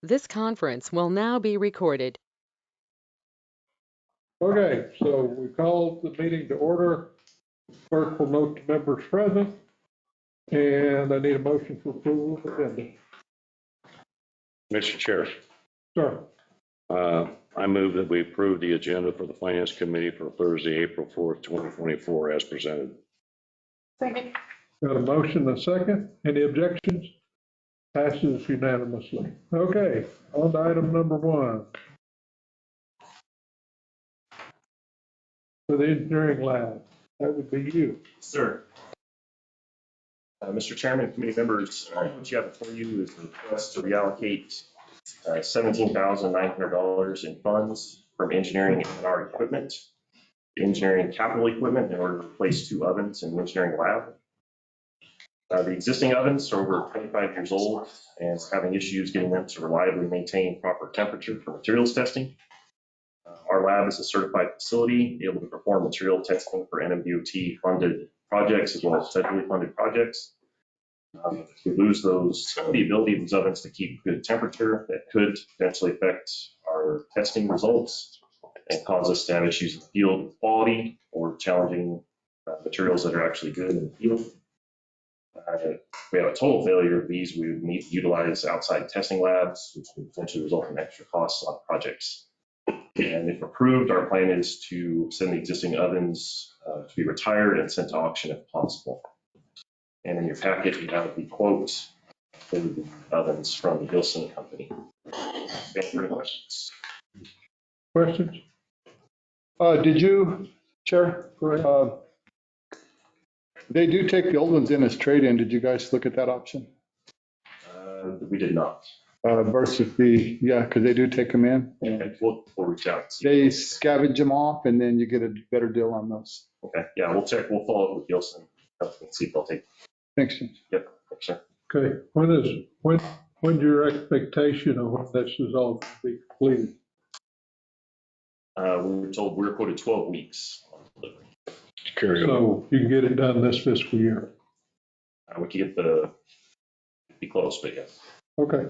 This conference will now be recorded. Okay, so we called the meeting to order. Clerk will note the members present, and I need a motion for approval of the agenda. Mr. Chair, Sir, I move that we approve the agenda for the Finance Committee for Thursday, April 4th, 2024, as presented. Second. got a motion and a second. Any objections? Passes unanimously. Okay, on to item number 1. For the engineering lab, that would be you. Sir. Mr. Chairman, committee members, what you have before you is a request to reallocate $17,900 in funds from engineering and our equipment, engineering capital equipment, in order to replace 2 ovens in the engineering lab. The existing ovens are over 25 years old and having issues getting them to reliably maintain proper temperature for materials testing. Our lab is a certified facility able to perform material testing for NMDOT funded projects as well as federally funded projects. If we lose the ability of these ovens to keep good temperature, that could potentially affect our testing results and cause us to have issues in the field with quality or challenging materials that are actually good in the field. If we have a total failure of these, we would need to utilize outside testing labs, which would potentially result in extra costs on projects. And if approved, our plan is to send the existing ovens to be retired and sent to auction if possible. And in your packet, you have the quote for the ovens from the Gilson Company. Any questions? Questions? Did you, Chair? They do take the old ones in as trade-in. Did you guys look at that option? We did not. Versus because they do take them in. Okay, we'll reach out. They scavenge them off, and then you get a better deal on those. Okay, yeah, we'll check. We'll follow up with Gilson and see if they'll take. Thanks. Yep, thanks, sir. Okay, when's your expectation of when this is all going to be completed? We were told we were quoted 12 weeks on delivery. Carry on. So you can get it done this fiscal year. We could be close, but yes. Okay.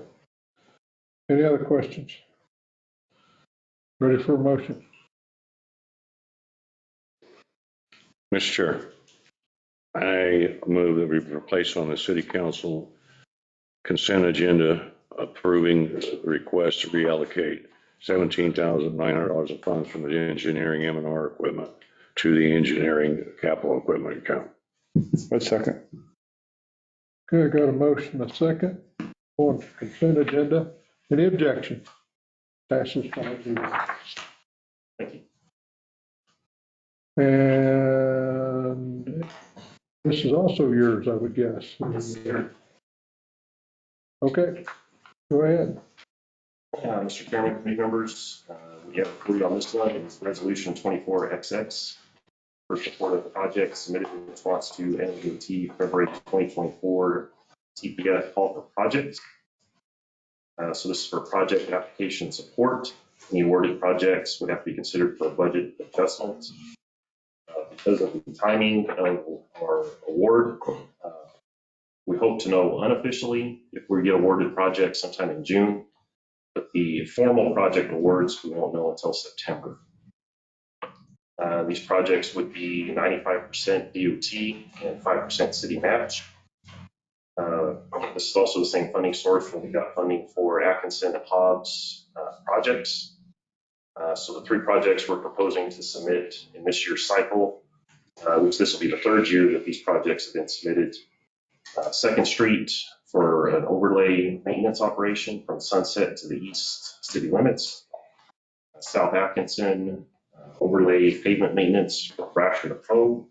Any other questions? Ready for a motion? Mr. Chair, I move that we replace on the City Council consent agenda approving the request to reallocate $17,900 of funds from the engineering M&R equipment to the engineering capital equipment account. A second. Okay, I got a motion, a second on consent agenda. Any objection? Passes 5-0. Thank you. And this is also yours, I would guess. Yes, sir. Okay, go ahead. Mr. Chairman, committee members, we have approved on this one is Resolution 24XX for support of the project submitted in response to NMDOT February 2024 TPF call for project. So this is for project application support. Any awarded projects would have to be considered for budget adjustments. Because of the timing of our award, we hope to know unofficially if we get awarded projects sometime in June, but the formal project awards we won't know until September. These projects would be 95% DOT and 5% city match. This is also the same funding source when we got funding for Atkinson and Hobbs projects. So the 3 projects we're proposing to submit in this year's cycle, which this will be the 3rd year that these projects have been submitted. 2nd Street for an overlay maintenance operation from Sunset to the east city limits. South Atkinson overlay pavement maintenance from Fracture to Poe,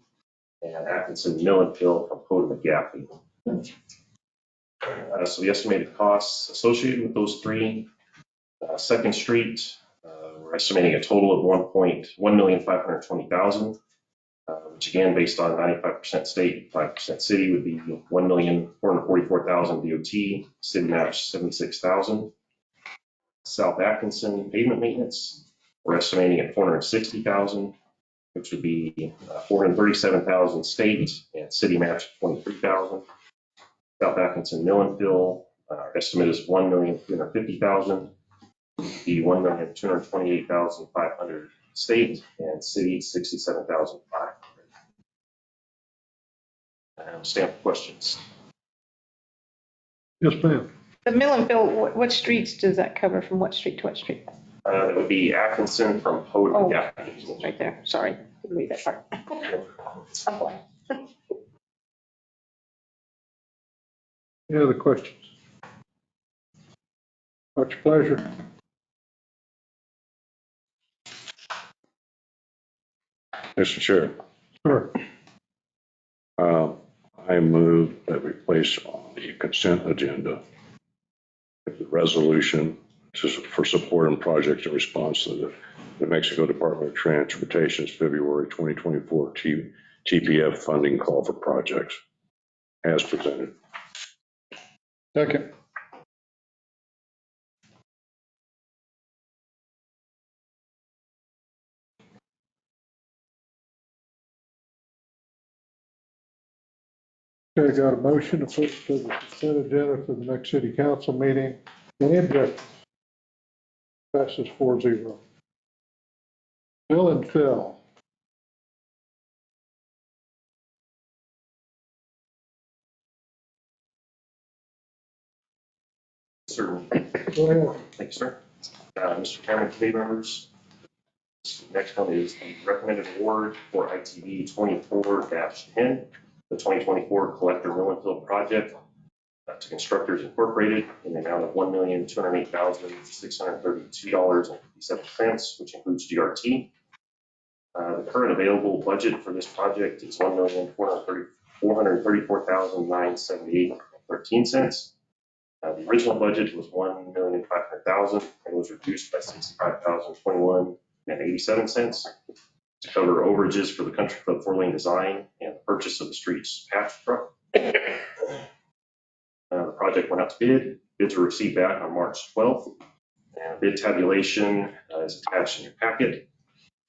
and Atkinson Mill and Fill from Poe to McGaffey. So the estimated costs associated with those 3, 2nd Street, we're estimating a total of $1,520,000, which again, based on 95% state, 5% city, would be $1,444,000 DOT, city match $76,000. South Atkinson pavement maintenance, we're estimating at $460,000, which would be $437,000 state and city match $23,000. South Atkinson Mill and Fill, Our estimate is $1,350,000, the $1,228,500 state, and city $67,500. Stamp questions. Yes, ma'am. The mill and fill, what streets does that cover from what street to what street? It would be Atkinson from Poe to Oh. Gaffney. Right there, sorry, didn't read that part. I'm blind. Any other questions? What's your pleasure? Mr. Chair, Sure. I move that we place on the consent agenda the resolution for support and projects in response to the New Mexico Department of Transportation's February 2024 TPF funding call for projects as presented. Second. Okay, got a motion to put to the consent agenda for the next city council meeting. Any objections? Passes 4-0. Bill and Phil. Certainly. Go ahead. Thank you, sir. Mr. Chairman, committee members, next one is the recommended award for ITV 24-10, the 2024 Collector Mill and Fill project to Constructors Incorporated in the amount of $1,208,632.57, which includes GRT. The current available budget for this project is $1,434,978.13. The original budget was $1,500,000 and was reduced by $65,021.87 to cover overages for the Country Club 4-lane design and the purchase of the street's patch truck. The project went out to bid. Bids were received back on March 12th. And bid tabulation is attached in your packet.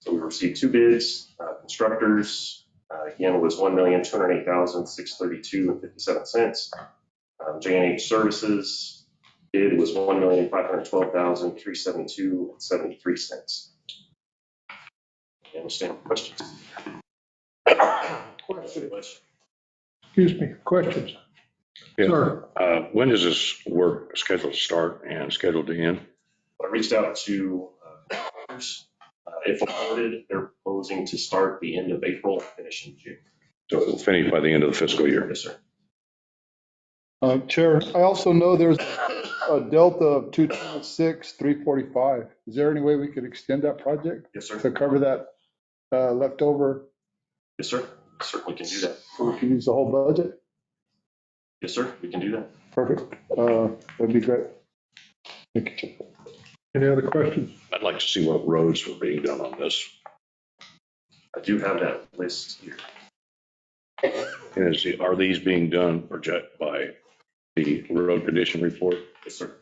So we received two bids. Constructors, again, was $1,208,632.57. J&H Services bid was $1,512,372.73. Understand questions? Excuse me, questions? Yeah. Sir. When is this work scheduled to start and scheduled to end? I reached out to contractors. If awarded, they're proposing to start the end of April, finish in June. So it will finish by the end of the fiscal year. Yes, sir. Chair, I also know there's a delta of 226, 345. Is there any way we could extend that project Yes, sir. to cover that leftover? Yes, sir. Certainly can do that. So we can use the whole budget? Yes, sir. We can do that. Perfect. That'd be great. Thank you, Chair. Any other questions? I'd like to see what roads were being done on this. I do have that list here. And are these being done by the road condition report? Yes, sir.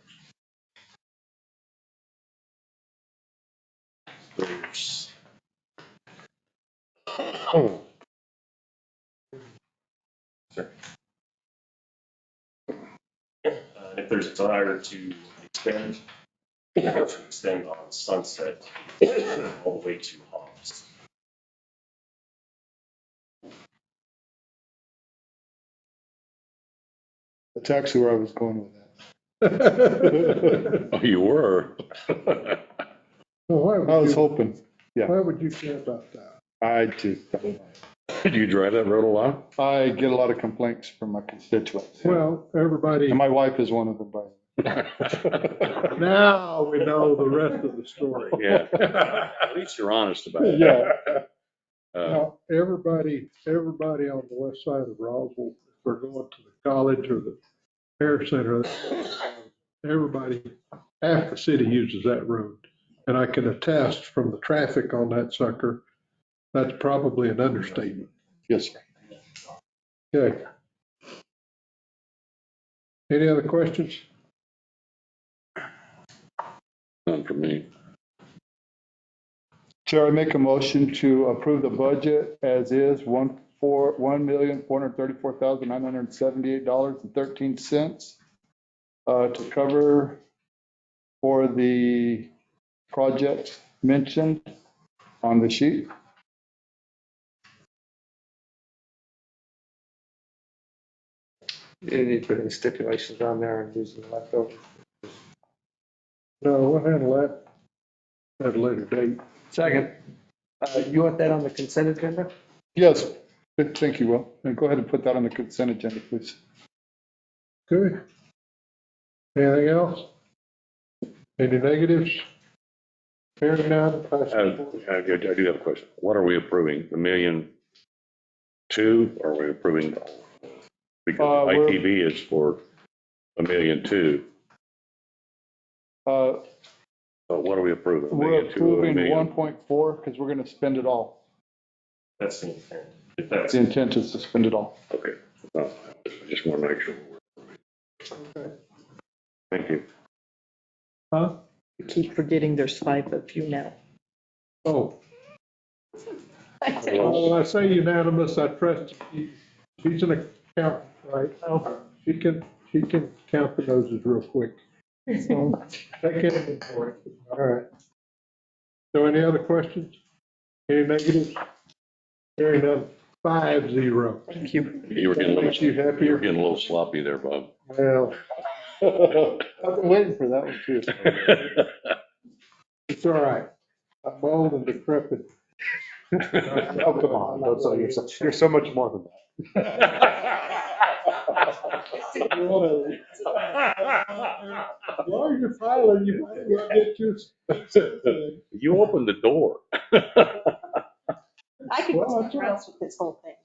There's Sure. If there's a desire to extend on Sunset all the way to Hobbs. That's actually where I was going with that. Oh, you were? Well, I was hoping. why would you care about that? I just, Did you drive that road a lot? I get a lot of complaints from my constituents. Well, everybody, And my wife is one of them, but. now we know the rest of the story. Yeah. At least you're honest about it. Yeah. Now, everybody on the west side of Roswell, if they're going to the college or the Fair Center, everybody, half the city uses that road. And I can attest from the traffic on that sucker, that's probably an understatement. Yes, sir. Okay. Any other questions? None for me. Chair, I make a motion to approve the budget as is, $1,434,978.13. to cover for the project mentioned on the sheet. You need to put any stipulations on there and using the leftover. No, we'll handle that at a later date. Second, you want that on the consent agenda? Yes, thank you, Will. And go ahead and put that on the consent agenda, please. Good. Anything else? Any negatives? Hearing none, pass I it. do have a question. What are we approving? $1.2 million? Or are we approving? Because We're- ITV is for $1.2 million. But what are we approving? $1.2 We're million or approving $1 million? 1.4 because we're going to spend it all. That's the intent. If that's, The intent is to spend it all. Okay. No, I just want to make sure. Okay. Thank you. Huh? You keep forgetting there's 5 of you now. Oh, well, when I say unanimous, I trust she's an accountant, right? She can count the noses real quick. So, Take inventory. All right. So any other questions? Any negatives? Hearing none, 5-0. thank you. You were getting a Makes you little, you happier? were getting a little sloppy there, Bob. Well, I've been waiting for that one too. it's all right. I'm old and decrepit. Oh, come on. Don't say you're so much more than You wanna- As long as you're filing, you might as well get your. You opened the door. I could Well, go that's all else with this whole thing.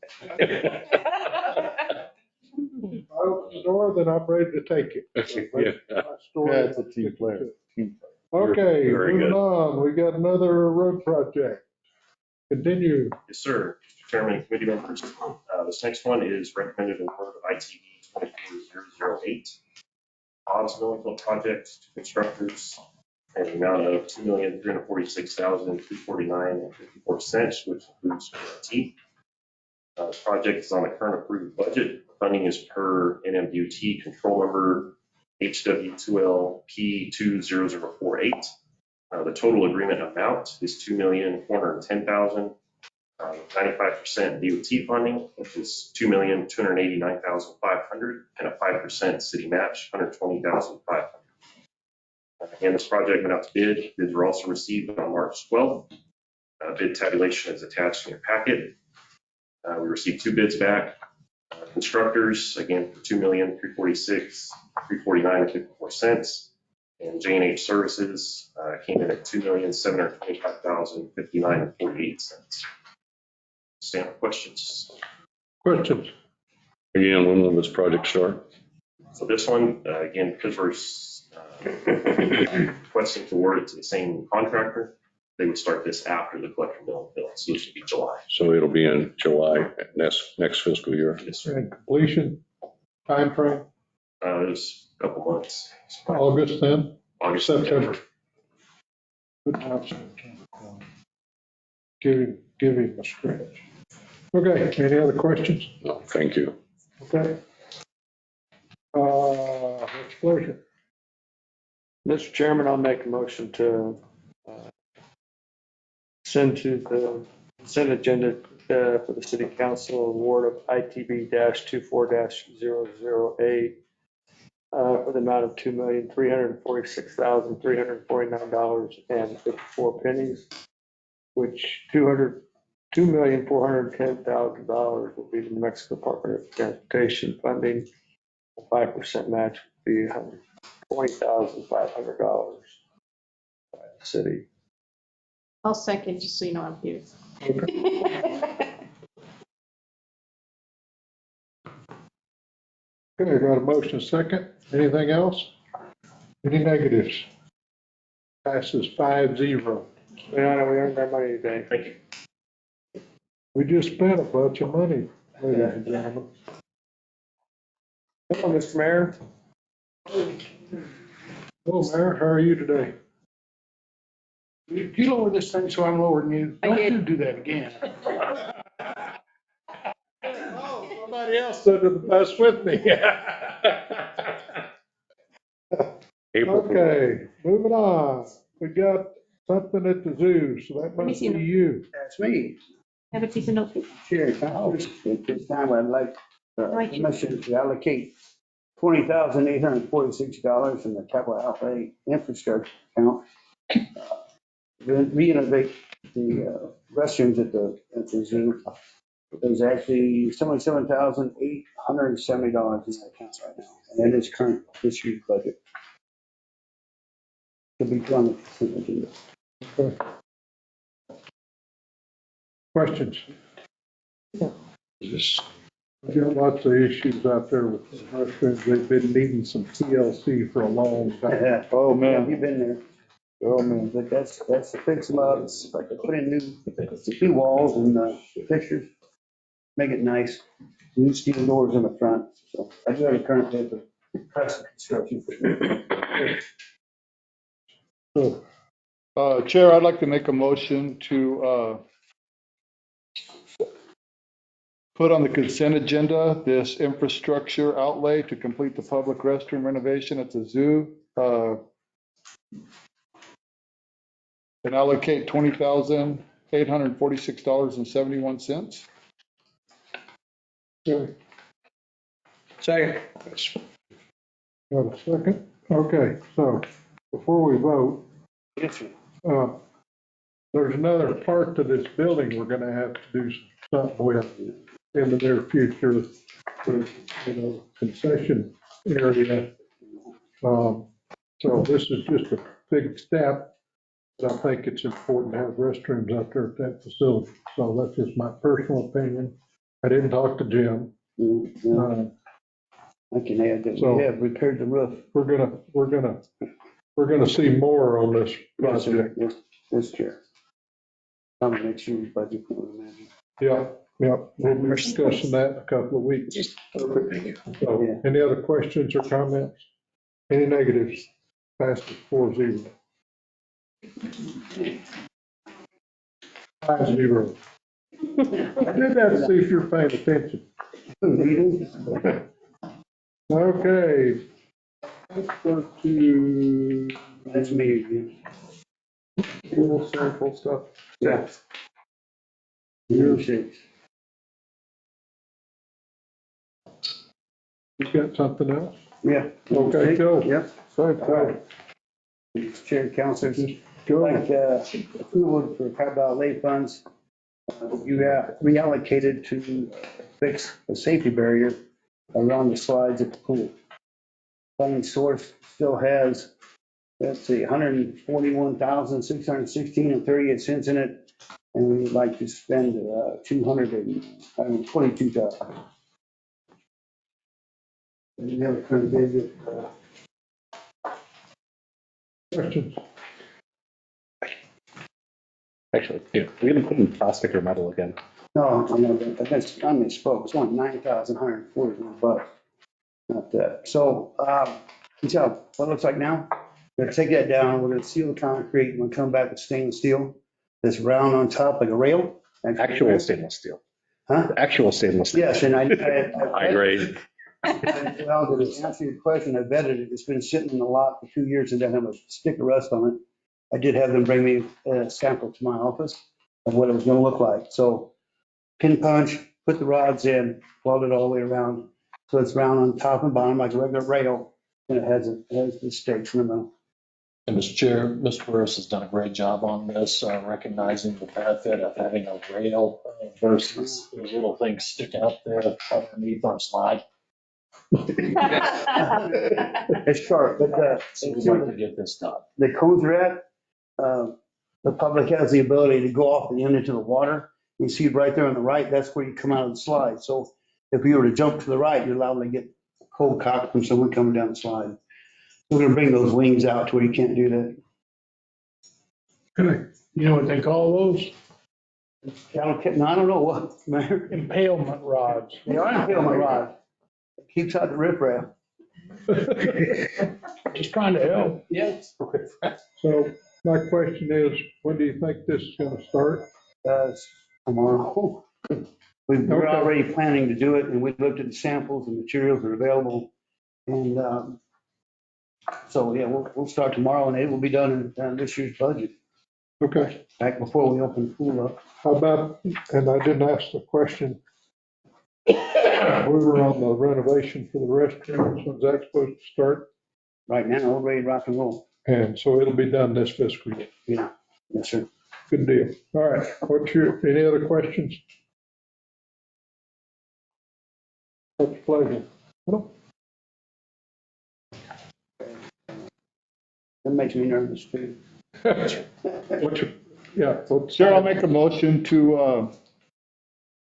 If I open the door, then I'm ready to take it. Yeah. My story. Yeah, it's a team player. Okay, Very moving good. on, we got another road project. Continue. yes, sir. Mr. Chairman and committee members, this next one is recommended award of ITV 24008. Hobbs Millville project to constructors and the amount of $2,346,249.54, which includes guarantee. The project is on the current approved budget. Funding is per NMDOT control number HW2LP20048. The total agreement amount is $2,410,000. 95% DOT funding, which is $2,289,500, and a 5% city match, $120,500. Again, this project went out to bid. Bids were also received on March 12th. Bid tabulation is attached in your packet. We received 2 bids back. Constructors, again, for $2,346,349.54. And J&H Services came in at $2,725,059.48. Stand for questions. Questions? Again, when will this project start? So this one, again, because we're requesting to award it to the same contractor, they would start this after the collector bill, so it should be July. So it'll be in July, next fiscal year. Yes, sir. And completion timeframe, There's a couple months. August then, August, September. Good job, September. Give him a stretch. Okay, any other questions? No, thank you. Okay. Next pleasure. Mr. Chairman, I'll make a motion to send to the consent agenda for the city council award of ITB-24-008 for the amount of $2,346,349.54, which $2,410,000 will be the New Mexico Department of Transportation funding. A 5% match would be $20,500 by the city. I'll second, just so you know I'm here. Okay, I got a motion second. Anything else? Any negatives? Passes 5-0. We earned our money today. Thank you. We just spent a bunch of money, ladies and gentlemen. Hello, Mr. Mayor. Hello, Mayor, how are you today? You lower this thing so I'm lowering you. I Don't did. you do that again. Somebody else under the bus with me. April Fool's. Okay, moving on. We got something at the zoo, so that me must see be them. you. That's me, Have a piece of notebook. Chair. Councilors. At this time, I'd like Right. permission to allocate $20,846 from the capital outlay infrastructure account. Renovate the restrooms at the zoo. There's actually $77,870 in that account right now, and that is current this year's budget. To be on the consent agenda. Okay. Questions? This- We've got lots of issues out there with the restrooms. They've been needing some TLC for a long time. Oh, Yeah, man. you've been there. Oh, man. But that's to fix them up, it's like to put in new walls and fixtures, make it nice, new steel doors in the front. So I do have a current bid for press construction. So, Chair, I'd like to make a motion to put on the consent agenda this infrastructure outlay to complete the public restroom renovation at the zoo. And allocate $20,846.71. okay, Second. got a second? Okay, so before we vote, Yes, sir. there's another part to this building we're gonna have to do something with in the near future, with, concession area. So this is just a big step, but I think it's important to have restrooms out there at that facility. So that's just my personal opinion. I didn't talk to Jim. Yeah, I can add that So- we have repaired the roof. We're gonna see more on this Yes, sir. project. Yes, Chair. I'm gonna make sure we budget for it, imagine. Yeah, we'll be discussing that in a couple of weeks. So, any other questions or comments? Any negatives? Passes 4-0. 5-0. I did that to see if you're paying attention. Okay. Let's go to. That's me again. Full circle stuff. Yeah. Zero six. You got something else? Yeah. Okay, go. Yep. Sorry, All right. Mr. Chair, councilors, Go. like approval for capital outlay funds, you have reallocated to fix a safety barrier around the slides at the pool. Funding source still has, let's see, 141,616.38 in it, and we would like to spend 222,000. And you have a current bid Questions? Actually, yeah, we haven't put in plastic or metal again. No, I misspoke. It's only $9,141. Not that. So, you tell what it looks like now. We're gonna take that down. We're gonna seal the concrete. and We'll come back with stainless steel that's round on top like a rail. Actual stainless steel. Huh? Actual stainless steel. Yes, and High grade. well, to answer your question, I vetted it. It's been sitting in the lot for 2 years and doesn't have a stick of rust on it. I did have them bring me a sample to my office of what it was gonna look like. So pin punch, put the rods in, weld it all the way around. So it's round on top and bottom like a regular rail, and it has the stakes in the middle. And Mr. Chair, Mr. Burris has done a great job on this, recognizing the benefit of having a rail versus those little things sticking up there underneath our slide. It's sharp, but So we'd like to get this done. the cones are at, the public has the ability to go off the end into the water. You see it right there on the right, that's where you come out of the slide. So if you were to jump to the right, you're liable to get cold cock from someone coming down the slide. We're gonna bring those wings out to where you can't do that. Okay. You know what they call those? I don't know what, Mayor. Impalement rods. They are impalement rod. It keeps out the riprap. Just trying to help. Yes. So my question is, when do you think this is gonna start? Tomorrow. We're already planning to do it, and we looked at the samples and materials that are available. And So, yeah, we'll start tomorrow and it will be done in this year's budget, Okay, back before we open the pool up. how about, and I didn't ask the question, we were on the renovation for the restrooms, when's that supposed to start? Right now, we're ready to rock and roll. And so it'll be done this fiscal year. Yeah, yes, sir. Good deal. All right, any other questions? What's your pleasure? That makes me nervous too. Chair, I'll make a motion to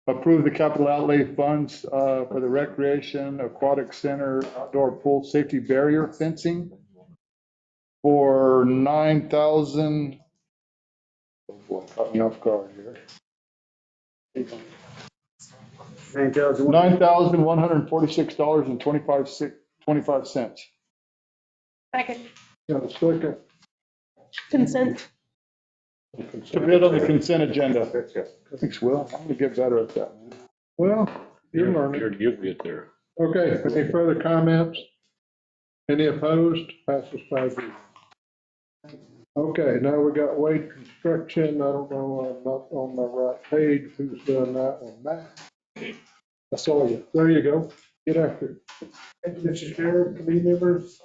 approve the capital outlay funds for the recreation aquatic center outdoor pool safety barrier fencing for 9,000. Oh boy, caught me off guard here. 9,000. $9,146.25. Second. Got a second? Consent. Submit on the consent agenda. Thanks, Will. I'm gonna get better at that. Well, you're learning. You'll get there. Okay, any further comments? Any opposed? Passes 5-0. Okay, now we got Wade Construction. I don't know, I'm not on my right page. Who's doing that one? Matt? I saw you. There you go. Get after it. Thank you, Mr. Chair, committee members.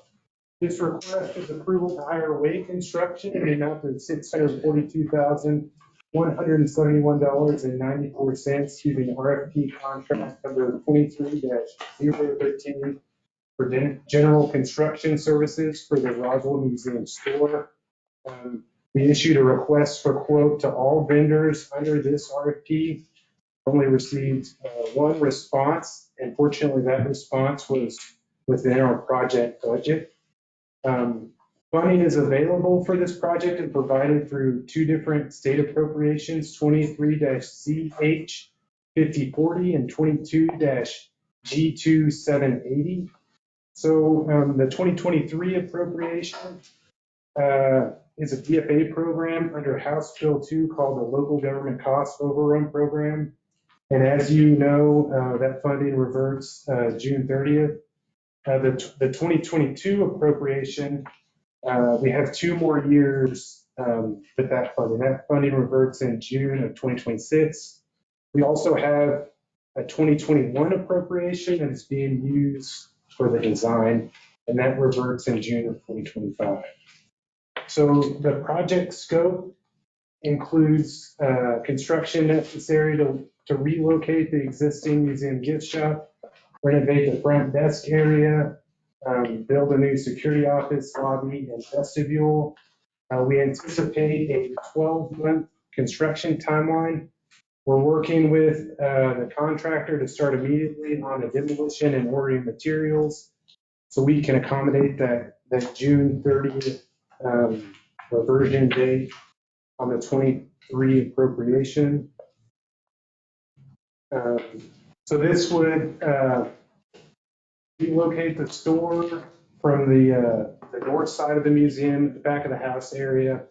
This request is approval to hire Wade Construction in the amount of $642,171.94 using RFP contract number 23-013 for general construction services for the Roswell Museum store. We issued a request for quote to all vendors under this RFP. Only received one response. Unfortunately, that response was within our project budget. Funding is available for this project and provided through two different state appropriations, 23-CH5040 and 22-G2780. So the 2023 appropriation is a DFA program under House Bill 2 called the Local Government Cost Overrun Program. And as you know, that funding reverts June 30th. The 2022 appropriation, we have 2 more years with that funding. That funding reverts in June of 2026. We also have a 2021 appropriation that is being used for the design, and that reverts in June of 2025. So the project scope includes construction necessary to relocate the existing museum gift shop, renovate the front desk area, build a new security office, lobby, and vestibule. We anticipate a 12-month construction timeline. We're working with the contractor to start immediately on a demolition and ordering materials so we can accommodate that June 30th reversion date on the 23 appropriation. So this would relocate the store from the north side of the museum, the back of the house area,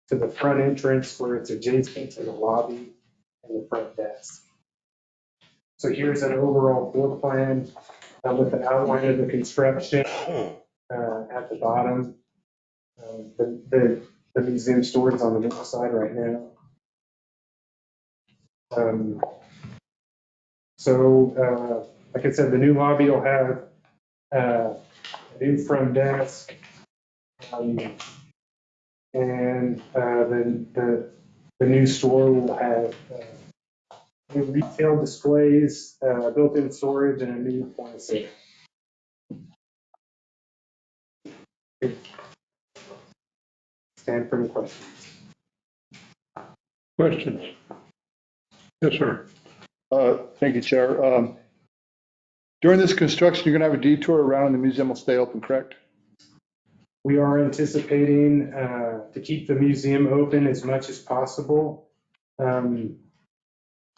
to the front entrance where it's adjacent to the lobby and the front desk. So here's an overall floor plan with the outline of the construction at the bottom. The museum store is on the north side right now. Like I said, the new lobby will have a new front desk, and then the new store will have new retail displays, built-in storage, and a new point of sale. Stand for any questions. Questions? Yes, sir. Thank you, Chair. During this construction, you're going to have a detour around and the museum will stay open, correct? We are anticipating to keep the museum open as much as possible.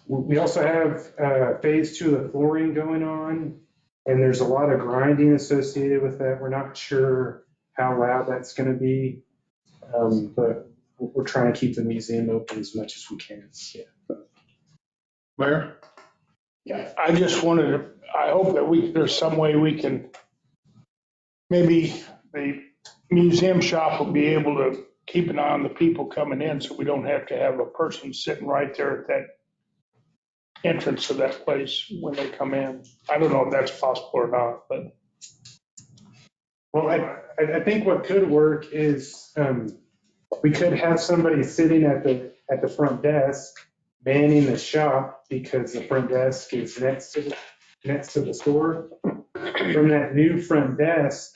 We also have phase 2 of the flooring going on, and there's a lot of grinding associated with that. We're not sure how loud that's going to be, but we're trying to keep the museum open as much as we can. Yeah. Mayor? Yeah, I just wanted to, I hope that there's some way we can maybe the museum shop will be able to keep an eye on the people coming in, so we don't have to have a person sitting right there at that entrance to that place when they come in. I don't know if that's possible or not, but. Well, I think what could work is, we could have somebody sitting at the front desk, manning the shop, because the front desk is next to the store. From that new front desk,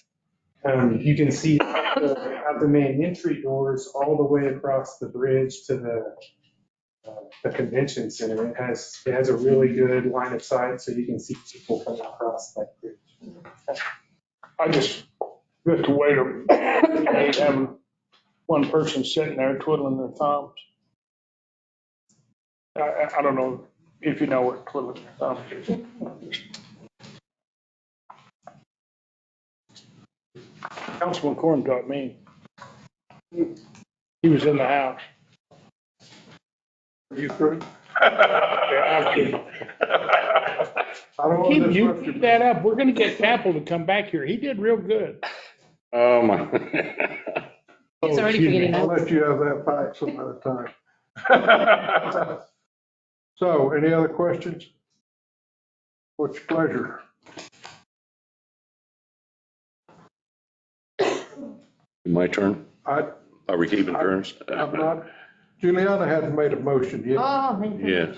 you can see out the main entry doors all the way across the bridge to the convention center. It has a really good line of sight, so you can see people coming across that bridge. I just got to wait having one person sitting there twiddling their thumbs. I don't know if you know what twiddling their thumbs is. Councilman Corn taught me. He was in the house. Are you through? Yeah, I'm kidding. I don't want to You disrupt keep you. that up. We're gonna get Capel to come back here. He did real good. Oh, my. He's already excuse me. forgetting I'll notes. let you have that fight some other time. So, any other questions? What's your pleasure? My turn? I, Are we keeping turns? I'm not, Juliana hadn't made a motion yet. Oh, thank you. Yeah.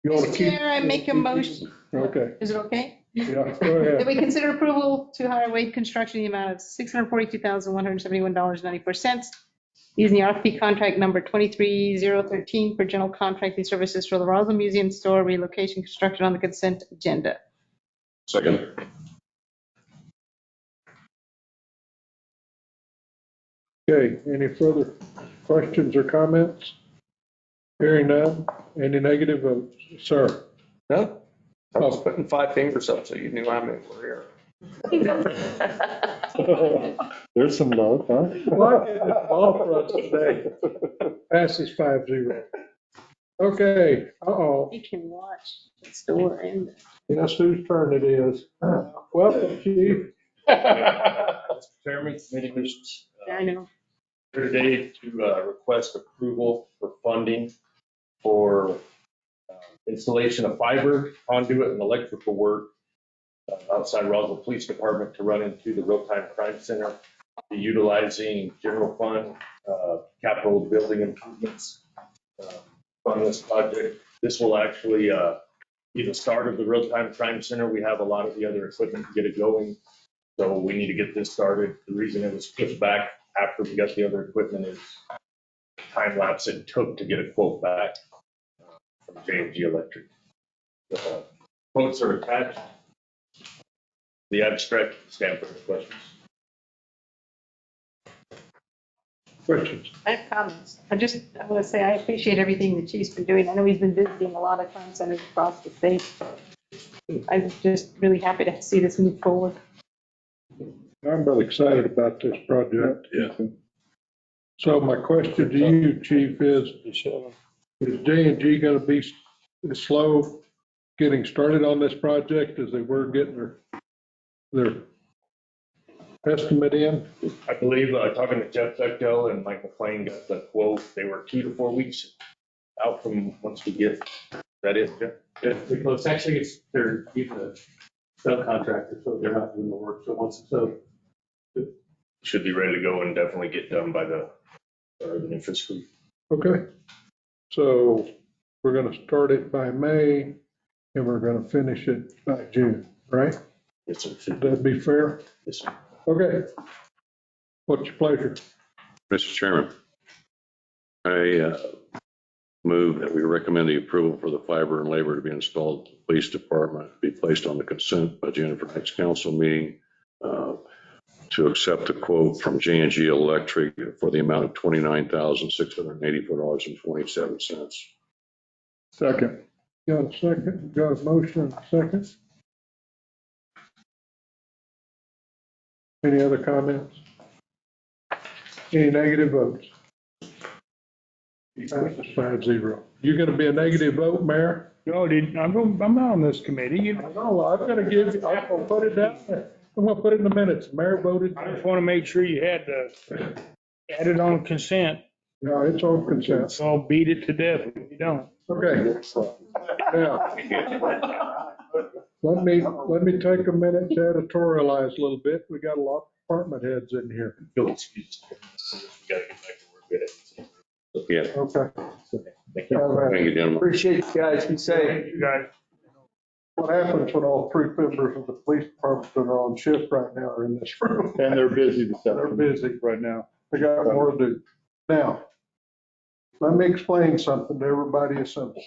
You want to Mr. keep? Chair, I make a motion. Okay, Is it okay? yeah, go That ahead. we consider approval to hire Wade Construction in the amount of $642,171.94 using the RFP contract number 23013 for general contracting services for the Roswell Museum Store relocation construction on the consent agenda. Second. Okay, any further questions or comments? Hearing none, any negative votes? Sir? No, I was putting 5 fingers up so you knew I'm in for here. There's some love, huh? All for us today. Passes 5-0. Okay, You can watch the store and. guess whose turn it is? Welcome, Chief. Mr. Chairman, committee members, I know. here today to request approval for funding for installation of fiber, conduit, and electrical work outside Roswell Police Department to run into the real-time crime center, utilizing general fund, capital building improvements on this project. This will actually be the start of the real-time crime center. We have a lot of the other equipment to get it going. So we need to get this started. The reason it was pushed back after we got the other equipment is time lapse it took to get a quote back from J&G Electric. The quotes are attached. The abstract stand for questions. Questions? I have comments. I want to say I appreciate everything the chief's been doing. I know he's been visiting a lot of crime centers across the state. I'm just really happy to see this move forward. I'm really excited about this project. Yeah. So my question to you, Chief, is J&G going to be slow getting started on this project as they were getting their estimate in? I believe, talking to Jeff Bechtel and Mike McLean got the quote, they were 2 to 4 weeks out from once we get that in, Jeff? Yeah, pretty close. Actually, they're even a subcontractor, so they're not doing the work. So once it's over, Should be ready to go and definitely get done by the new fiscal year. Okay. So we're going to start it by May and we're going to finish it by June, right? Yes, sir. Would that be fair? Yes, sir. Okay. What's your pleasure? Mr. Chairman, I move that we recommend the approval for the fiber and labor to be installed at the police department be placed on the consent agenda for next council meeting to accept the quote from J&G Electric for the amount of $29,684.27. Second. Got a second? Got a motion and a second? Any other comments? Any negative votes? Passes 5-0. You going to be a negative vote, Mayor? No, I'm on this committee. No, I'm going to give you, I'm going to put it down there. I'm gonna put it in the minutes. Mayor voted. I just want to make sure you had to add it on consent. No, it's on consent. So beat it to death if you don't. Okay. Now, let me take a minute to editorialize a little bit. We got a lot of department heads in here. You'll excuse us. We gotta get back to work with it. Yeah, Okay. thank you, gentlemen. Appreciate you guys. Be safe. Thank you, guys. What happens when all three members of the police department that are on shift right now are in this room? And they're busy this They're afternoon, busy. right now. They got more to do. Now, let me explain something to everybody assembled.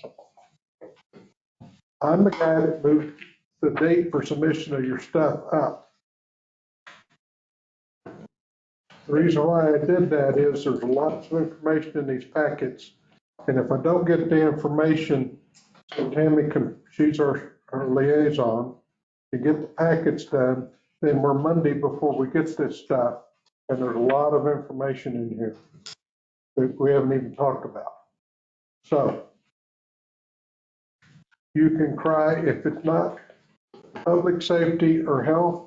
I'm the guy that moved the date for submission of your stuff up. The reason why I did that is there's lots of information in these packets. And if I don't get the information, so Tammy she's our liaison, to get the packets done, then we're Monday before we get this stuff. And there's a lot of information in here that we haven't even talked about. So you can cry if it's not public safety or health,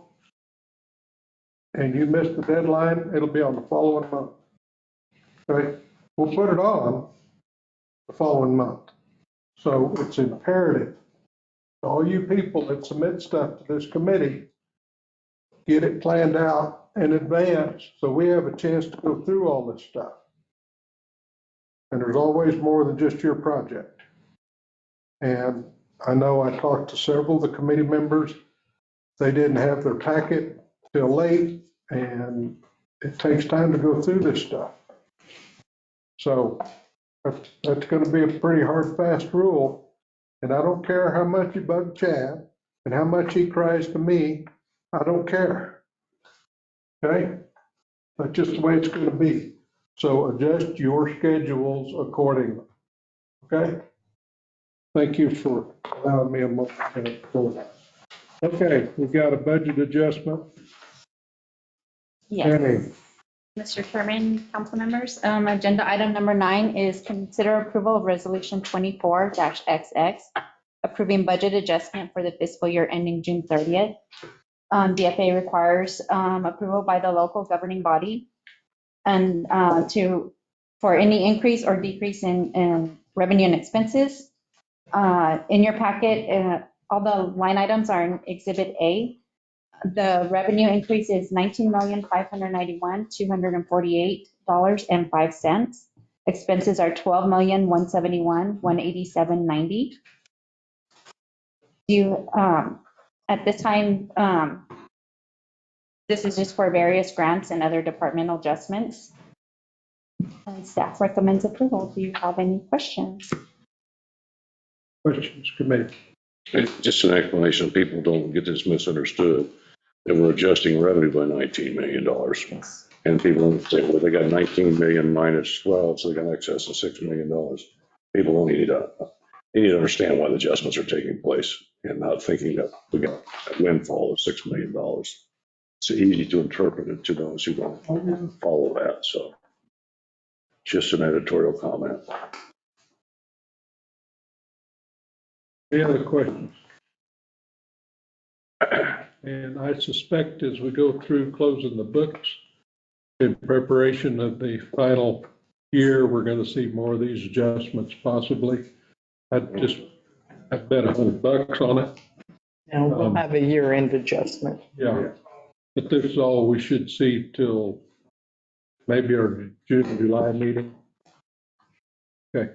and you miss the deadline, it'll be on the following month. Okay, we'll put it on the following month. So it's imperative. All you people that submit stuff to this committee, get it planned out in advance so we have a chance to go through all this stuff. And there's always more than just your project. And I know I talked to several of the committee members. They didn't have their packet till late, and it takes time to go through this stuff. So that's going to be a pretty hard, fast rule. And I don't care how much you bug Chad and how much he cries to me. I don't care. Okay? That's just the way it's going to be. So adjust your schedules accordingly. Okay? Thank you for allowing me a moment. Okay, we've got a budget adjustment. Yes. Tammy, Mr. Chairman, council members, agenda item number 9 is consider approval of resolution 24-XX, approving budget adjustment for the fiscal year ending June 30th. DFA requires approval by the local governing body and for any increase or decrease in revenue and expenses. In your packet, all the line items are in Exhibit A. The revenue increase is $19,591,248.05. Expenses are $12,171,187.90. At this time, this is just for various grants and other departmental adjustments. And staff recommends approval. Do you have any questions? questions, committee? Just an explanation, people don't get this misunderstood, that we're adjusting revenue by $19 million. And people say, well, they got 19 million minus 12, so they got an excess of $6 million. People don't need to understand why the adjustments are taking place and not thinking that we got a windfall of $6 million. It's easy to interpret it to those who don't follow that. So just an editorial comment. Any other questions? And I suspect as we go through closing the books, in preparation of the final year, we're going to see more of these adjustments possibly. I'd bet $100 on it. And we'll have a year-end adjustment. Yeah, but this is all we should see till maybe our June, July meeting. Okay.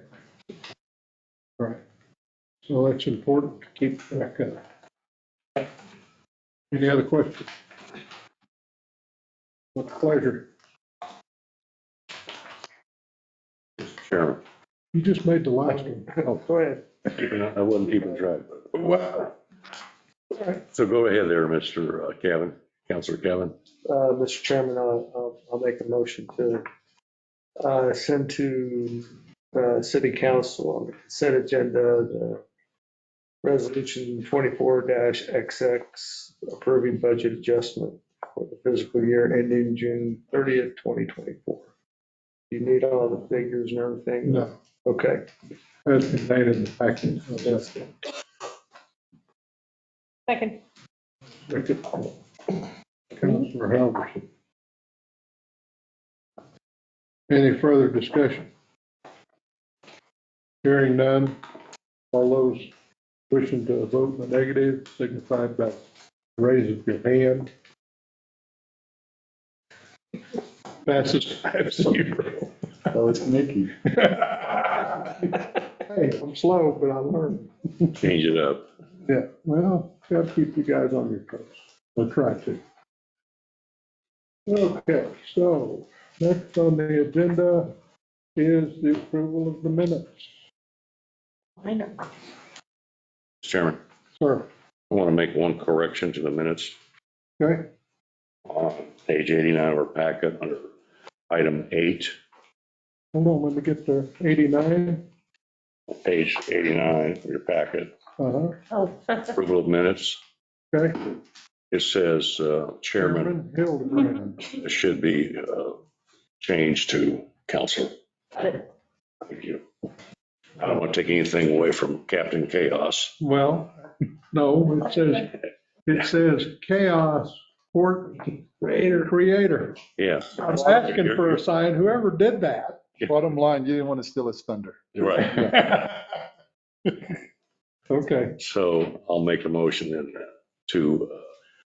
All right. So that's important to keep track of. Any other questions? With pleasure. Mr. Chairman. You just made the last one. Oh, go ahead. I wasn't keeping track. Wow. So go ahead there, Mr. Kevin, Councilor Kevin. Mr. Chairman, I'll make a motion to send to City Council on the consent agenda the resolution 24-XX approving budget adjustment for the fiscal year ending June 30th, 2024. Do you need all the figures and everything? No. Okay. That's contained in the package. That's good. Second. Councilor Halverson. Any further discussion? Hearing none, all those wishing to vote in the negative signify by raise of your hand. Passes 5-0. Oh, it's Nikki. Hey, I'm slow, but I learn. Change it up. Yeah, well, gotta keep you guys on your toes. We'll try to. Okay, so next on the agenda is the approval of the minutes. I know. Mr. Chairman, Sir, I want to make one correction to the minutes. okay, On page 89 of our packet, under item 8, hold on, let me get there. 89, page 89 of your packet, uh-huh, Oh. approval of minutes. okay. It says Chairman, Hildebrand. it should be changed to council. Thank you. I don't want to take anything away from Captain Chaos. Well, no, it says chaos creator. Yeah. I was asking for a sign, whoever did that. Bottom line, you didn't want to steal his thunder. Right. Okay, So I'll make a motion then to,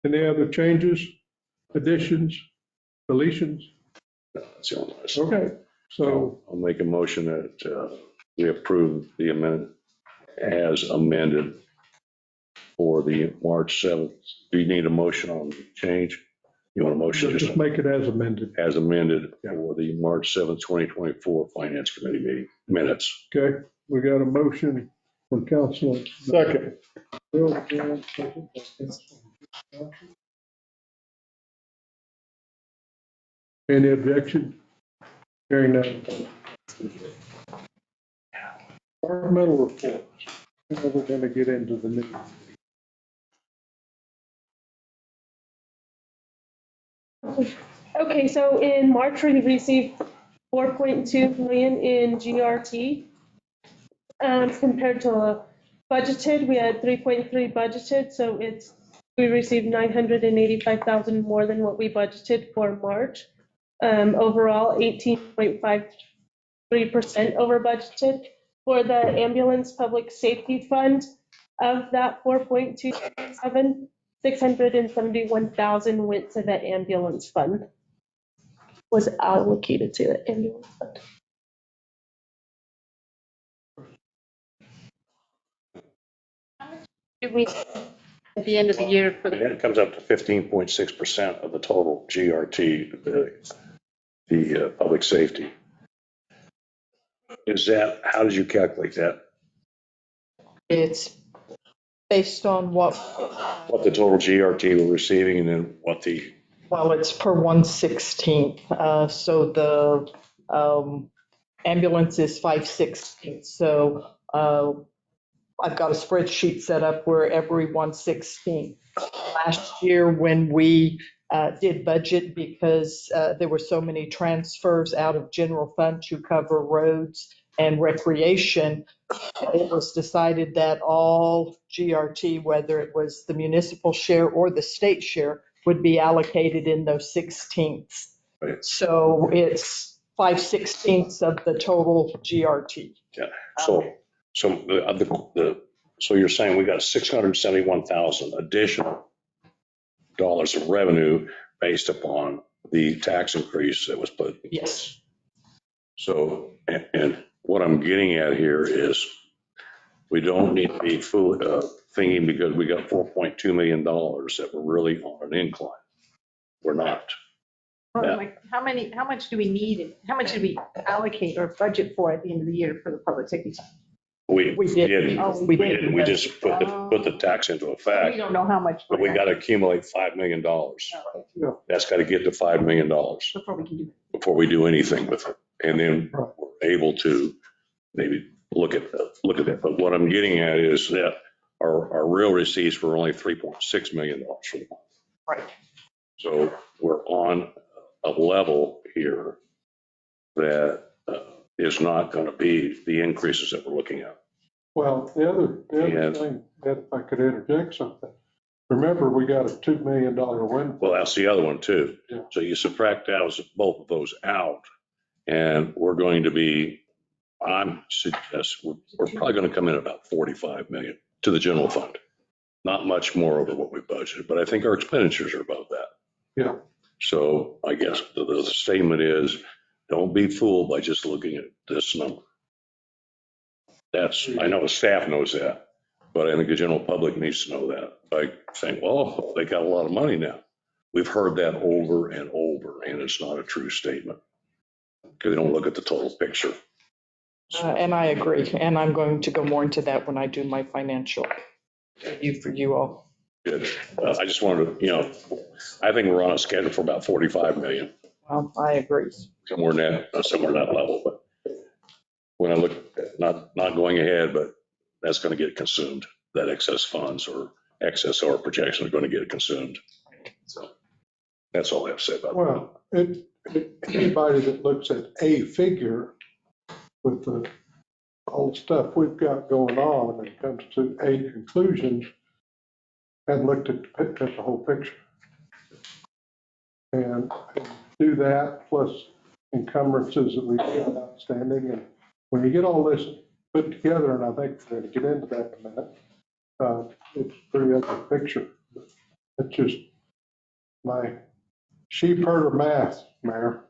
any other changes, additions, deletions? that's the only one. Okay, so I'll make a motion that we approve the amendment as amended for the March 7th. Do you need a motion on change? You want a motion just make it as amended. as amended for the March 7th, 2024 Finance Committee meeting minutes? Okay, we got a motion from Councilman. Second. Hildebrand, second by Councilman. Any objection? Hearing none. Departmental reports. Now we're going to get into the new. Okay, so in March, we received 4.2 million in GRT. Compared to budgeted, we had 3.3 budgeted, so we received 985,000 more than what we budgeted for March. Overall, 18.53% over budgeted. For the ambulance public safety fund, of that 4.27, 671,000 went to the ambulance fund, was allocated to the ambulance fund. Did we, at the end of the year for the, It comes up to 15.6% of the total GRT, the public safety. Is that, how did you calculate that? It's based on what, What the total GRT we're receiving and then what the, well, it's per 1/16. So the ambulance is 5/16. So I've got a spreadsheet set up where every 1/16. Last year when we did budget, because there were so many transfers out of general fund to cover roads and recreation, it was decided that all GRT, whether it was the municipal share or the state share, would be allocated in those 16ths. Right. So it's 5/16 of the total GRT. yeah, so so you're saying we got 671,000 additional dollars of revenue based upon the tax increase that was put. Yes. So, and what I'm getting at here is we don't need to be thinking because we got $4.2 million that we're really on an incline. We're not. Like, how much do we need, and how much did we allocate or budget for at the end of the year for the public safety fund? We didn't. Oh, We didn't. We just put the tax into We effect, don't know how much. but we got to accumulate $5 million. That's got to get to $5 million Before we can do it. before we do anything with it. And then we're able to maybe look at that. But what I'm getting at is that our real receipts were only $3.6 million for the month. Right. So we're on a level here that is not going to be the increases that we're looking at. Well, the other thing, that if I could interject something, remember, we got a $2 million windfall. Well, that's the other one too. Yeah. So you subtract both of those out, and we're going to be, I'm suggest, we're probably going to come in about 45 million to the general fund. Not much more over what we budgeted, but I think our expenditures are above that. Yeah. So I guess the statement is, don't be fooled by just looking at this number. I know the staff knows that, but I think the general public needs to know that by saying, well, they got a lot of money now. We've heard that over and over, and it's not a true statement because they don't look at the total picture. And I agree, and I'm going to go more into that when I do my financial review for you all. Good. I just wanted to, I think we're on a schedule for about 45 million. I agree. Somewhere in that level, but when I look at not going ahead, but that's going to get consumed, that excess funds or excess or projection are going to get consumed. So that's all I have to say about that. Well, anybody that looks at a figure with all the stuff we've got going on and comes to a conclusion and looked at the whole picture. And do that plus encumbrances that we've got outstanding. And when you get all this put together, and I think we're going to get into that in a minute, it's a pretty ugly picture. It's just my sheep herder math, Mayor.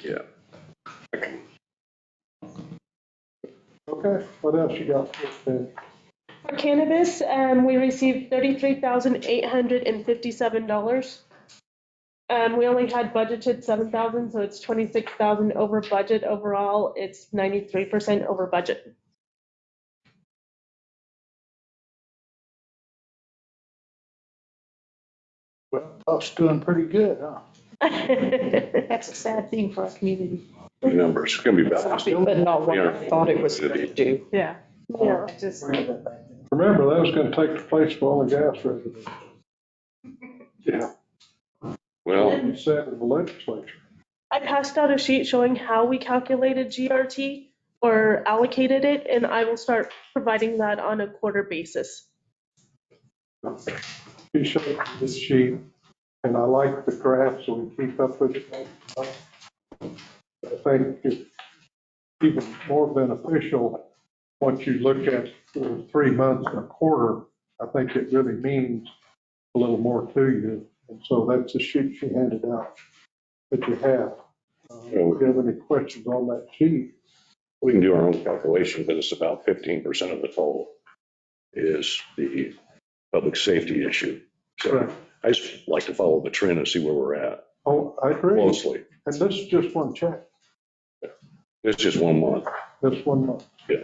Yeah. Okay, what else you got for us then? For cannabis, we received $33,857. We only had budgeted 7,000, so it's 26,000 over budget. Overall, it's 93% over budget. Well, us doing pretty good, huh? That's a sad thing for our community. The numbers it's going to be about. But not what I thought it was going to do. Yeah. Yeah, just. Remember, that was going to take the place of oil and gas residents. Yeah. Well, You said in the legislature. I passed out a sheet showing how we calculated GRT or allocated it, and I will start providing that on a quarter basis. He showed this sheet, and I like the graphs, so we keep up with it. I think it's even more beneficial once you look at 3 months and a quarter. I think it really means a little more to you. And so that's the sheet she handed out that you have. If you have any questions on that sheet? we can do our own calculation, but it's about 15% of the total is the public safety issue. So Right. I just like to follow the trend and see where we're at Oh, I agree. closely. And this is just one check, It's just 1 month. this 1 month. Yeah.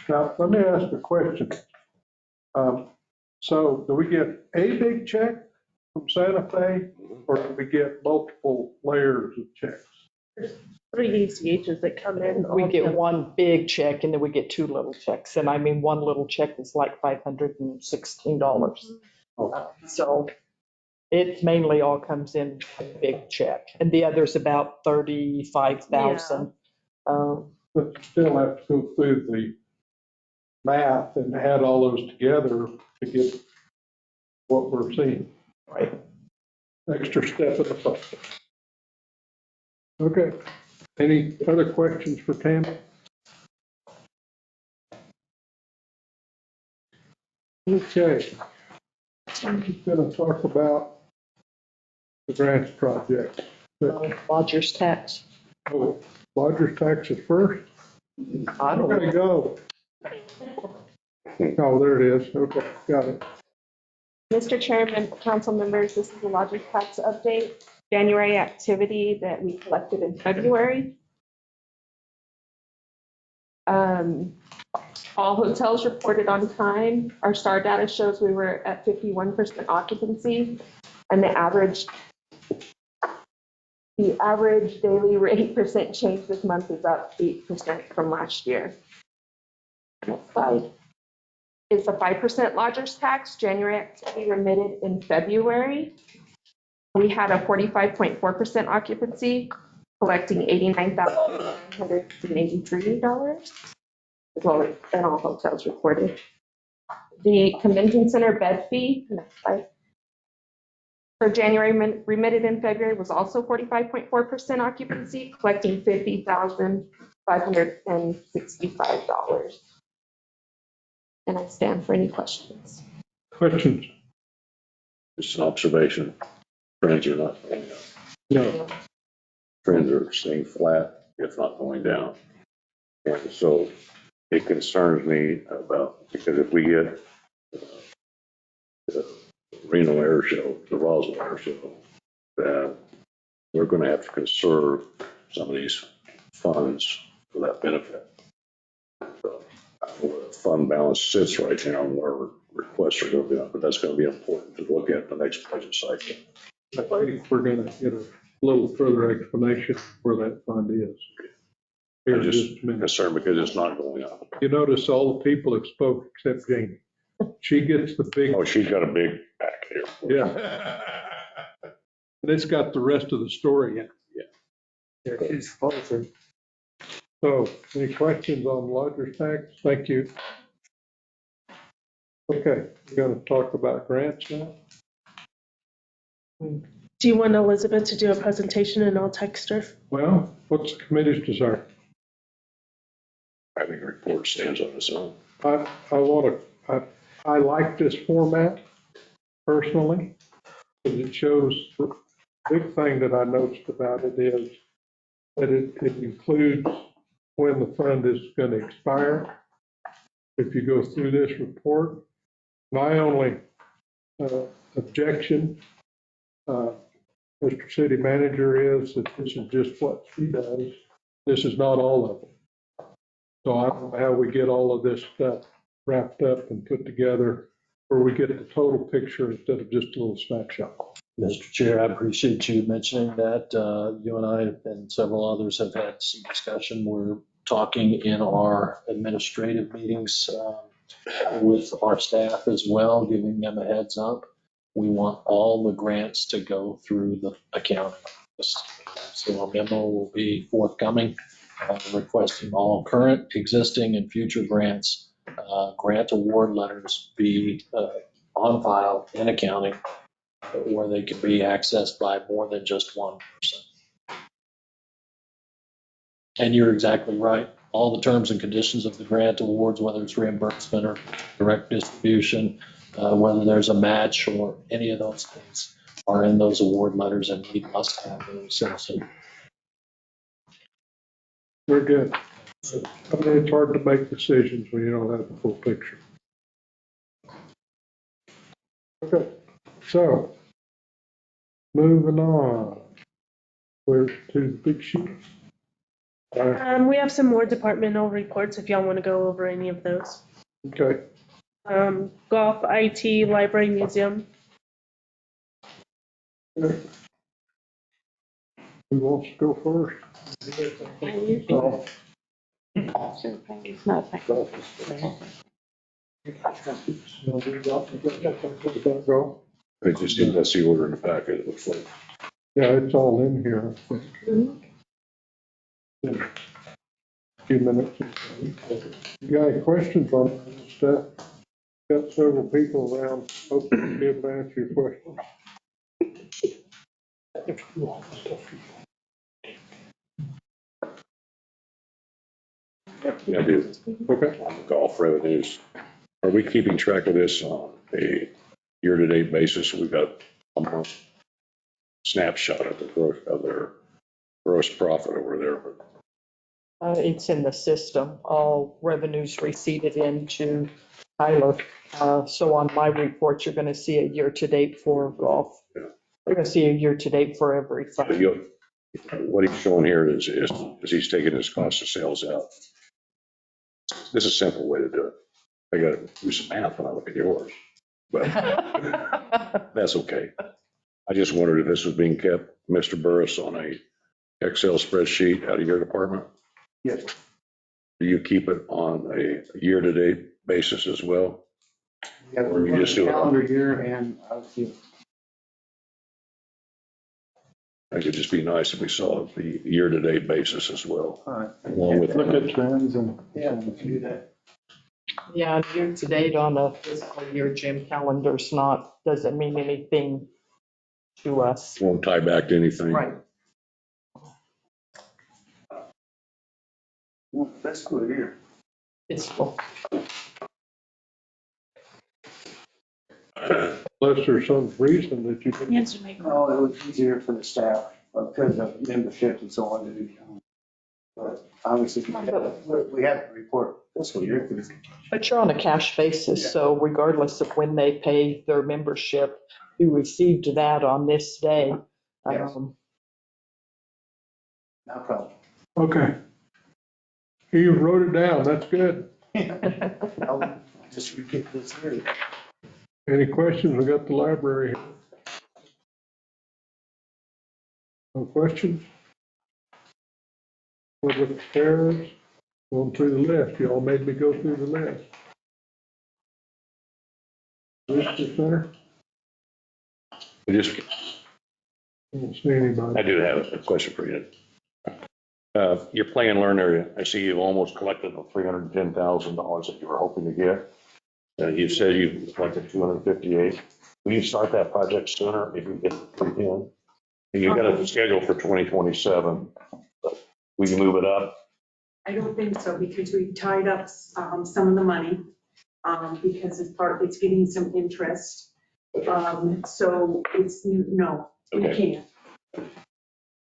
Now, let me ask a question. So do we get a big check from Santa Fe, or do we get multiple layers of checks? 3 ACHs that come in. We get one big check and then we get 2 little checks. And I mean, one little check is like $516. So it mainly all comes in a big check. And the other's about 35,000. But you still have to go through the math and add all those together to get what we're seeing. Right. Extra step in the process. Okay. Any other questions for Tammy? Okay. I'm just going to talk about the grants project. Lodger's tax. Oh, Lodger's tax is first? I don't Okay, go. Oh, there it is. Okay, got it. Mr. Chairman, council members, this is the lodging tax update, January activity that we collected in February. All hotels reported on time. Our STAR data shows we were at 51% occupancy, and the average daily rate percent change this month is up 8% from last year. Next slide. Is the 5% lodgers tax. January activity remitted in February. We had a 45.4% occupancy, collecting $89,983, as well as in all hotels reported. The convention center bed fee, next slide, for January remitted in February was also 45.4% occupancy, collecting $50,565. And I stand for any questions. Questions? Just an observation. Trends are not going up. No. Trends are staying flat, if not going down. And so it concerns me about, because if we get the Reno Air Show, the Roswell Air Show, that we're going to have to conserve some of these funds for that benefit. So, I don't know where the fund balance sits right now and where requests are going to be on, but that's going to be important to look at the next budget cycle. I think we're going to get a little further explanation where that fund is. Here I'm in just a minute. concerned because it's not going up. You notice all the people have spoke except Jamie. She gets the big. Oh, she's got a big back here. Yeah. And it's got the rest of the story in it. Yeah, she's closer. So, any questions on lodger's tax? Thank you. Okay, we're going to talk about grants now. Do you want Elizabeth to do a presentation and I'll text her? Well, what's the committee's desire? I think the report stands on its own. I like this format personally, because it shows, the big thing that I noticed about it is that it includes when the fund is going to expire. If you go through this report, my only objection, Mr. City Manager, is that this is just what she does. This is not all of it. So I don't know how we get all of this stuff wrapped up and put together where we get the total picture instead of just a little snapshot. Mr. Chair, I appreciate you mentioning that. You and I and several others have had some discussion. We're talking in our administrative meetings with our staff as well, giving them a heads up. We want all the grants to go through the accounting office. So a memo will be forthcoming requesting all current, existing, and future grants, grant award letters be on file in accounting where they can be accessed by more than just one person. And you're exactly right. All the terms and conditions of the grant awards, whether it's reimbursement or direct distribution, whether there's a match or any of those things, are in those award letters, and we must have those. We're good. I mean, it's hard to make decisions when you don't have the full picture. Okay, so moving on. We're to the big sheet. We have some more departmental reports if y'all want to go over any of those. Okay. Golf, IT, library, museum. Okay. Who wants to go first? Oh. It's not like. Go. I just think that's the order in the packet, it looks like. Yeah, it's all in here. I think. A few minutes. You got any questions on this stuff? Got several people around, hoping to be able to answer your question. Yeah, I do. Okay. On the golf revenues, are we keeping track of this on a year-to-date basis? We've got a month snapshot of their gross profit over there. It's in the system. All revenues receipted into Tyler. So on my report, you're going to see a year-to-date for golf. Yeah. You're going to see a year-to-date for every fund. What he's showing here is he's taking his cost of sales out. This is a simple way to do it. I got to do some math when I look at yours, but that's okay. I just wondered if this was being kept, Mr. Burris, on a Excel spreadsheet out of your department? Yes. Do you keep it on a year-to-date basis as well? Yeah, Or you just do it on calendar year, and obviously. I think it'd just be nice if we saw the year-to-date basis as well. All right. Along with Look at trends and. Yeah, we can do that. Yeah, year to date on a fiscal year, Jim, calendar's doesn't mean anything to us. Won't tie back to anything. Right. That's good here. Fiscal. Unless there's some reason that you can. Yes, make Oh, it was easier for the staff because of membership and so on. But obviously, we have to report fiscal year. But you're on a cash basis, so regardless of when they pay their membership, you received that on this day. Yes. No problem. Okay. You wrote it down, that's good. I'll just repeat this here. Any questions? We got the library here. No questions? Public affairs, going through the list. You all made me go through the list. Visitor center, We just, I don't see anybody. I do have a question for you. Your play and learn area, I see you've almost collected the $310,000 that you were hoping to get. You said you've collected 258. Will you start that project sooner if you get the 310? You've got it scheduled for 2027. We can move it up. I don't think so, because we've tied up some of the money, because it's getting some interest. So it's, no, we Okay. can't.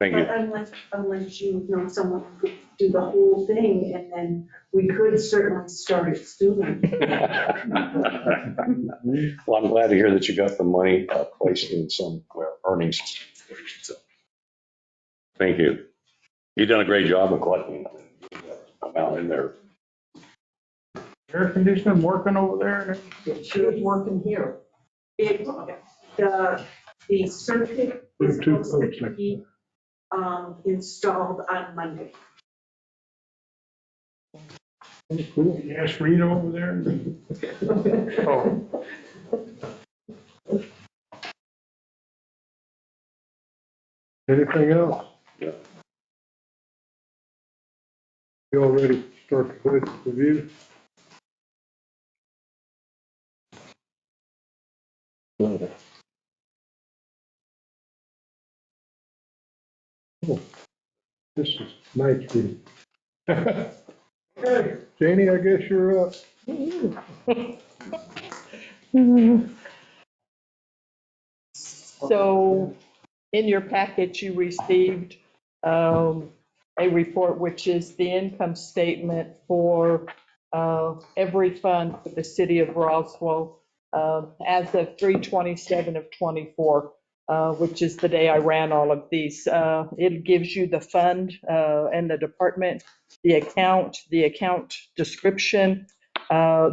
Thank you. But unless you know someone who could do the whole thing, and then we could certainly start it sooner. Well, I'm glad to hear that you got the money placed in some earnings. So, thank you. You've done a great job of collecting amount in there. Air conditioning working over there? It's working here. The circuit is supposed to be installed on Monday. Cool. You asked Rita over there? Oh. Anything else? Yeah. You all ready to start the budget review? Oh, this is nice reading. Okay, Janie, I guess you're up. So in your packet, you received a report, which is the income statement for every fund for the city of Roswell as of 3/27 of '24, which is the day I ran all of these. It gives you the fund and the department, the account description.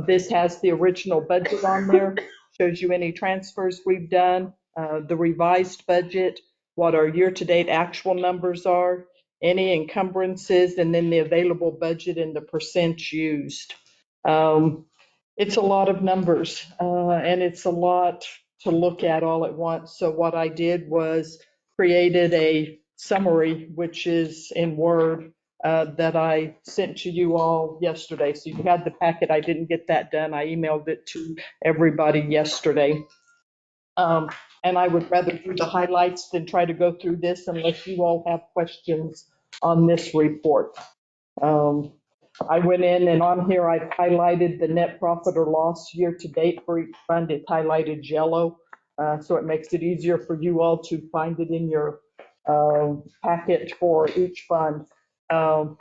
This has the original budget on there, shows you any transfers we've done, the revised budget, what our year-to-date actual numbers are, any encumbrances, and then the available budget and the percent used. It's a lot of numbers, and it's a lot to look at all at once. So what I did was created a summary, which is in Word, that I sent to you all yesterday. So you had the packet. I didn't get that done. I emailed it to everybody yesterday. And I would rather do the highlights than try to go through this unless you all have questions on this report. I went in and on here I've highlighted the net profit or loss year to date for each fund. It's highlighted yellow. So it makes it easier for you all to find it in your packet for each fund.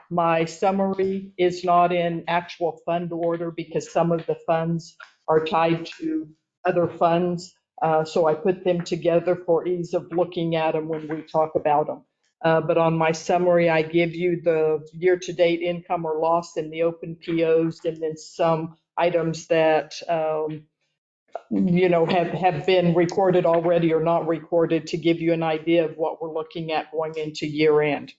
My summary is not in actual fund order because some of the funds are tied to other funds. So I put them together for ease of looking at them when we talk about them. But on my summary, I give you the year-to-date income or loss in the open POs and then some items that have been recorded already or not recorded to give you an idea of what we're looking at going into year end.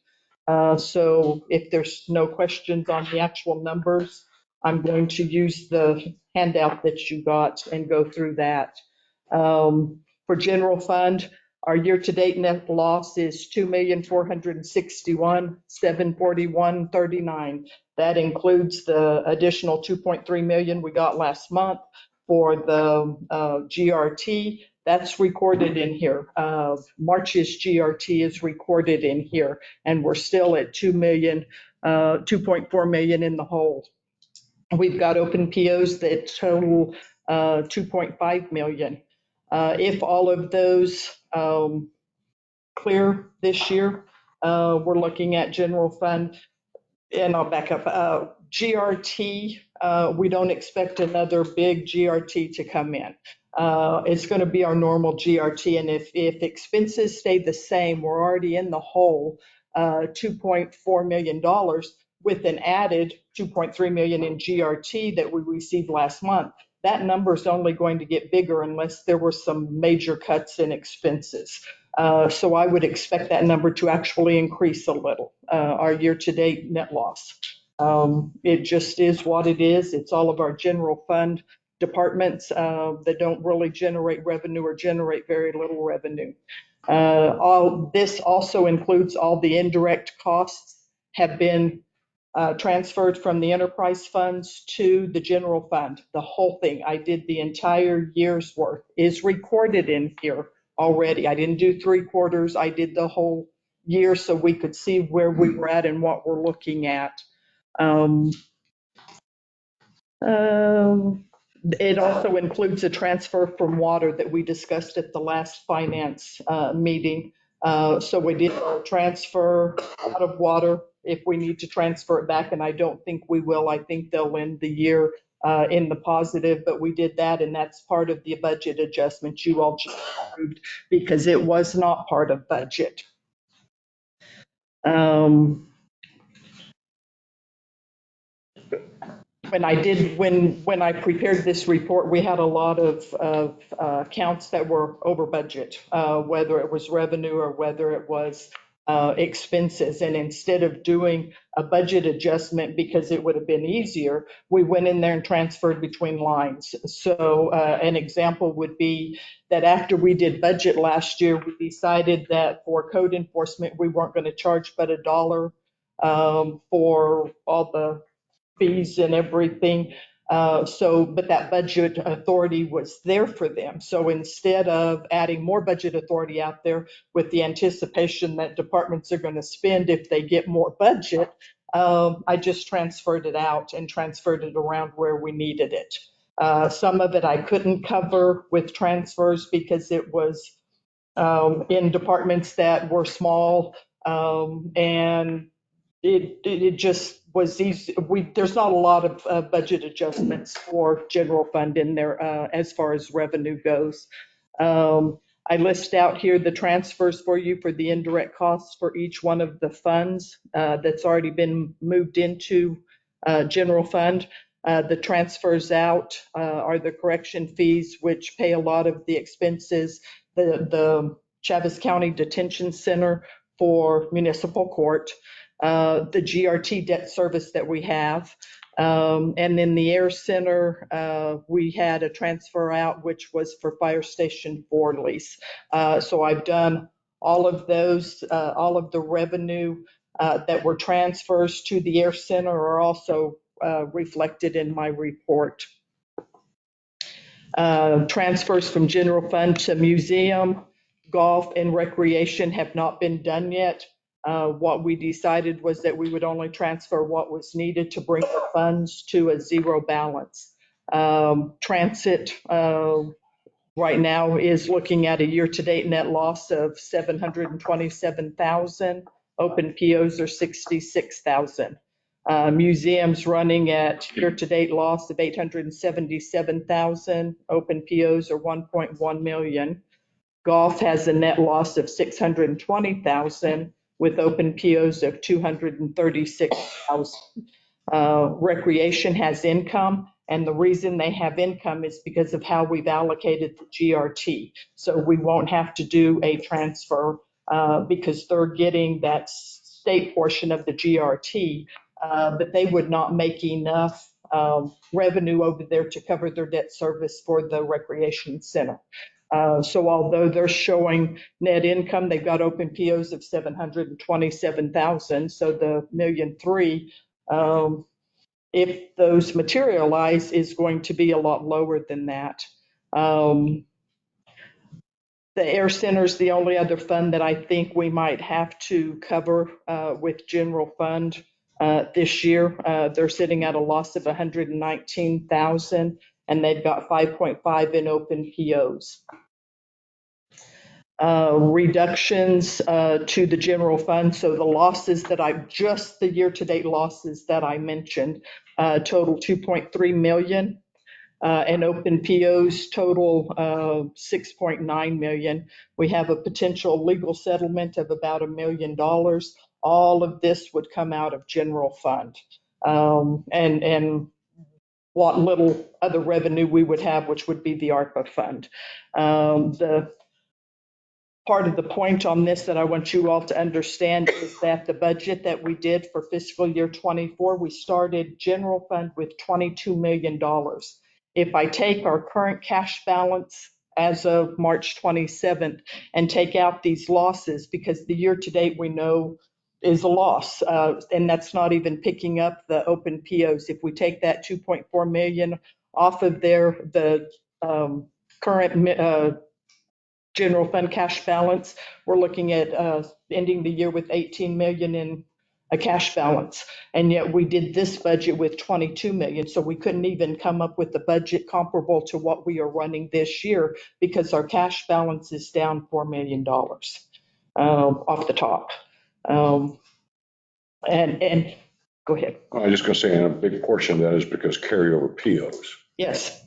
So if there's no questions on the actual numbers, I'm going to use the handout that you got and go through that. For general fund, Our year-to-date net loss is $2,461,741.39. That includes the additional 2.3 million we got last month for the GRT. That's recorded in here. March's GRT is recorded in here, and we're still at 2.4 million in the hole. We've got open POs that total 2.5 million. If all of those clear this year, we're looking at general fund, and I'll back up. GRT, we don't expect another big GRT to come in. It's going to be our normal GRT, and if expenses stay the same, we're already in the hole, $2.4 million with an added 2.3 million in GRT that we received last month. That number is only going to get bigger unless there were some major cuts in expenses. So I would expect that number to actually increase a little, our year-to-date net loss. It just is what it is. It's all of our general fund departments that don't really generate revenue or generate very little revenue. All this also includes all the indirect costs have been transferred from the enterprise funds to the general fund. The whole thing, I did the entire year's worth, is recorded in here already. I didn't do 3 quarters, I did the whole year so we could see where we were at and what we're looking at. It also includes a transfer from water that we discussed at the last finance meeting. So we did a transfer out of water if we need to transfer it back, and I don't think we will. I think they'll end the year in the positive, but we did that, and that's part of the budget adjustment you all just approved because it was not part of budget. When I prepared this report, we had a lot of accounts that were over budget, whether it was revenue or whether it was expenses. And instead of doing a budget adjustment because it would have been easier, we went in there and transferred between lines. So an example would be that after we did budget last year, we decided that for code enforcement, we weren't going to charge but $1 for all the fees and everything. But that budget authority was there for them. So instead of adding more budget authority out there with the anticipation that departments are going to spend if they get more budget, I just transferred it out and transferred it around where we needed it. Some of it I couldn't cover with transfers because it was in departments that were small, and it just was easy. There's not a lot of budget adjustments for general fund in there as far as revenue goes. I list out here the transfers for you for the indirect costs for each one of the funds that's already been moved into general fund. The transfers out are the correction fees, which pay a lot of the expenses. The Chaves County Detention Center for municipal court. The GRT debt service that we have. And then the Air Center, we had a transfer out, which was for Fire Station 4 lease. So I've done all of those, all of the revenue that were transfers to the Air Center are also reflected in my report. Transfers from general fund to museum, golf, and recreation have not been done yet. What we decided was that we would only transfer what was needed to bring the funds to a zero balance. Transit right now is looking at a year-to-date net loss of 727,000. Open POs are 66,000. Museums running at year-to-date loss of 877,000. Open POs are 1.1 million. Golf has a net loss of 620,000 with open POs of 236,000. Recreation has income, and the reason they have income is because of how we've allocated the GRT. So we won't have to do a transfer because they're getting that state portion of the GRT, but they would not make enough revenue over there to cover their debt service for the recreation center. So although they're showing net income, they've got open POs of 727,000, so the 1,300,000, if those materialize, is going to be a lot lower than that. The Air Center is the only other fund that I think we might have to cover with general fund this year. They're sitting at a loss of 119,000, and they've got 5.5 in open POs. Reductions to the general fund. So the losses that the year-to-date losses that I mentioned total 2.3 million. And open POs total 6.9 million. We have a potential legal settlement of about $1 million. All of this would come out of general fund. And what little other revenue we would have, which would be the ARPA fund. The part of the point on this that I want you all to understand is that the budget that we did for fiscal year 24, we started general fund with $22 million. If I take our current cash balance as of March 27th and take out these losses, because the year to date we know is a loss, and that's not even picking up the open POs. If we take that 2.4 million off of the current general fund cash balance, we're looking at ending the year with 18 million in a cash balance. And yet we did this budget with 22 million. So we couldn't even come up with a budget comparable to what we are running this year because our cash balance is down $4 million off the top. And go ahead. I was just going to say, and a big portion of that is because carryover POs. Yes.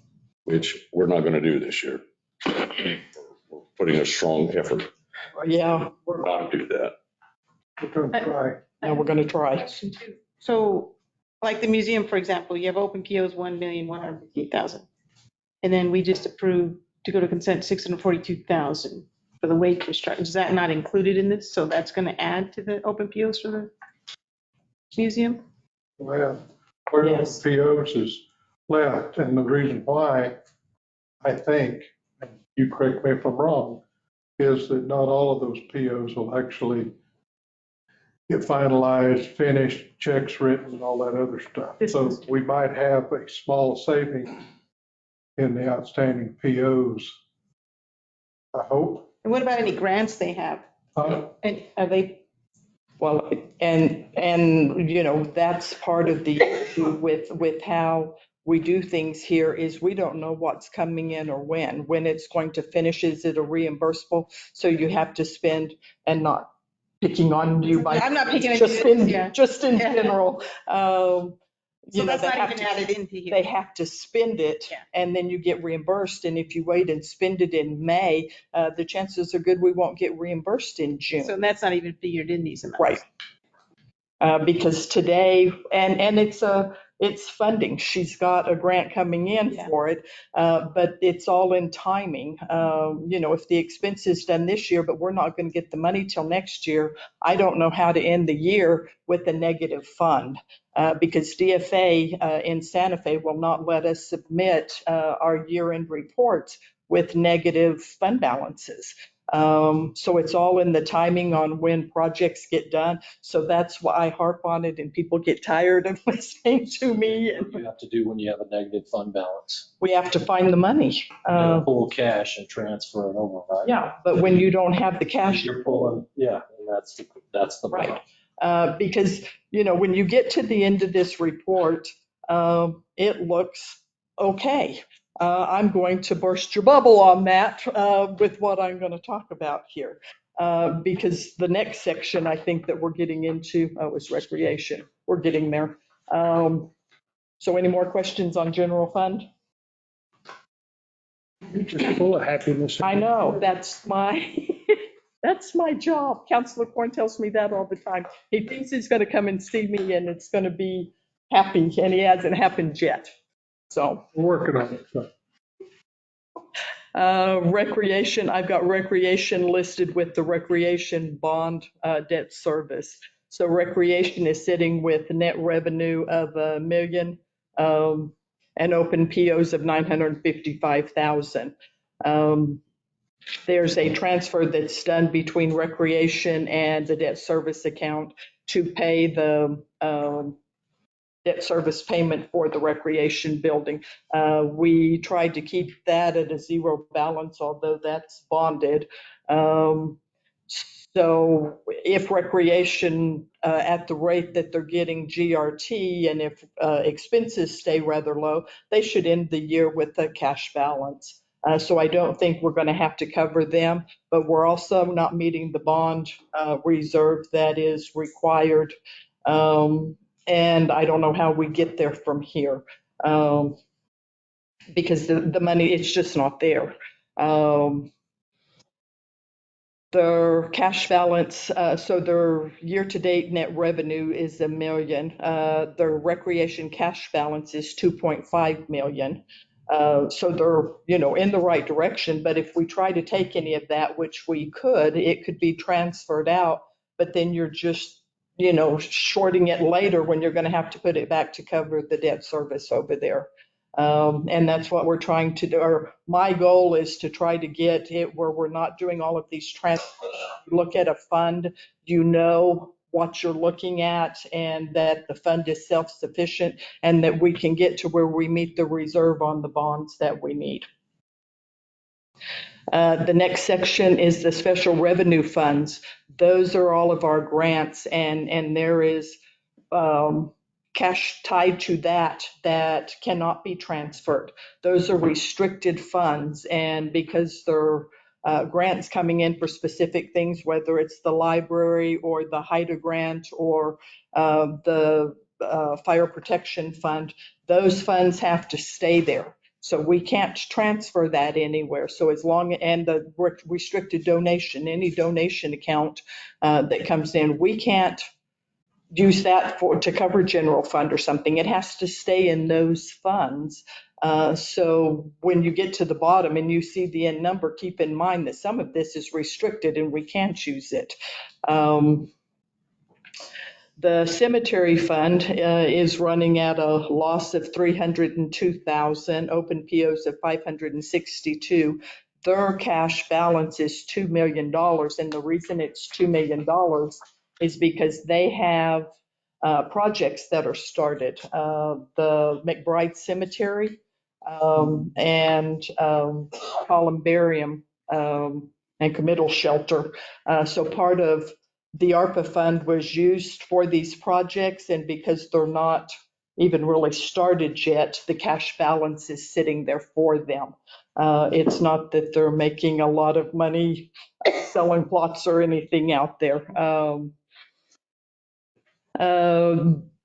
Which we're not going to do this year. We're putting a strong effort. Yeah. We're not to do that. We're going to try. No, we're going to try. So like the museum, for example, you have open POs 1,158,000. And then we just approved to go to consent 642,000 for the weight construction. Is that not included in this? So that's going to add to the open POs for the museum? Well, part of the POs is left, and the reason why, I think, and you correct me if I'm wrong, is that not all of those POs will actually get finalized, finished, checks written, and all that other stuff. So we might have a small saving in the outstanding POs, I hope. And what about any grants they have? And are they? Well, and you know, that's part of the issue with how we do things here is we don't know what's coming in or when it's going to finish. Is it a reimbursable? So you have to spend, and not picking on you by. I'm not picking on you. Just in general. So that's not even added into here. They have to spend it and then you get reimbursed. And if you wait and spend it in May, the chances are good we won't get reimbursed in June. So that's not even figured in these amounts. Right. Because today, and it's funding. She's got a grant coming in for it, but it's all in timing. You know, if the expense is done this year, but we're not going to get the money till next year, I don't know how to end the year with a negative fund. Because DFA in Santa Fe will not let us submit our year-end reports with negative fund balances. So it's all in the timing on when projects get done. So that's why I harp on it and people get tired of listening to me. What do you have to do when you have a negative fund balance? We have to find the money. Pull cash and transfer it over, right? Yeah, but when you don't have the cash. You're pulling, and that's the right. Because, you know, when you get to the end of this report, it looks okay. I'm going to burst your bubble on that with what I'm going to talk about here. Because the next section I think that we're getting into is recreation. We're getting there. So any more questions on general fund? You're just full of happiness. I know, that's my that's my job. Councilor Corn tells me that all the time. He thinks he's going to come and see me and it's going to be happy, and he hasn't happened yet. So we're working on it. So. Recreation, I've got recreation listed with the recreation bond debt service. So recreation is sitting with net revenue of $1 million and open POs of 955,000. there's a transfer that's done between recreation and the debt service account to pay the debt service payment for the recreation building. We tried to keep that at a zero balance, although that's bonded. So if recreation at the rate that they're getting GRT, and if expenses stay rather low, they should end the year with a cash balance. So I don't think we're going to have to cover them, but we're also not meeting the bond reserve that is required. And I don't know how we get there from here, because the money, it's just not there. Their cash balance, so their year-to-date net revenue is $1 million. Their recreation cash balance is $2.5 million. So they're, in the right direction, but if we try to take any of that, which we could, it could be transferred out, but then you're just, shorting it later when you're going to have to put it back to cover the debt service over there. And that's what we're trying to do. Or my goal is to try to get it where we're not doing all of these transfers. Look at a fund, what you're looking at, and that the fund is self-sufficient, and that we can get to where we meet the reserve on the bonds that we need. The next section is the special revenue funds. Those are all of our grants, and there is cash tied to that cannot be transferred. Those are restricted funds, and because they're grants coming in for specific things, whether it's the library or the HIDA grant or the fire protection fund, those funds have to stay there. So we can't transfer that anywhere. So and the restricted donation, any donation account that comes in, we can't use that to cover general fund or something. It has to stay in those funds. So when you get to the bottom and you see the end number, keep in mind that some of this is restricted and we can't use it. The cemetery fund is running at a loss of $302,000, open POs of $562. Their cash balance is $2 million. And the reason it's $2 million is because they have projects that are started. The McBride Cemetery and Columbarium and Committal Shelter. So part of the ARPA fund was used for these projects, and because they're not even really started yet, the cash balance is sitting there for them. It's not that they're making a lot of money selling plots or anything out there.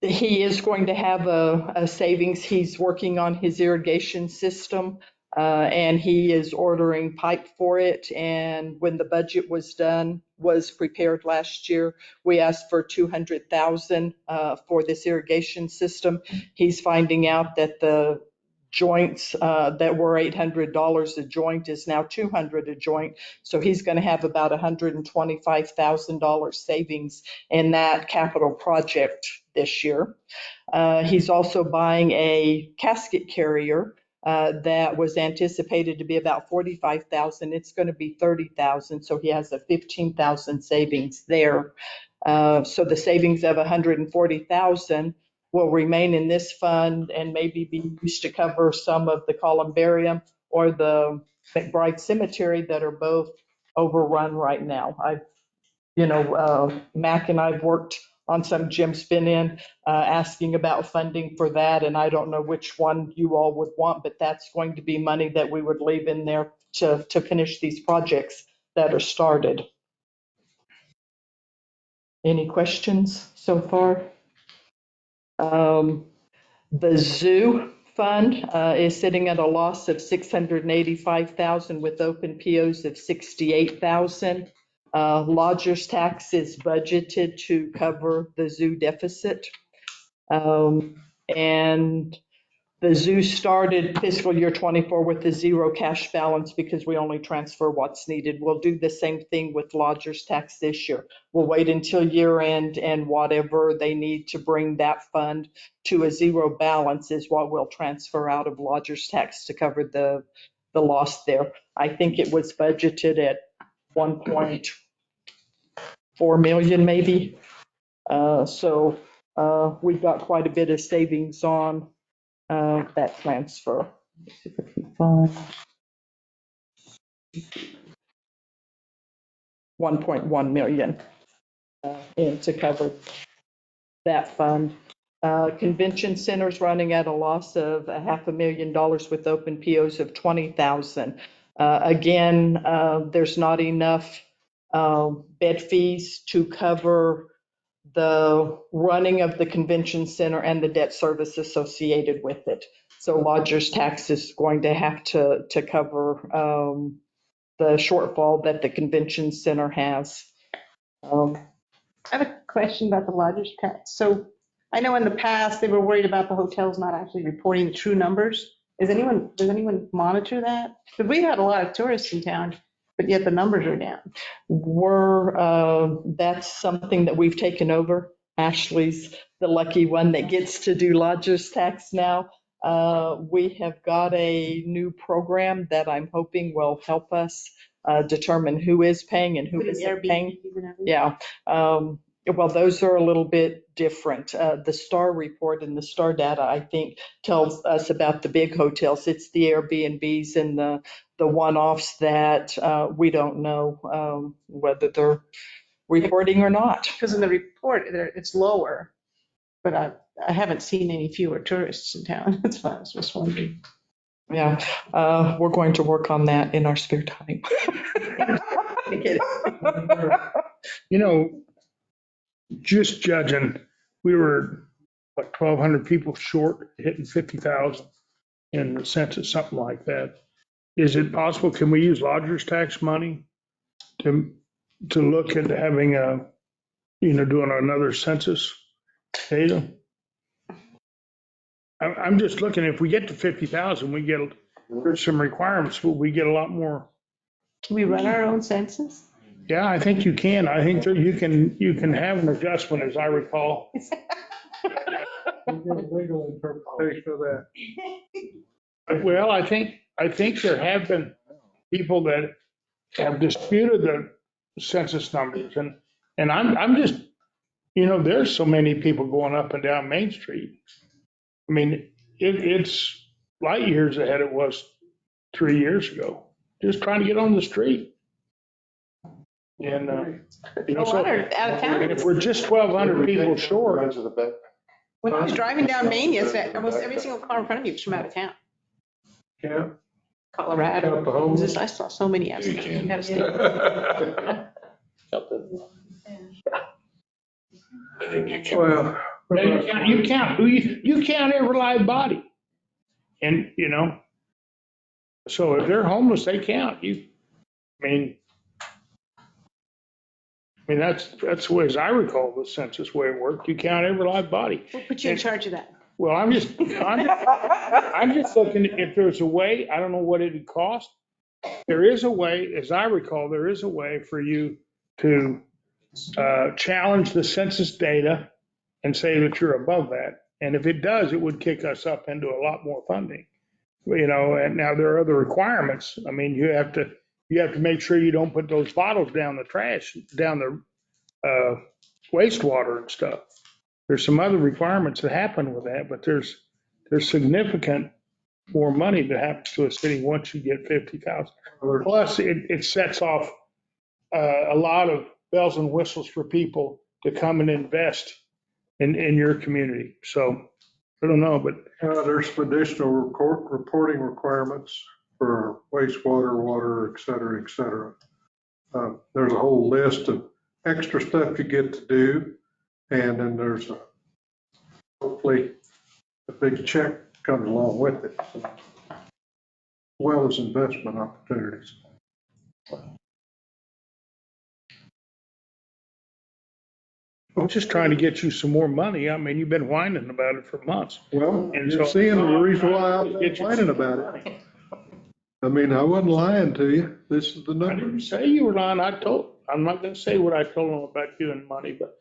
He is going to have a savings. He's working on his irrigation system, and he is ordering pipe for it. And when the budget was prepared last year, we asked for $200,000 for this irrigation system. He's finding out that the joints that were $800 a joint is now $200 a joint. So he's going to have about $125,000 savings in that capital project this year. He's also buying a casket carrier that was anticipated to be about $45,000. It's going to be $30,000. So he has a $15,000 savings there. So the savings of $140,000 will remain in this fund and maybe be used to cover some of the columbarium or the McBride Cemetery that are both overrun right now. Mac and I've worked on some Jim's been in asking about funding for that, and I don't know which one you all would want, but that's going to be money that we would leave in there to finish these projects that are started. Any questions so far? The zoo fund is sitting at a loss of $685,000 with open POs of $68,000. Lodgers tax is budgeted to cover the zoo deficit. And the zoo started fiscal year 24 with a zero cash balance because we only transfer what's needed. We'll do the same thing with lodgers tax this year. We'll wait until year end, and whatever they need to bring that fund to a zero balance is what we'll transfer out of lodgers tax to cover the the loss there. I think it was budgeted at 1.4 million maybe. So we got quite a bit of savings on that transfer. Let's see if I can find 1.1 million in to cover that fund. Convention center's running at a loss of $500,000 with open POs of 20,000. Again, there's not enough bed fees to cover the running of the convention center and the debt service associated with it. So lodger's tax is going to have to cover the shortfall that the convention center has. I have a question about the lodger's tax. So I know in the past, they were worried about the hotels not actually reporting the true numbers. Does anyone monitor that? Because we had a lot of tourists in town, but yet the numbers are down. That's something that we've taken over. Ashley's the lucky one that gets to do lodger's tax now. We have got a new program that I'm hoping will help us determine who is paying and who isn't paying. Yeah. Well, those are a little bit different. The STAR report and the STAR data, I think, tells us about the big hotels. It's the Airbnbs and the one-offs that we don't know whether they're reporting or not. Because in the report, it's lower, but I haven't seen any fewer tourists in town. That's why I was just wondering. Yeah, we're going to work on that in our spare time. You know, just judging, we were like 1,200 people short, hitting 50,000 in the census, something like that. Is it possible, can we use lodger's tax money to look into having doing another census data? I'm just looking, if we get to 50,000, there's some requirements, but we get a lot more. Can we run our own census? Yeah, I think you can. I think that you can have an adjustment, as I recall. We'll get a legal interpretation of that. Well, I think there have been people that have disputed the census numbers, and I'm just, there's so many people going up and down Main Street. I mean, it's light years ahead it was 3 years ago, just trying to get on the street. And, out of town. And if we're just 1,200 people short. When I was driving down Main yesterday, almost every single car in front of me was from out of town. Yeah. Colorado. I saw so many out of state. Well, You count every live body. And, so if they're homeless, they count. That's the way, as I recall, the census way it worked. You count every live body. We'll put you in charge of that. Well, I'm just looking, if there's a way, I don't know what it'd cost. There is a way, as I recall, there is a way for you to challenge the census data and say that you're above that. And if it does, it would kick us up into a lot more funding. And now there are other requirements. I mean, you have to make sure you don't put those bottles down the trash, down the wastewater and stuff. There's some other requirements that happen with that, but there's significant more money that happens to a city once you get 50,000. Plus, it sets off a lot of bells and whistles for people to come and invest in your community. So I don't know, but there's some additional reporting requirements for wastewater, water, et cetera, et cetera. There's a whole list of extra stuff you get to do. And then there's hopefully a big check comes along with it, as well as investment opportunities. I'm just trying to get you some more money. I mean, you've been whining about it for months. Well, and you're seeing the reason why I'm whining about it. I mean, I wasn't lying to you. This is the number. I didn't say you were lying. I'm not going to say what I told them about you and money, but.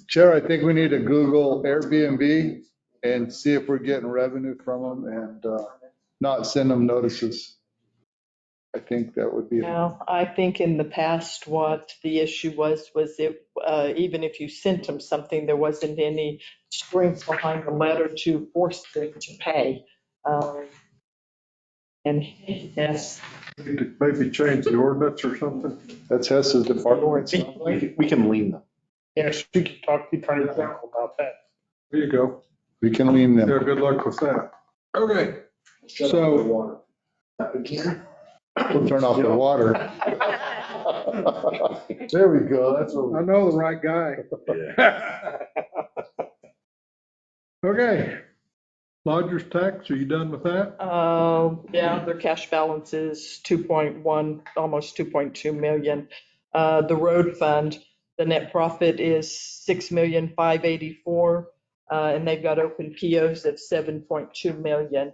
Chair, I think we need to Google Airbnb and see if we're getting revenue from them and not send them notices. I think that would be. No, I think in the past, what the issue was it, even if you sent them something, there wasn't any strength behind the letter to force them to pay. And yes. Maybe change the ordinance or something? That's Hess's department. We can lean them. Yes, you can talk to Attorney General about that. There you go. We can lean them. Yeah, good luck with that. Okay, so. We'll turn off the water. There we go. That's what. I know the right guy. Okay. Lodger's tax, are you done with that? Yeah, their cash balance is 2.1, almost 2.2 million. The road fund, the net profit is 6,584,000, and they've got open POs of 7.2 million.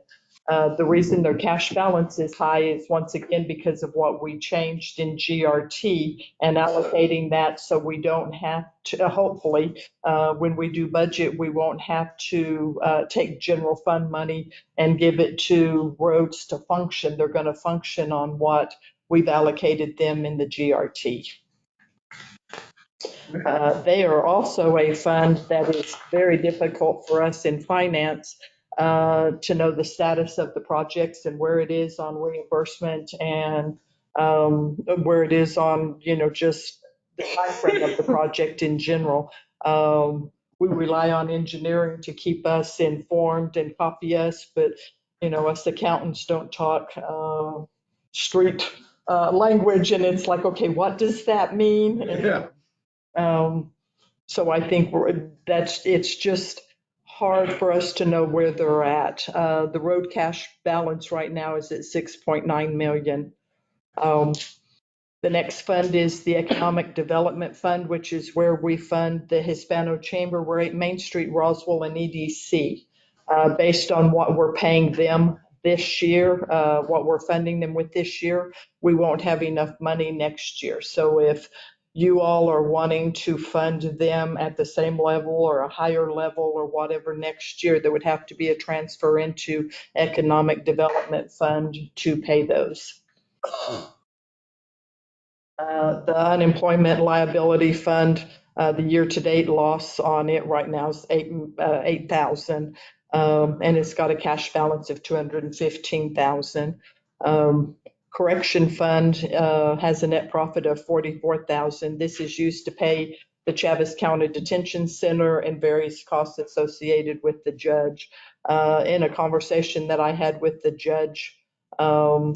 The reason their cash balance is high is once again because of what we changed in GRT and allocating that so we don't have to, hopefully, when we do budget, we won't have to take general fund money and give it to roads to function. They're going to function on what we've allocated them in the GRT. They are also a fund that is very difficult for us in finance to know the status of the projects and where it is on reimbursement and where it is on, just the timeframe of the project in general. We rely on engineering to keep us informed and copy us, but, us accountants don't talk street language, and it's like, okay, what does that mean? Yeah. So I think it's just hard for us to know where they're at. The road cash balance right now is at 6.9 million. The next fund is the Economic Development Fund, which is where we fund the Hispano Chamber. We're at Main Street, Roswell, and EDC. Based on what we're paying them this year, what we're funding them with this year, we won't have enough money next year. So if you all are wanting to fund them at the same level or a higher level or whatever next year, there would have to be a transfer into Economic Development Fund to pay those. The Unemployment Liability Fund, the year-to-date loss on it right now is 8,000, and it's got a cash balance of 215,000. Correction Fund has a net profit of 44,000. This is used to pay the Chaves County Detention Center and various costs associated with the judge. In a conversation that I had with the judge a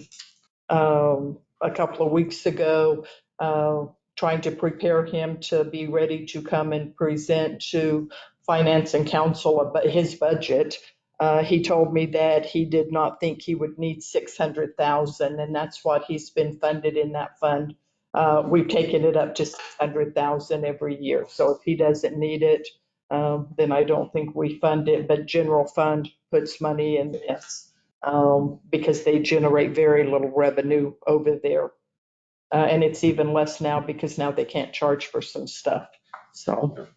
couple of weeks ago, trying to prepare him to be ready to come and present to Finance and Council about his budget. He told me that he did not think he would need 600,000, and that's what he's been funded in that fund. We've taken it up to 600,000 every year. So if he doesn't need it, then I don't think we fund it. But general fund puts money in this because they generate very little revenue over there. And it's even less now because now they can't charge for some stuff. So.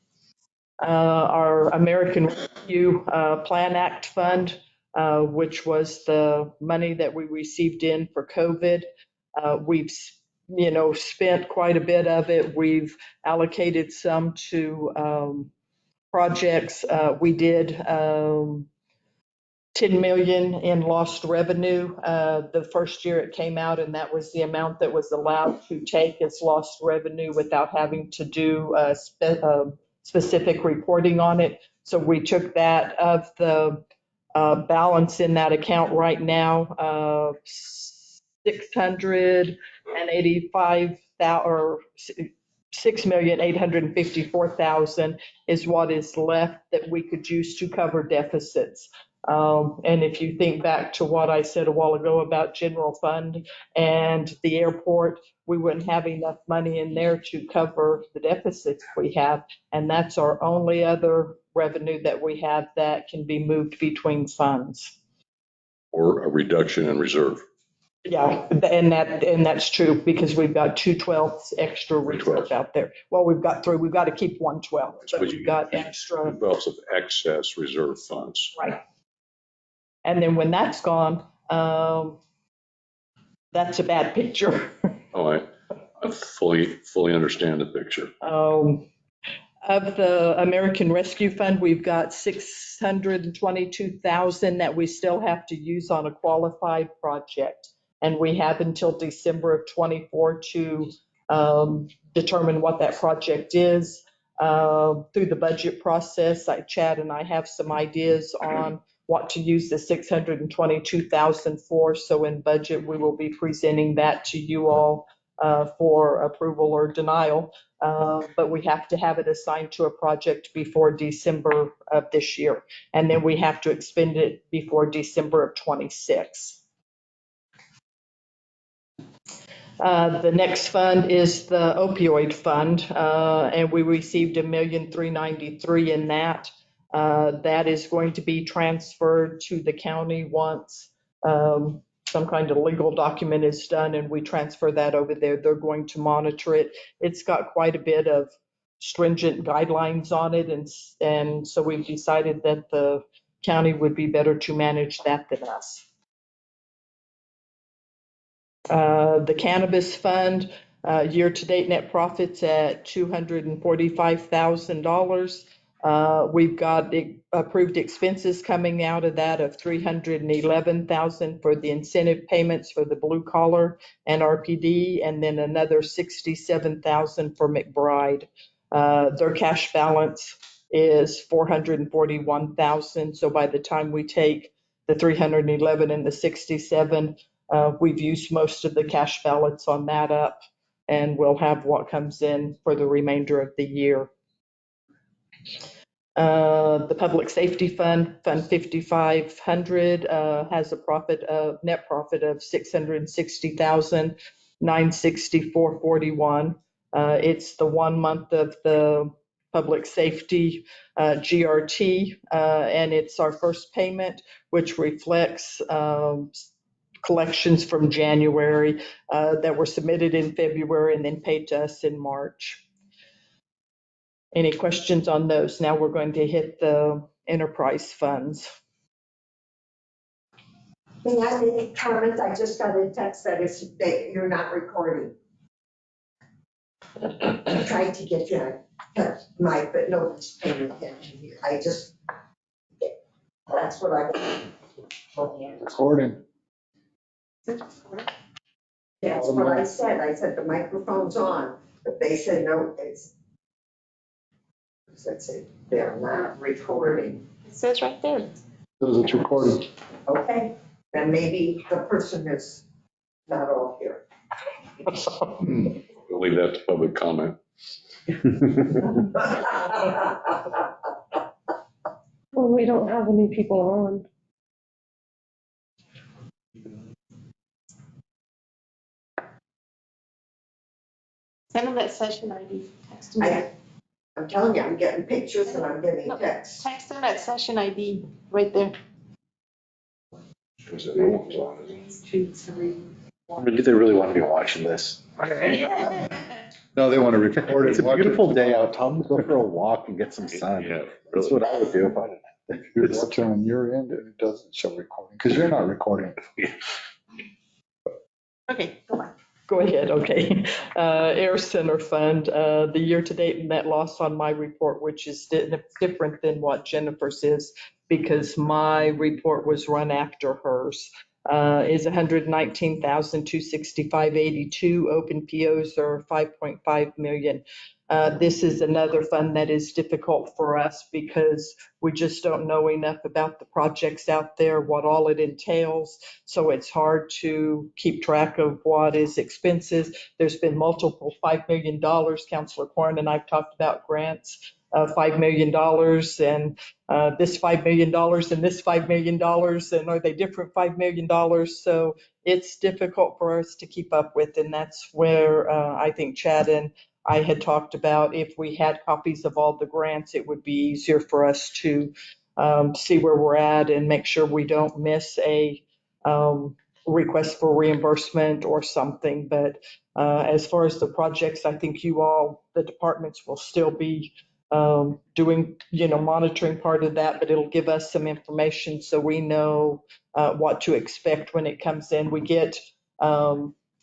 Our American Rescue Plan Act Fund, which was the money that we received in for COVID. We've, spent quite a bit of it. We've allocated some to projects. We did 10 million in lost revenue. The first year it came out, and that was the amount that was allowed to take as lost revenue without having to do specific reporting on it. So we took that of the balance in that account right now, 685,000 or 6,854,000 is what is left that we could use to cover deficits. And if you think back to what I said a while ago about general fund and the airport, we wouldn't have enough money in there to cover the deficits we have. And that's our only other revenue that we have that can be moved between funds. Or a reduction in reserve. Yeah, and that's true because we've got 2/12 extra reserve out there. Well, we've got to keep 1/12, but we've got extra. 2/12 of excess reserve funds. Right. And then when that's gone, That's a bad picture. Oh, I fully understand the picture. Of the American Rescue Fund, we've got $622,000 that we still have to use on a qualified project. And we have until December of '24 to determine what that project is. Through the budget process, Chad and I have some ideas on what to use the $622,000 for. So in budget, we will be presenting that to you all for approval or denial. But we have to have it assigned to a project before December of this year. And then we have to expend it before December of '26. The next fund is the opioid fund, and we received $1,393,000 in that. That is going to be transferred to the county once some kind of legal document is done, and we transfer that over there. They're going to monitor it. It's got quite a bit of stringent guidelines on it, and so we've decided that the county would be better to manage that than us. The cannabis fund, year-to-date net profits at $245,000. We've got approved expenses coming out of that of $311,000 for the incentive payments for the blue collar and RPD, and then another $67,000 for McBride. Their cash balance is $441,000. So by the time we take the 311 and the 67, we've used most of the cash balance on that up, and we'll have what comes in for the remainder of the year. The Public Safety Fund, Fund 5500, has a net profit of $660,964.41. It's the 1 month of the public safety GRT, and it's our first payment, which reflects collections from January that were submitted in February and then paid to us in March. Any questions on those? Now we're going to hit the enterprise funds. May I make a comment? I just got a text that you're not recording. I tried to get you on mic, but nobody's paying attention here. That's what I got. Recording. That's what I said. I said the microphone's on, but they said no, they're not recording. It says right there. Says it's recording. Okay, then maybe the person is not all here. We'll leave that to public comment. Well, we don't have any people on. Send them that session ID. Text them. I'm telling you, I'm getting pictures and I'm getting texts. Text them that session ID right there. Shows that no one's on, isn't it? Do they really want to be watching this? No, they want to record it. It's a beautiful day out. Tom, go for a walk and get some sun. Yeah, That's what I would do if I didn't. If you're watching on your end, it doesn't show recording, because you're not recording. Okay, go on. Go ahead, okay. Air Center Fund, the year-to-date net loss on my report, which is different than what Jennifer's is, because my report was run after hers, is $119,265.82. Open POs are $5.5 million. This is another fund that is difficult for us because we just don't know enough about the projects out there, what all it entails. So it's hard to keep track of what is expenses. There's been multiple $5 million. Councilor Corn and I've talked about grants, $5 million and this $5 million and this $5 million. And are they different $5 million? So it's difficult for us to keep up with. And that's where I think Chad and I had talked about if we had copies of all the grants, it would be easier for us to see where we're at and make sure we don't miss a request for reimbursement or something. But as far as the projects, I think you all, the departments will still be doing, monitoring part of that, but it'll give us some information so we know what to expect when it comes in. We get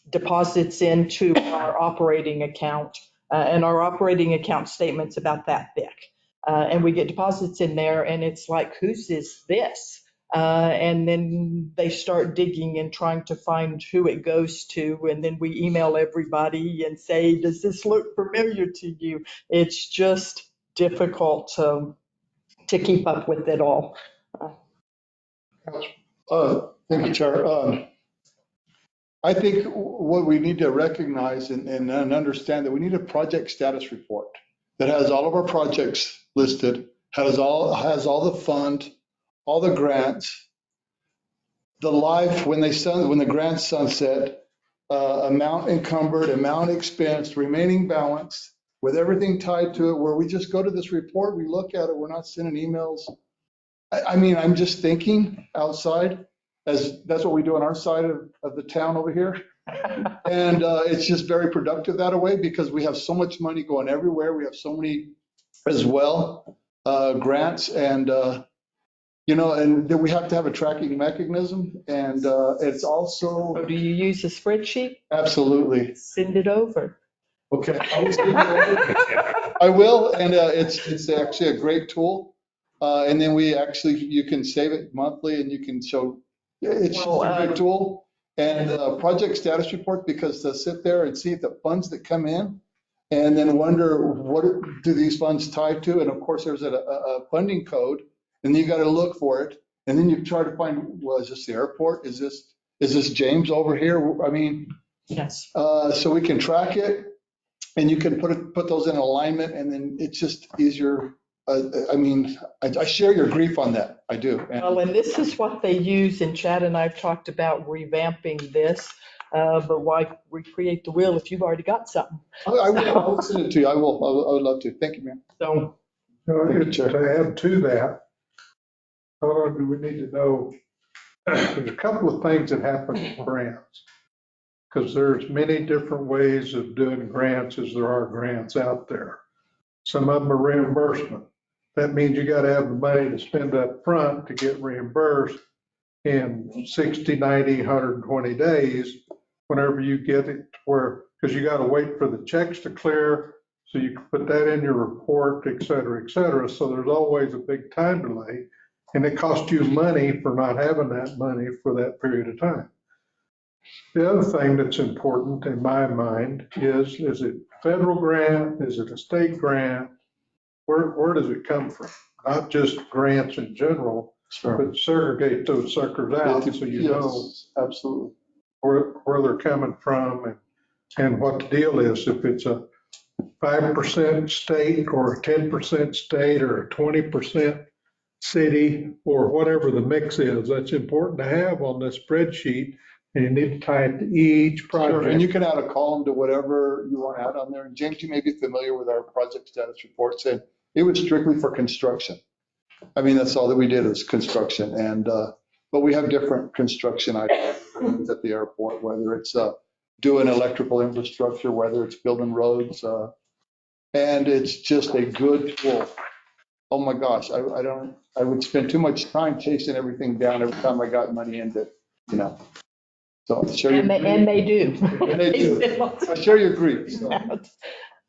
deposits into our operating account, and our operating account statement's about that thick. And we get deposits in there, and it's like, whose is this? And then they start digging and trying to find who it goes to. And then we email everybody and say, does this look familiar to you? It's just difficult to keep up with it all. Thank you, Chair. I think what we need to recognize and understand that we need a project status report that has all of our projects listed, has all the fund, all the grants, the life when the grants sunset, amount encumbered, amount expensed, remaining balance, with everything tied to it, where we just go to this report, we look at it, we're not sending emails. I mean, I'm just thinking outside, as that's what we do on our side of the town over here. And it's just very productive that way, because we have so much money going everywhere. We have so many as well, grants, and and then we have to have a tracking mechanism, and it's also. So do you use a spreadsheet? Absolutely. Send it over. Okay. I will, and it's actually a great tool. And then you can save it monthly, and you can show, it's just a great tool. And project status report, because to sit there and see the funds that come in, and then wonder, what do these funds tie to? And of course, there's a funding code, and you got to look for it. And then you try to find, well, is this the airport? Is this James over here? I mean, yes. So we can track it, and you can put those in alignment, and then it's just easier. I share your grief on that. I do. And this is what they use, and Chad and I've talked about revamping this. But why recreate the wheel if you've already got something? I'll send it to you. I would love to. Thank you, ma'am. So, to add to that, not only do we need to know, there's a couple of things that happen with grants, because there's many different ways of doing grants as there are grants out there. Some of them are reimbursement. That means you got to have the money to spend up front to get reimbursed in 60, 90, 120 days, whenever you get it to where, because you got to wait for the checks to clear, so you can put that in your report, et cetera, et cetera. So there's always a big time delay, and it costs you money for not having that money for that period of time. The other thing that's important in my mind is it federal grant? Is it a state grant? Where does it come from? Not just grants in general, but segregate those suckers out so you know absolutely where they're coming from and what the deal is. If it's a 5% state or a 10% state or a 20% city or whatever the mix is, that's important to have on this spreadsheet. And you need to tie it to each project. Sure. And you can add a column to whatever you want to add on there. And James, you may be familiar with our project status reports, and it was strictly for construction. I mean, that's all that we did is construction. And but we have different construction items at the airport, whether it's doing electrical infrastructure, whether it's building roads, and it's just a good tool. Oh my gosh, I would spend too much time chasing everything down every time I got money into, So I share and they do. And they do. I share your grief. So,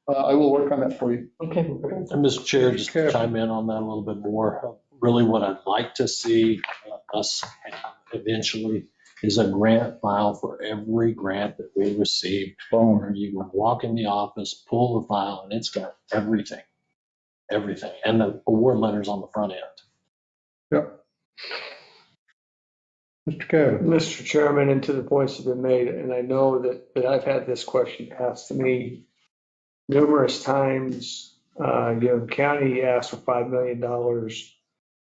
I will work on that for you. Okay. And Mr. Chair, just to chime in on that a little bit more. Really what I'd like to see us have eventually is a grant file for every grant that we received. Where you can walk in the office, pull the file, and it's got everything. And the award letters on the front end. Yep. Mr. Kevin. Mr. Chairman, and to the points that have been made, and I know that I've had this question asked to me numerous times. The county asked for $5 million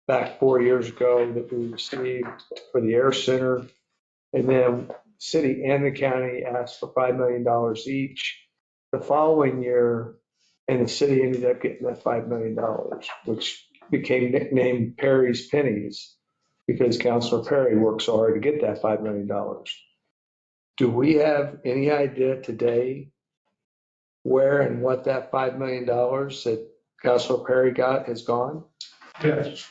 back 4 years ago that we received for the air center. And then city and the county asked for $5 million each the following year. And the city ended up getting that $5 million, which became nicknamed Perry's Pennies, because Councilor Perry worked so hard to get that $5 million. Do we have any idea today where and what that $5 million that Councilor Perry got has gone? Yes.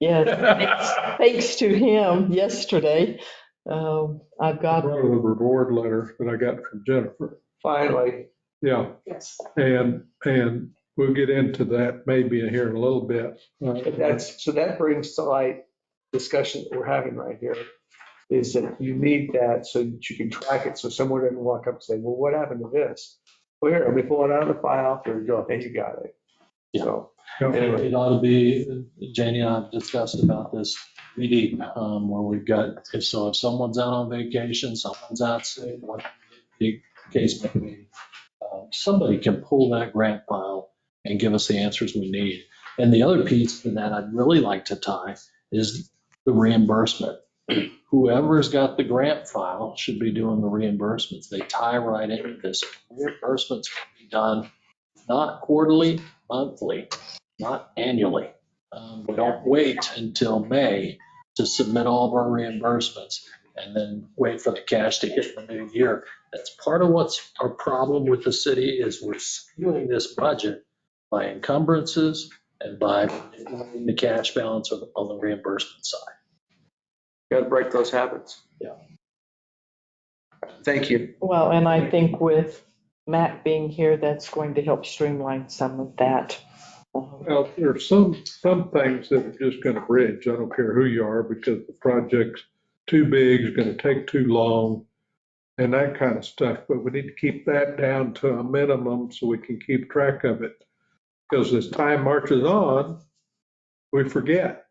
Yes, thanks to him yesterday. I've got, Part of the reward letter that I got from Jennifer. Finally, Yeah, Yes. and we'll get into that maybe here in a little bit. so that brings to light discussion that we're having right here, is that you need that so that you can track it, so someone doesn't walk up and say, well, what happened to this? Well, here, let me pull it out of the file, there you go, and you got it. So, anyway. It ought to be, Janie and I have discussed about this meeting, where we've got, if someone's out on vacation, someone's out sick, whatever the case may be, somebody can pull that grant file and give us the answers we need. And the other piece to that I'd really like to tie is the reimbursement. Whoever's got the grant file should be doing the reimbursements. They tie right into this. Reimbursements can be done not quarterly, monthly, not annually. We don't wait until May to submit all of our reimbursements and then wait for the cash to hit the new year. That's part of what's our problem with the city, is we're skewing this budget by encumbrances and by the cash balance on the reimbursement side. Got to break those habits. Yeah. Thank you. well, and I think with Matt being here, that's going to help streamline some of that. Well, there's some things that are just gonna bridge. I don't care who you are, because the project's too big, it's gonna take too long and that kind of stuff. But we need to keep that down to a minimum so we can keep track of it. Because as time marches on, we forget.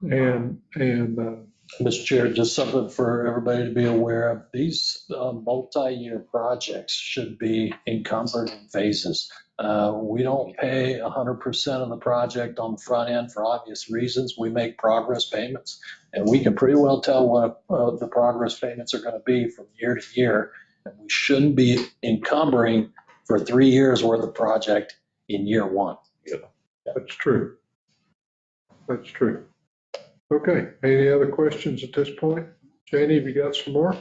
And Mr. Chair, just something for everybody to be aware of. These multi-year projects should be encumbered in phases. We don't pay 100% of the project on the front end for obvious reasons. We make progress payments, and we can pretty well tell what the progress payments are going to be from year to year. And we shouldn't be encumbering for 3 years worth of project in year one. that's true. That's true. Okay, any other questions at this point? Janie, have you got some more?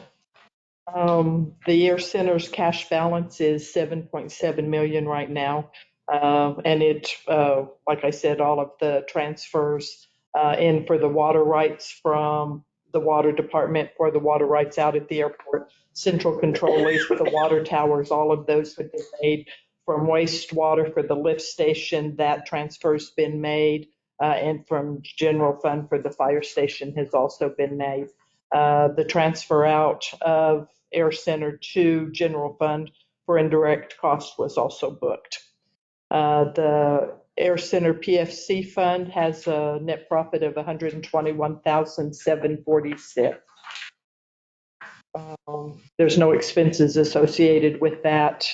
The Air Center's cash balance is 7.7 million right now. And it, like I said, all of the transfers in for the water rights from the water department, for the water rights out at the airport, central control lease for the water towers, all of those have been made. From wastewater for the lift station, that transfer's been made. And from general fund for the fire station has also been made. The transfer out of Air Center to general fund for indirect cost was also booked. The Air Center PFC fund has a net profit of 121,746. There's no expenses associated with that,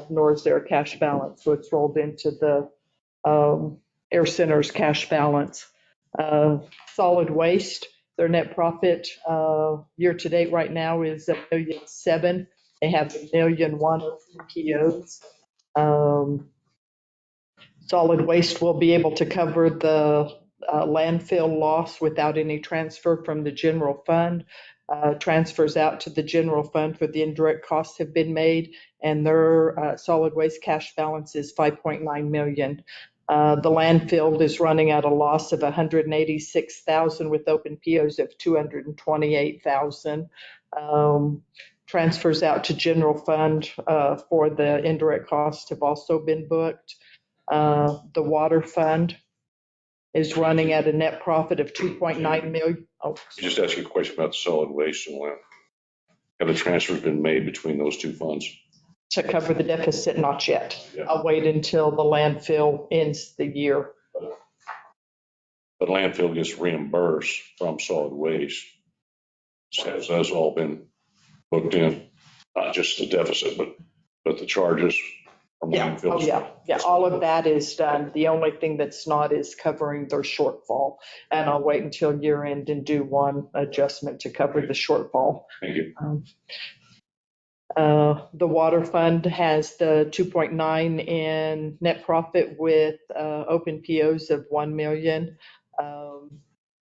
nor is there a cash balance. So it's rolled into the Air Center's cash balance. Solid waste, their net profit year to date right now is $1.7 million. They have $1.1 million POs. Solid waste will be able to cover the landfill loss without any transfer from the general fund. Transfers out to the general fund for the indirect costs have been made, and their solid waste cash balance is $5.9 million. The landfill is running at a loss of $186,000 with open POs of $228,000. Transfers out to general fund for the indirect costs have also been booked. The water fund is running at a net profit of 2.9 million. Oh, Just ask you a question about the solid waste and land. Have the transfers been made between those two funds? to cover the deficit, not yet. Yeah. I'll wait until the landfill ends the year. But landfill gets reimbursed from solid waste. So has those all been booked in, not just the deficit, but the charges from Yeah, landfills? oh, yeah, all of that is done. The only thing that's not is covering their shortfall. And I'll wait until year end and do one adjustment to cover the shortfall. Thank you. The water fund has the 2.9 in net profit with open POs of 1 million.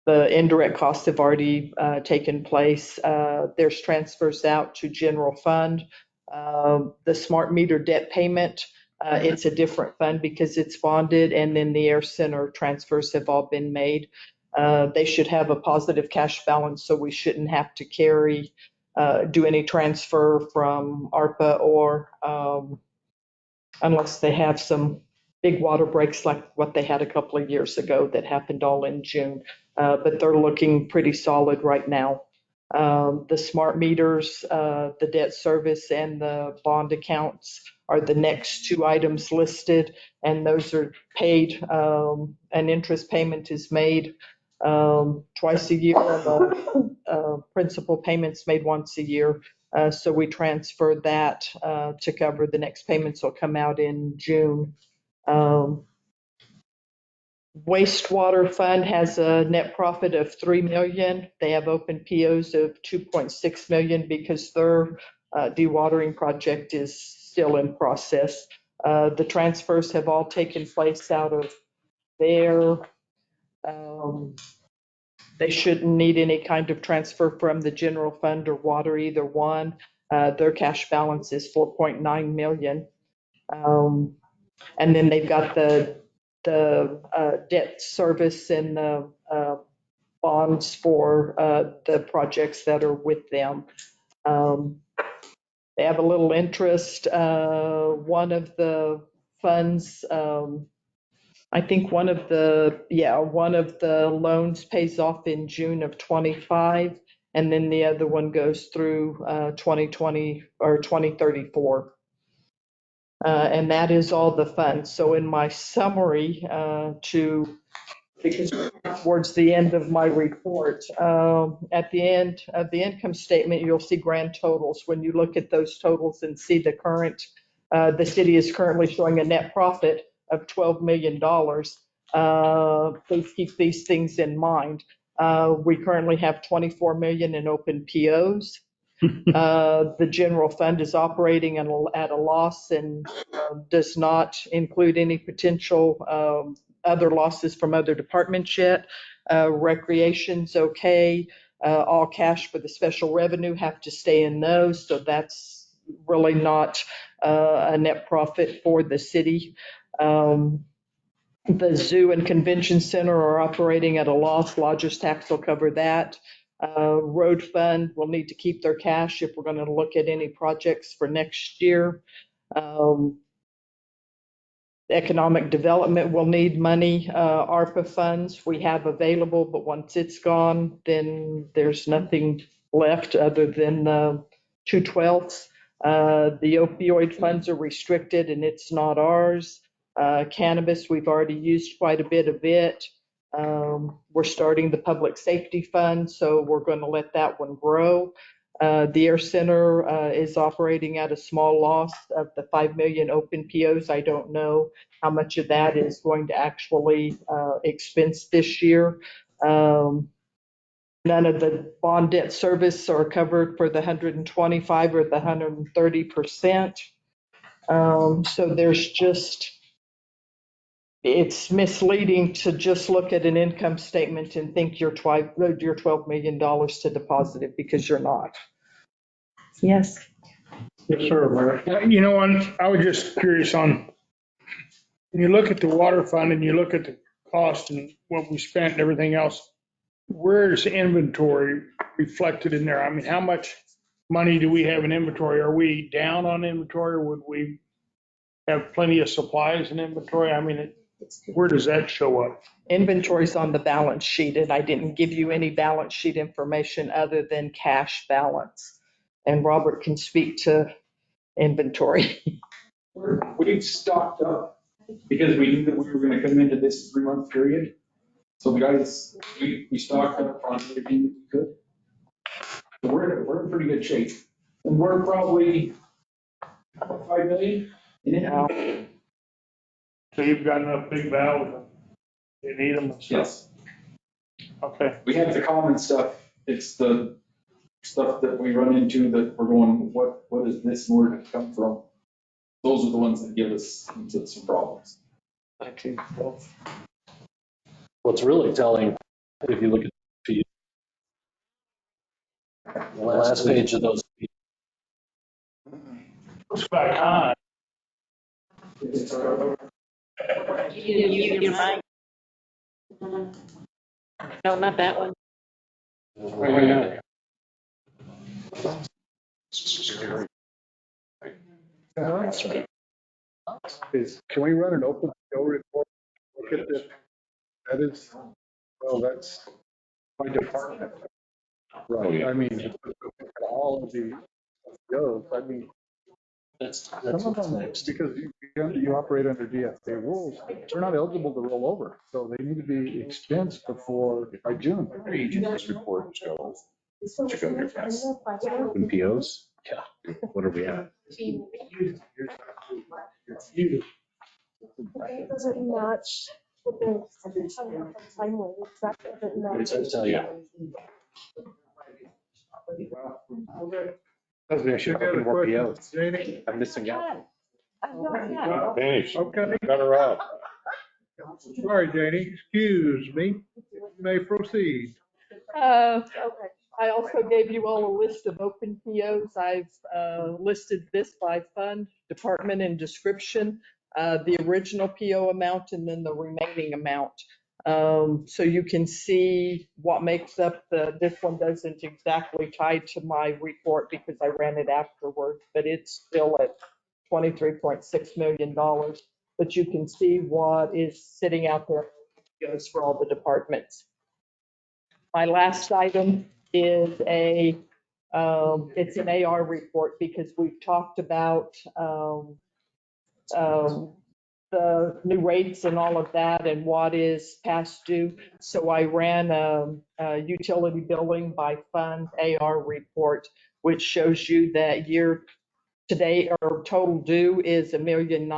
The indirect costs have already taken place. There's transfers out to general fund. The smart meter debt payment, it's a different fund because it's bonded, and then the Air Center transfers have all been made. They should have a positive cash balance, so we shouldn't have to do any transfer from ARPA or unless they have some big water breaks like what they had a couple of years ago that happened all in June. But they're looking pretty solid right now. The smart meters, the debt service, and the bond accounts are the next two items listed, and those are paid. An interest payment is made twice a year, and the principal payments made once a year. So we transfer that to cover the next payments will come out in June. Wastewater fund has a net profit of 3 million. They have open POs of 2.6 million because their dewatering project is still in process. The transfers have all taken place out of their, they shouldn't need any kind of transfer from the general fund or water, either one. Their cash balance is 4.9 million. And then they've got the debt service and the bonds for the projects that are with them. They have a little interest. One of the funds, I think one of the loans pays off in June of 25, and then the other one goes through 2020 or 2034. And that is all the funds. So in my summary, because towards the end of my report, at the end of the income statement, you'll see grand totals. When you look at those totals and see the current, the city is currently showing a net profit of $12 million. Please keep these things in mind. We currently have 24 million in open POs. The general fund is operating at a loss and does not include any potential other losses from other departments yet. Recreation's okay. All cash for the special revenue have to stay in those, so that's really not a net profit for the city. The zoo and convention center are operating at a loss. Lodgers tax will cover that. Road fund will need to keep their cash if we're going to look at any projects for next year. Economic development will need money. ARPA funds we have available, but once it's gone, then there's nothing left other than 2/12. The opioid funds are restricted and it's not ours. Cannabis, we've already used quite a bit of it. We're starting the public safety fund, so we're going to let that one grow. The Air Center is operating at a small loss of the 5 million open POs. I don't know how much of that is going to actually expense this year. None of the bond debt service are covered for the 125 or the 130%. So there's just, it's misleading to just look at an income statement and think you're $12 million to deposit it, because you're not. Yes. Yes, sir, Mayor. You know, I was just curious on, when you look at the water fund and you look at the cost and what we spent and everything else, where's inventory reflected in there? I mean, how much money do we have in inventory? Are we down on inventory? Would we have plenty of supplies in inventory? I mean, where does that show up? Inventory's on the balance sheet, and I didn't give you any balance sheet information other than cash balance. And Robert can speak to inventory. We've stocked up because we knew that we were going to come into this 3-month period. So the guys, we stocked up on everything that we could. So we're in pretty good shape. And we're probably 5 million in it. So you've got enough big valves, you need them and stuff? Yes. Okay. We have the common stuff. It's the stuff that we run into that we're going, what is this and where did it come from? Those are the ones that give us into some problems. What's really telling, if you look at the last page of those. Looks back on. No, not that one. Can we run an open PO report? Look at this. That is, well, that's my department. Right, I mean, look at all of the POs, I mean, some of what's them, next. because you operate under DFA rules, they're not eligible to roll over, so they need to be expensed by June. This report go, should go here fast. Open POs? Yeah. What are we at? That doesn't match with the timeline. That doesn't match. I tell you. I should got a open more question, POs. Janie? I'm missing out. Finish. Okay. Cut her off. Sorry, Janie, excuse me. You may proceed. Okay. I also gave you all a list of open POs. I've listed this by fund, department, and description, the original PO amount, and then the remaining amount. So you can see what makes up this one doesn't exactly tie to my report because I ran it afterwards, but it's still at $23.6 million. But you can see what is sitting out there goes for all the departments. My last item is it's an AR report because we've talked about the new rates and all of that and what is past due. So I ran a utility billing by fund AR report, which shows you that year to date or total due is $1.9 million.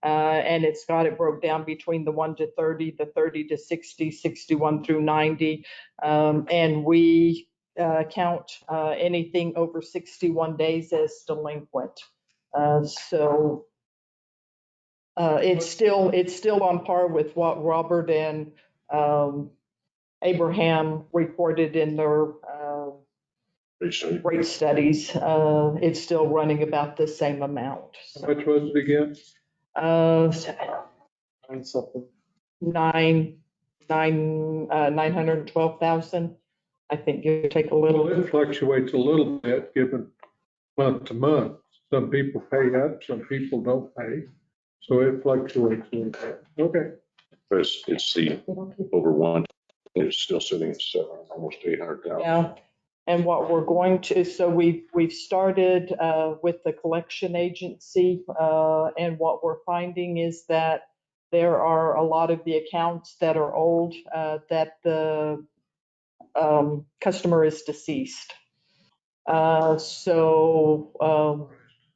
And it's got it broke down between the 1 to 30, the 30 to 60, 61 through 90. And we count anything over 61 days as delinquent. So it's still on par with what Robert and Abraham reported in their rate studies. It's still running about the same amount. How much was it again? $912,000. I think you take a little. Well, it fluctuates a little bit given month to month. Some people pay up, some people don't pay. So it fluctuates a little bit. Okay. It's the over one, it's still sitting at almost 800,000. Yeah. And what we're going to, so we've started with the collection agency, and what we're finding is that there are a lot of the accounts that are old, that the customer is deceased. So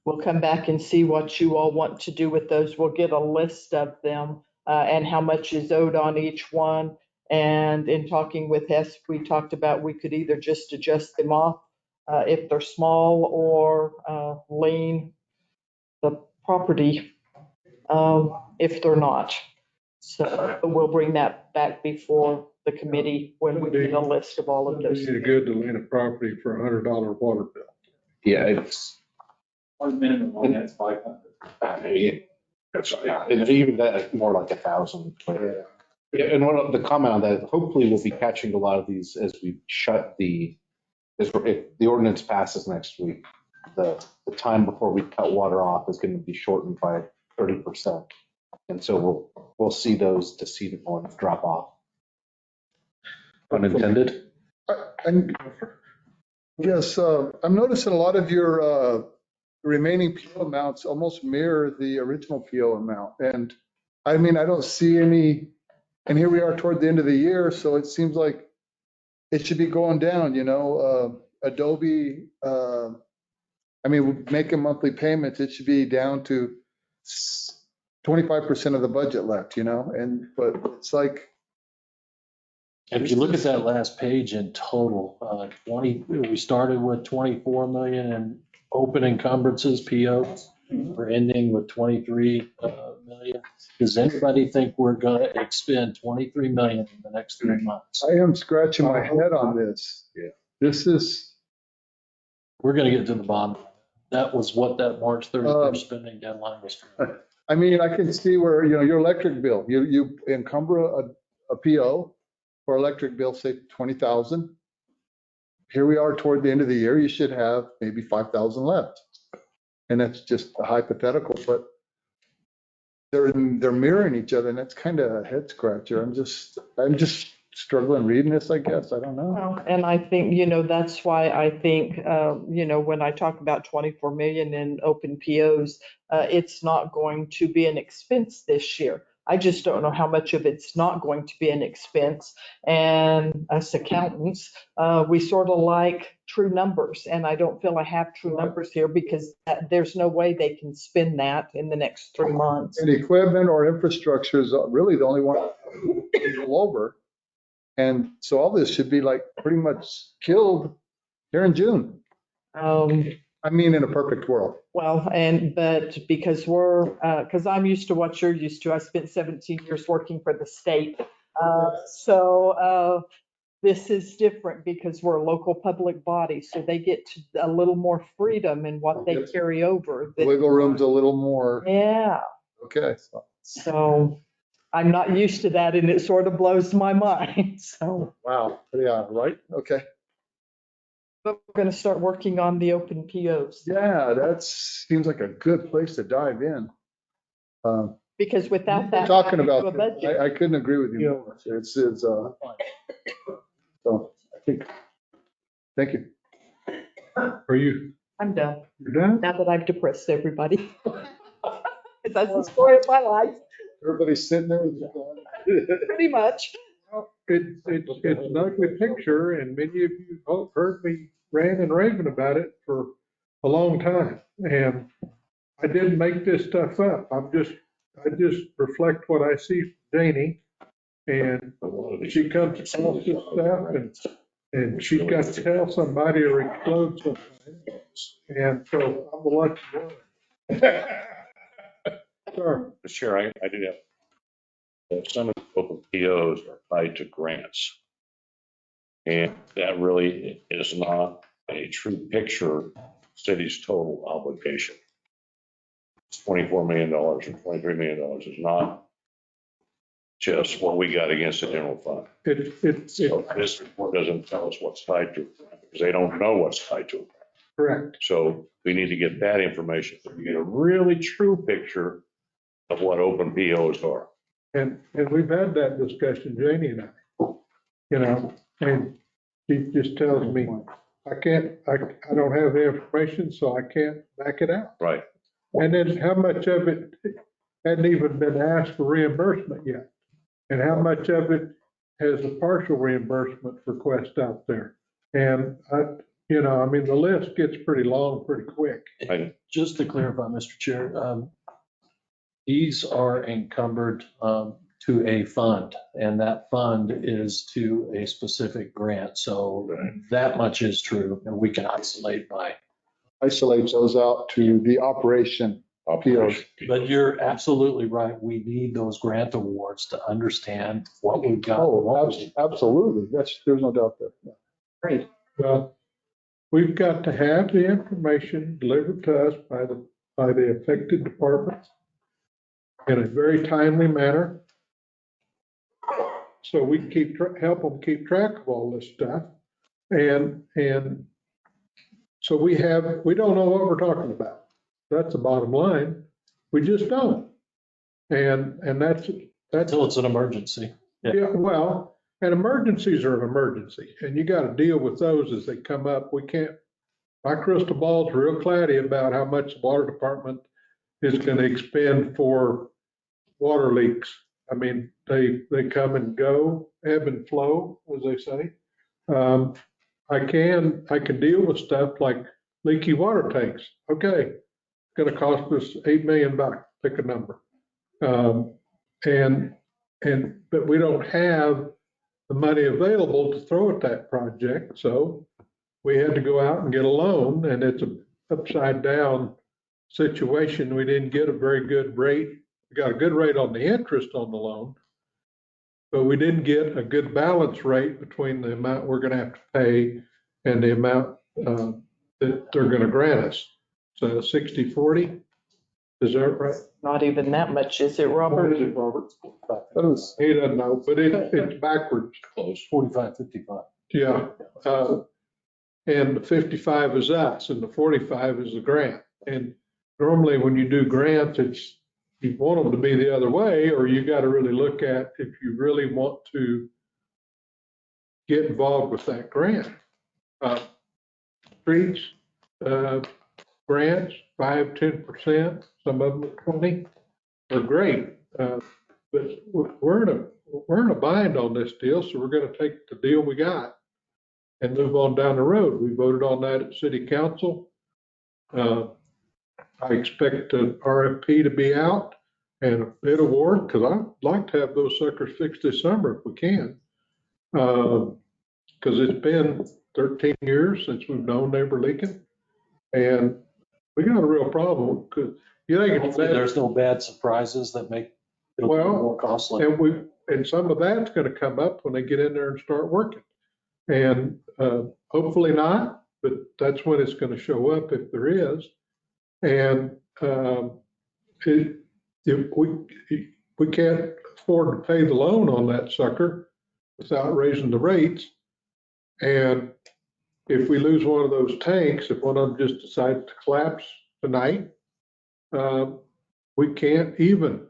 we'll come back and see what you all want to do with those. We'll get a list of them and how much is owed on each one. And in talking with Hess, we talked about we could either just adjust them off if they're small or lien the property if they're not. So we'll bring that back before the committee when we get a list of all of those. It's good to lien a property for $100 water bill. Yeah, it's. Our minimum on that's 500. And even that, more like 1,000. Yeah, and one of the comment on that, hopefully we'll be catching a lot of these as we shut if the ordinance passes next week, the time before we cut water off is going to be shortened by 30%. And so we'll see those decedent ones drop off. Unintended? And yes, I'm noticing a lot of your remaining PO amounts almost mirror the original PO amount. And I mean, I don't see any, and here we are toward the end of the year, so it seems like it should be going down, Adobe, I mean, making monthly payments, it should be down to 25% of the budget left, but it's like. And if you look at that last page in total, we started with 24 million in open encumbrances, POs. We're ending with 23 million. Does anybody think we're going to expend 23 million in the next 3 months? I am scratching my head on this. Yeah. This is. We're going to get to the bottom. That was what that March 31st spending deadline was for. I mean, I can see where, your electric bill, you encumber a PO for electric bill, say 20,000. Here we are toward the end of the year, you should have maybe 5,000 left. And that's just a hypothetical, but they're mirroring each other, and that's kind of a head scratcher. I'm just struggling reading this, I guess. I don't know. Well, and I think, that's why I think, when I talk about 24 million in open POs, it's not going to be an expense this year. I just don't know how much of it's not going to be an expense. And us accountants, we sort of like true numbers. And I don't feel I have true numbers here because there's no way they can spend that in the next 3 months. And equipment or infrastructure is really the only one to go over. And so all this should be like pretty much killed here in June. I mean, in a perfect world. Well, but because because I'm used to what you're used to. I spent 17 years working for the state. So this is different because we're a local public body. So they get a little more freedom in what they carry over. Wiggle room's a little more. Yeah. Okay. So I'm not used to that, and it sort of blows my mind. So. Wow. Yeah. Right. Okay. But we're going to start working on the open POs. Yeah, that seems like a good place to dive in. Because without that, talking about, I couldn't agree with you more. It's so I think, thank you. Are you? I'm done. You're done? Now that I've depressed everybody. That's the story of my life. Everybody's sitting there with pretty much. It's an ugly picture, and many of you have heard me rant and raving about it for a long time. And I didn't make this stuff up. I just reflect what I see from Janie, and she comes across this stuff, and she's got to tell somebody or explode sometimes. And so I'm the lucky one. Sure. Mr. Chair, I do have. Some of the open POs are tied to grants. And that really is not a true picture of the city's total obligation. $24 million or $23 million is not just what we got against the general fund. So this report doesn't tell us what's tied to it because they don't know what's tied to it. Correct. So we need to get that information so we get a really true picture of what open POs are. And we've had that discussion, Janie and I, and she just tells me, I don't have the information, so I can't back it out. Right. And then how much of it hadn't even been asked for reimbursement yet? And how much of it has a partial reimbursement request out there? And the list gets pretty long pretty quick. Just to clarify, Mr. Chair, these are encumbered to a fund, and that fund is to a specific grant. So that much is true, and we can isolate those out to the operation POs. But you're absolutely right. We need those grant awards to understand what we've got. Oh, absolutely. There's no doubt there. Yeah. Great. Well, we've got to have the information delivered to us by the affected departments in a very timely manner, so we can help them keep track of all this stuff. And so we don't know what we're talking about. That's the bottom line. We just don't. And that's until it's an emergency. Yeah, well, and emergencies are an emergency, and you got to deal with those as they come up. We can't, my crystal ball's real cloudy about how much the water department is going to expend for water leaks. I mean, they come and go, ebb and flow, as they say. I can deal with stuff like leaky water tanks. Okay, it's going to cost us $8 million. Pick a number. But we don't have the money available to throw at that project, so we had to go out and get a loan, and it's an upside down situation. We didn't get a very good rate. We got a good rate on the interest on the loan, but we didn't get a good balance rate between the amount we're going to have to pay and the amount that they're going to grant us. So 60-40. Is that right? Not even that much, is it, What Robert? is it, Robert? He doesn't know, but it's backwards. Close, 45, 55. Yeah. And the 55 is us and the 45 is the grant. And normally when you do grants, it's, you want them to be the other way, or you got to really look at if you really want to get involved with that grant. Streets, grants, 5-10%, some of them are 20, are great. But we're in a bind on this deal, so we're going to take the deal we got and move on down the road. We voted on that at city council. I expect an RFP to be out and a bid award, because I'd like to have those suckers fixed this summer if we can. Because it's been 13 years since we've known they were leaking. And we got a real problem, because you think it's Hopefully bad. there's no bad surprises that make it Well, more costly. And some of that's going to come up when they get in there and start working. And hopefully not, but that's when it's going to show up if there is. And if we can't afford to pay the loan on that sucker without raising the rates. And if we lose one of those tanks, if one of them just decides to collapse tonight, we can't even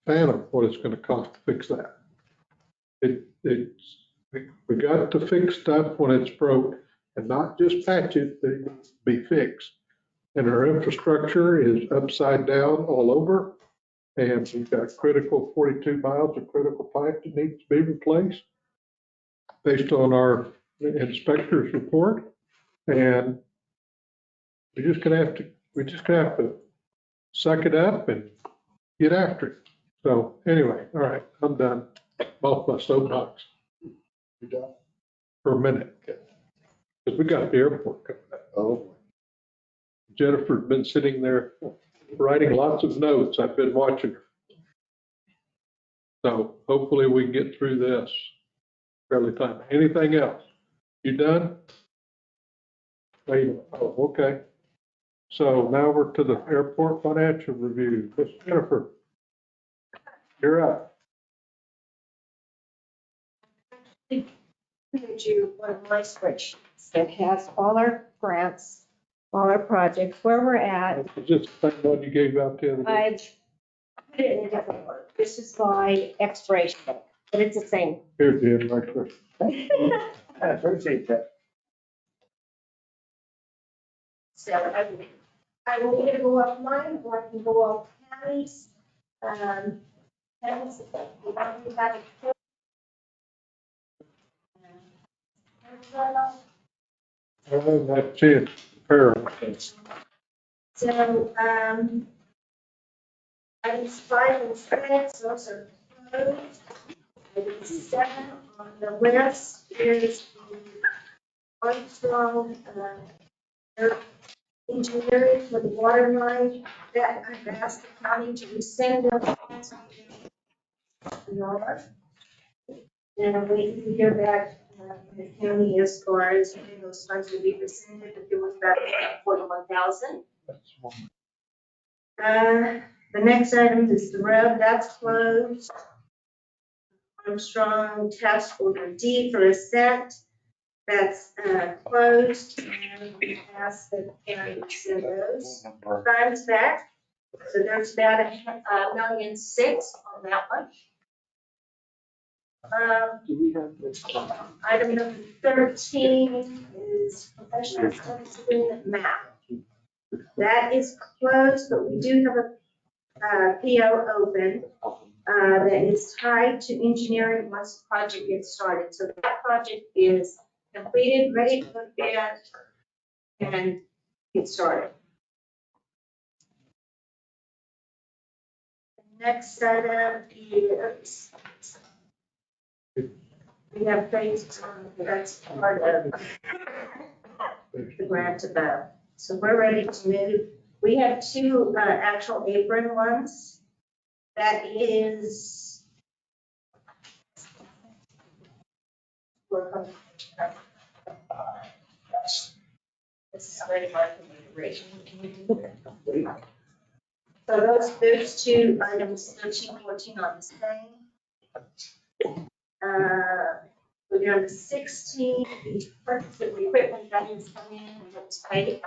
fathom what it's going to cost to fix that. We got to fix stuff when it's broke and not just patch it, but it needs to be fixed. And our infrastructure is upside down all over. And we've got critical 42 miles of critical pipe that needs to be replaced based on our inspector's report. And we're just gonna have to suck it up and get after it. So anyway, all right, I'm done. Off my soapbox. You done? For a minute. Because we got the airport coming up. Oh. Jennifer's been sitting there writing lots of notes. I've been watching her. So hopefully we can get through this fairly timely. Anything else? You done? Oh, okay. So now we're to the airport financial review. Miss Jennifer, you're up. Here's you one of my spreadsheets that has all our grants, all our projects, where we're at. Is this the same one you gave out the other day? I've put it in a different order. This is by expiration date, but it's the same. Here's the invoice. I appreciate that. So I will either go off mine or I can go off counties. Counties, we already have a That's it. So, items 5 and 6, those are closed. Item 7 on the list is the Armstrong, engineering for the water line that I've asked the county to rescind those. And I'm waiting to hear back from the county as far as when those funds will be rescinded, but there was about 41,000. The next item is the road, that's closed. Armstrong task order D for ascent, that's closed, and we asked the county to send those funds back. So there's about $1.6 million on that one. Item number 13 is professional service agreement map. That is closed, but we do have a PO open that is tied to engineering once the project gets started. So that project is completed, ready to go to bid and get started. The next item is we have phase one, that's part of the grant above. So we're ready to move. We have 2 actual apron ones. That is. This is very hard for me to read. Can you do that? So those two items, 13, 14 on the same. We're down to 16, the purchase of equipment that is coming in, and it's paid.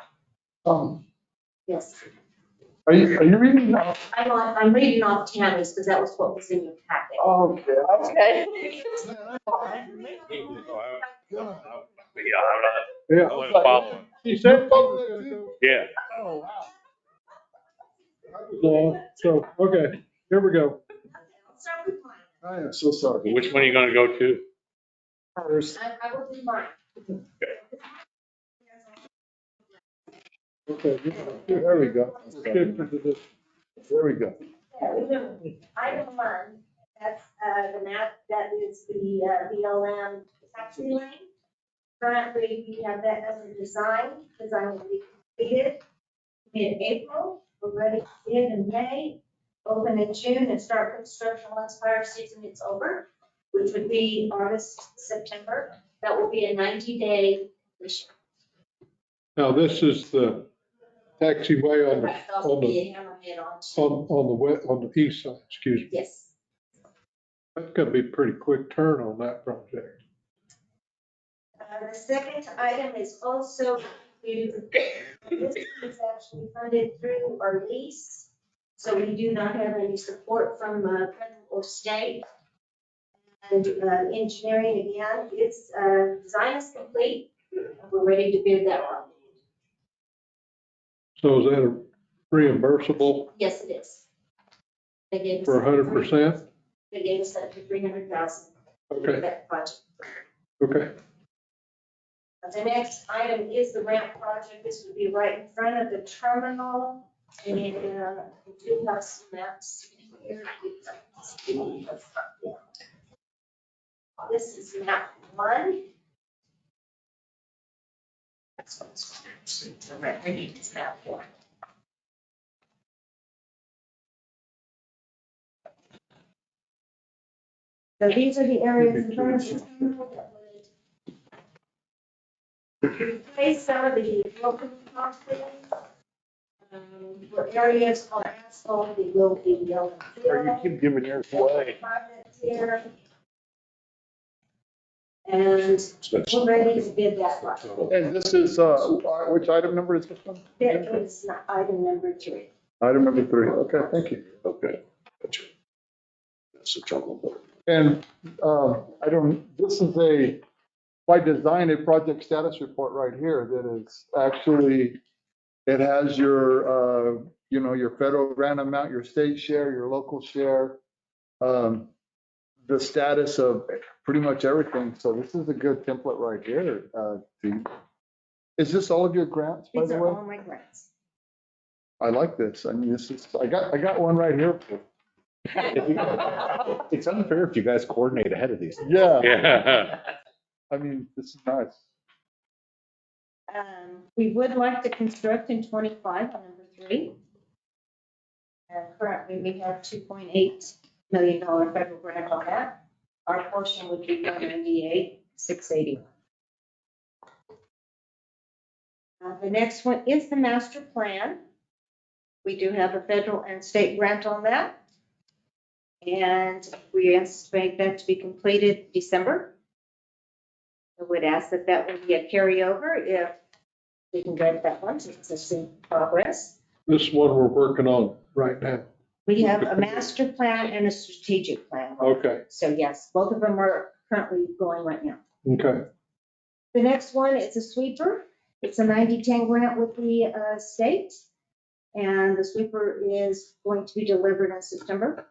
Yes. Are you reading now? I'm reading off Tammy's because that was what was in your packet. Okay. Okay. Yeah, I wasn't following. She said. Yeah. Oh, wow. So, okay, here we go. Start with mine. I am so sorry. Which one are you gonna go to? First. I will do mine. Okay, there we go. There we go. Item one, that's the map, that is the BLM taxi lane. Currently, we have that under design will be completed mid-April. We're ready to bid in May, open in June, and start construction once fire season is over, which would be August, September. That will be a 90-day completion. Now, this is the taxiway on Right, also be a hammerhead on the east side, excuse me. Yes. That's gonna be a pretty quick turn on that project. The second item is also, this is actually funded through our lease. So we do not have any support from federal or state. And engineering again, its design is complete. We're ready to bid that one. So is that a reimbursable Yes, it is. They gave us for 100%? They gave us up to 300,000. Okay. That project. Okay. The next item is the ramp project. This would be right in front of the terminal. And we do have some maps here. This is map 1. I need this map 1. So these are the areas in front of the terminal that would replace some of the broken concrete. For areas on asphalt, they will be yellow. You keep giving yours away. Here. And we're ready to bid that one. And this is, which item number is this one? That is item number 3. Item number 3. Okay, thank you. Okay. Gotcha. That's the trouble. And this is by design, a project status report right here that is actually, it has your, your federal grant amount, your state share, your local share, the status of pretty much everything. So this is a good template right here. Is this all of your grants, by These the are way? all my grants. I like this. I mean, I got one right here. It's unfair if you guys coordinate ahead of these. Yeah. Yeah. I mean, this is nice. We would like to construct in 25 on number 3. Currently, we have $2.8 million federal grant on that. Our portion would be $198,680. The next one is the master plan. We do have a federal and state grant on that. And we anticipate that to be completed December. I would ask that that would be a carryover if we can get that one, since it's in progress. This is one we're working on right now. We have a master plan and a strategic plan. Okay. So yes, both of them are currently going right now. Okay. The next one is a sweeper. It's a 90-10 grant with the state. And the sweeper is going to be delivered in September.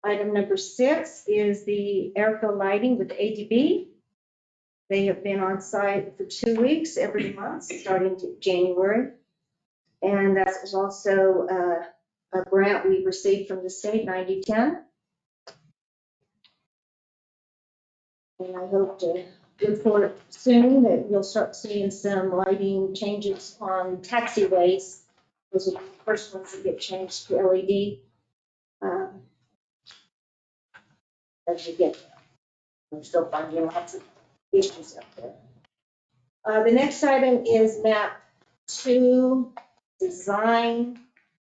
Item number 6 is the airfield lighting with ADB. They have been on site for 2 weeks every month, starting to January. And that is also a grant we received from the state, 90-10. And I hope to report soon that you'll start seeing some lighting changes on taxiways. Those are the first ones that get changed to LED. As you get there. I'm still finding lots of issues out there. The next item is map 2 design.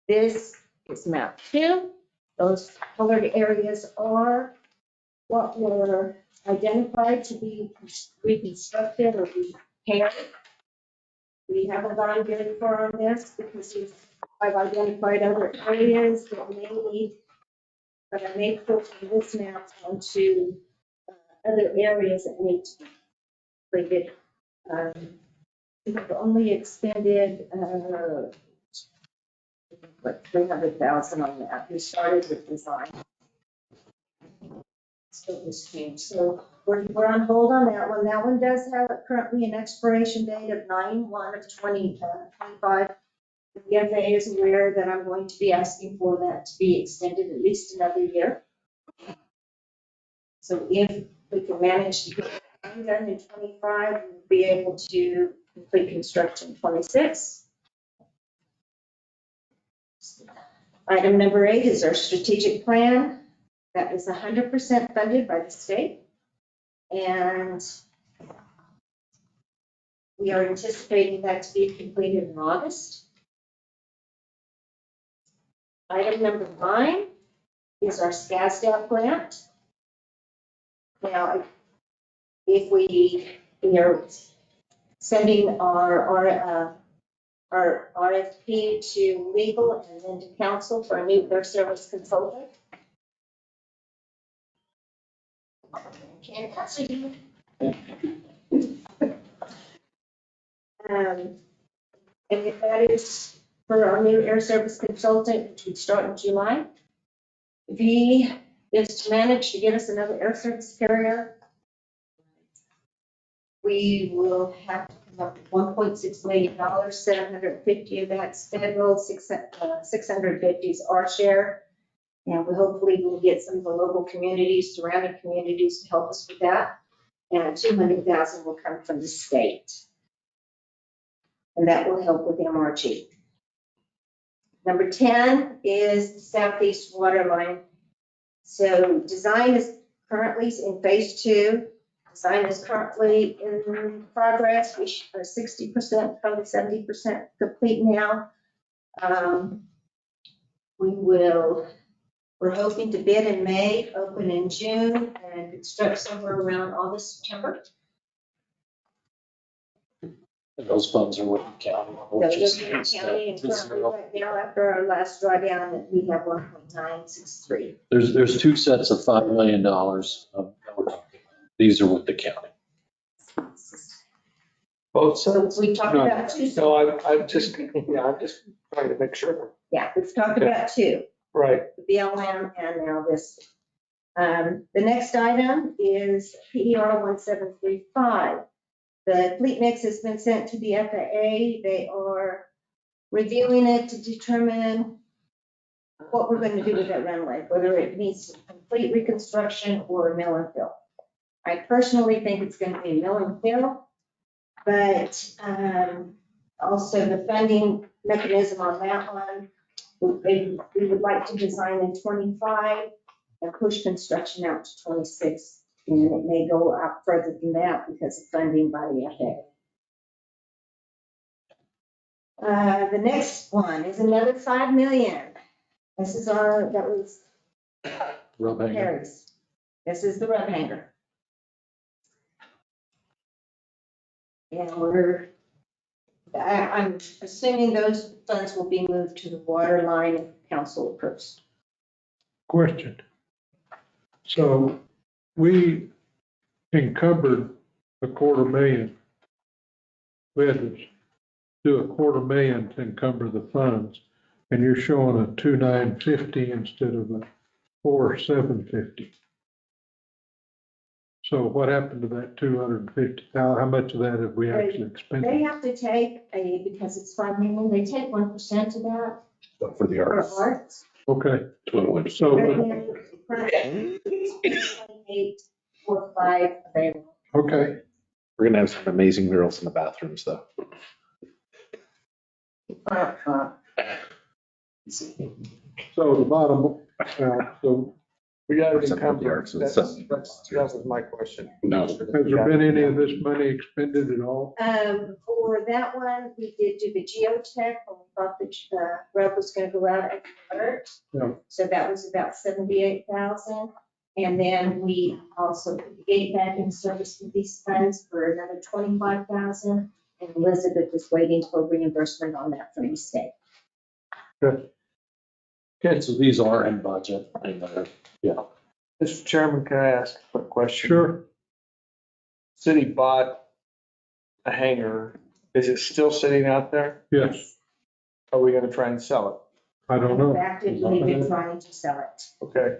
This is map 2. Those colored areas are what were identified to be reconstructed or repaired. We haven't gone very far on this because I've identified other areas that may need, but I may pull from this map onto other areas that need to be completed. We've only expended, like 300,000 on that. We started with design. Still this change. So we're on hold on that one. That one does have currently an expiration date of 9/1 of 2025. The FAA is aware that I'm going to be asking for that to be extended at least another year. So if we can manage to get it done in 25, we'll be able to complete construction in 26. Item number 8 is our strategic plan. That is 100% funded by the state. And we are anticipating that to be completed in August. Item number 9 is our SCASDAP grant. Now, if we are sending our RFP to legal and then to council for a new air service consultant. Can't answer you. And if that is for our new air service consultant, which would start in July, if he is to manage to get us another air service carrier, we will have to come up with $1.6 million, 750 of that's federal, 650 is our share. And we hopefully will get some of the local communities, surrounding communities to help us with that. And 200,000 will come from the state. And that will help with MRG. Number 10 is the southeast water line. So design is currently in phase 2. Design is currently in progress. We are 60%, probably 70% complete now. We're hoping to bid in May, open in June, and construct somewhere around August, September. And those funds are with the county. Those are in the county, and currently right now, after our last drawdown, we have 1.963. There's 2 sets of $5 million that we're talking about. These are with the county. Both sides? So we talked about 2. No, I'm just trying to make sure. Yeah, we've talked about 2. Right. The BLM and now this. The next item is PER 1735. The fleet mix has been sent to the FAA. They are reviewing it to determine what we're going to do with that runway, whether it needs complete reconstruction or mill and fill. I personally think it's going to be mill and fill, but also the funding mechanism on that one, we would like to design in 25 and push construction out to 26. And it may go out further than that because of funding by the FAA. The next one is another $5 million. This is that was Rub hanger. Harry's. This is the rub hanger. And I'm assuming those funds will be moved to the water line if council approves. Question. So we encumbered $250,000. We had to do $250,000 to encumber the funds, and you're showing a 2,950 instead of a 4,750. So what happened to that 250,000? How much of that have we actually expended? They have to take because it's $5 million, they take 1% of that. For the arts. For arts. Okay. So. 2845 available. Okay. We're gonna have some amazing murals in the bathrooms, though. So the bottom, so. We got it encumbered. That was my question. No. Has there been any of this money expended at all? For that one, we did do the geotech when we thought the rub was gonna go out at the alert. Yeah. So that was about 78,000. And then we also put the gate back in service with these funds for another 25,000. And Elizabeth is waiting for reimbursement on that from the state. Good. Okay, so these are in budget, and yeah. Mr. Chairman, can I ask a quick question? Sure. City bought a hangar. Is it still sitting out there? Yes. Are we gonna try and sell I don't know. Actively been trying to sell it. it? Okay.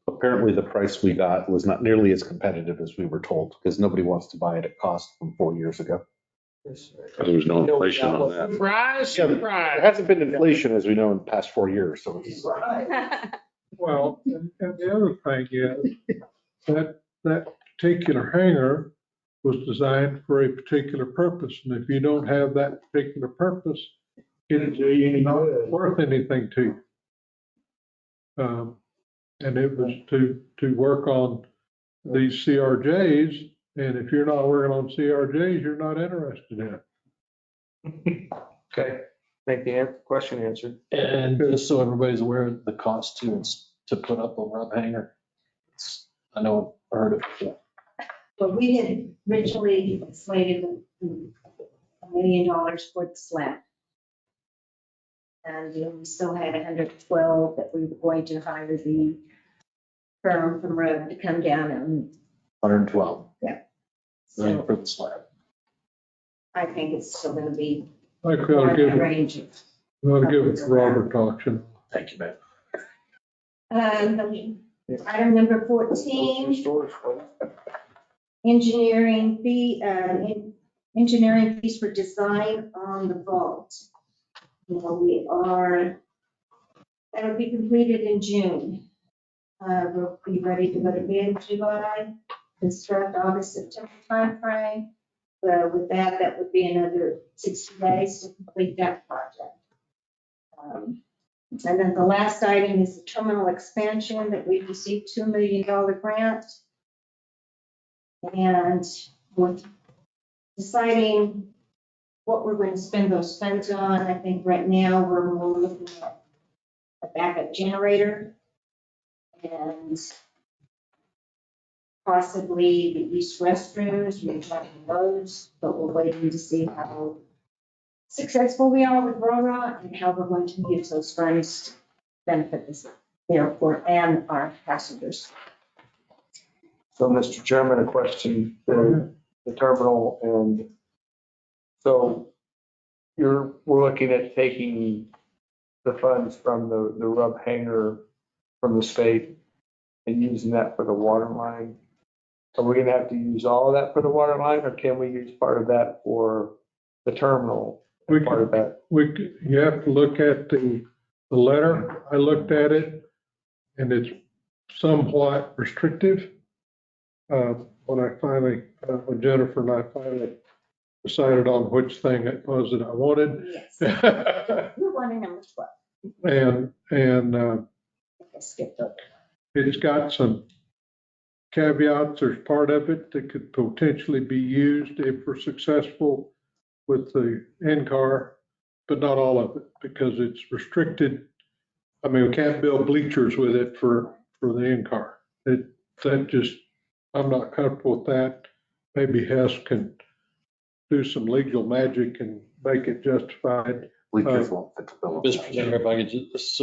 Apparently, the price we got was not nearly as competitive as we were told, because nobody wants to buy it at cost from 4 years ago. There was no inflation on that. Surprise, There surprise. hasn't been inflation, as we know, in the past 4 years, so it's. Well, and the other thing is that particular hangar was designed for a particular purpose. And if you don't have that particular purpose, it's not worth anything to you. And it was to work on these CRJs. And if you're not working on CRJs, you're not interested in it. Okay, thank you. Question answered. And just so everybody's aware of the cost to put up a rub hanger. I know I've heard it before. Well, we had originally slated $1 million for the slab. And we still had 112 that we were going to hire the firm from Rudd to come down and. 112. Yeah. Million So for the slab. I think it's still gonna be I more gotta in give that it, range of. gotta give it to Robert auction. Thank you, ma'am. Item number 14, engineering fee, engineering fees for design on the vault. That'll be completed in June. We'll be ready to go to bid in July, construct August, September timeframe. With that, that would be another 60 days to complete that project. And then the last item is the terminal expansion that we received $2 million grant. And we're deciding what we're going to spend those funds on. I think right now we're more looking at a backup generator and possibly the east restrooms, we're talking those, but we're waiting to see how successful we are with RORA and how we're going to use those funds to benefit this airport and our passengers. So, Mr. Chairman, a question, the terminal, and so we're looking at taking the funds from the rub hanger from the state and using that for the water line. Are we gonna have to use all of that for the water line, or can we use part of that for the terminal? Part of that. You have to look at the letter. I looked at it and it's somewhat restrictive. When Jennifer and I finally decided on which thing it was that I wanted. Yes. You wanted number 12. And I skipped over. it's got some caveats. There's part of it that could potentially be used if we're successful with the in-car, but not all of it, because it's restricted. I mean, we can't build bleachers with it for the in-car. I'm not comfortable with that. Maybe Hess can do some legal magic and make it justified. Bleachers won't fit the bill. Mr. Chairman, if I could just,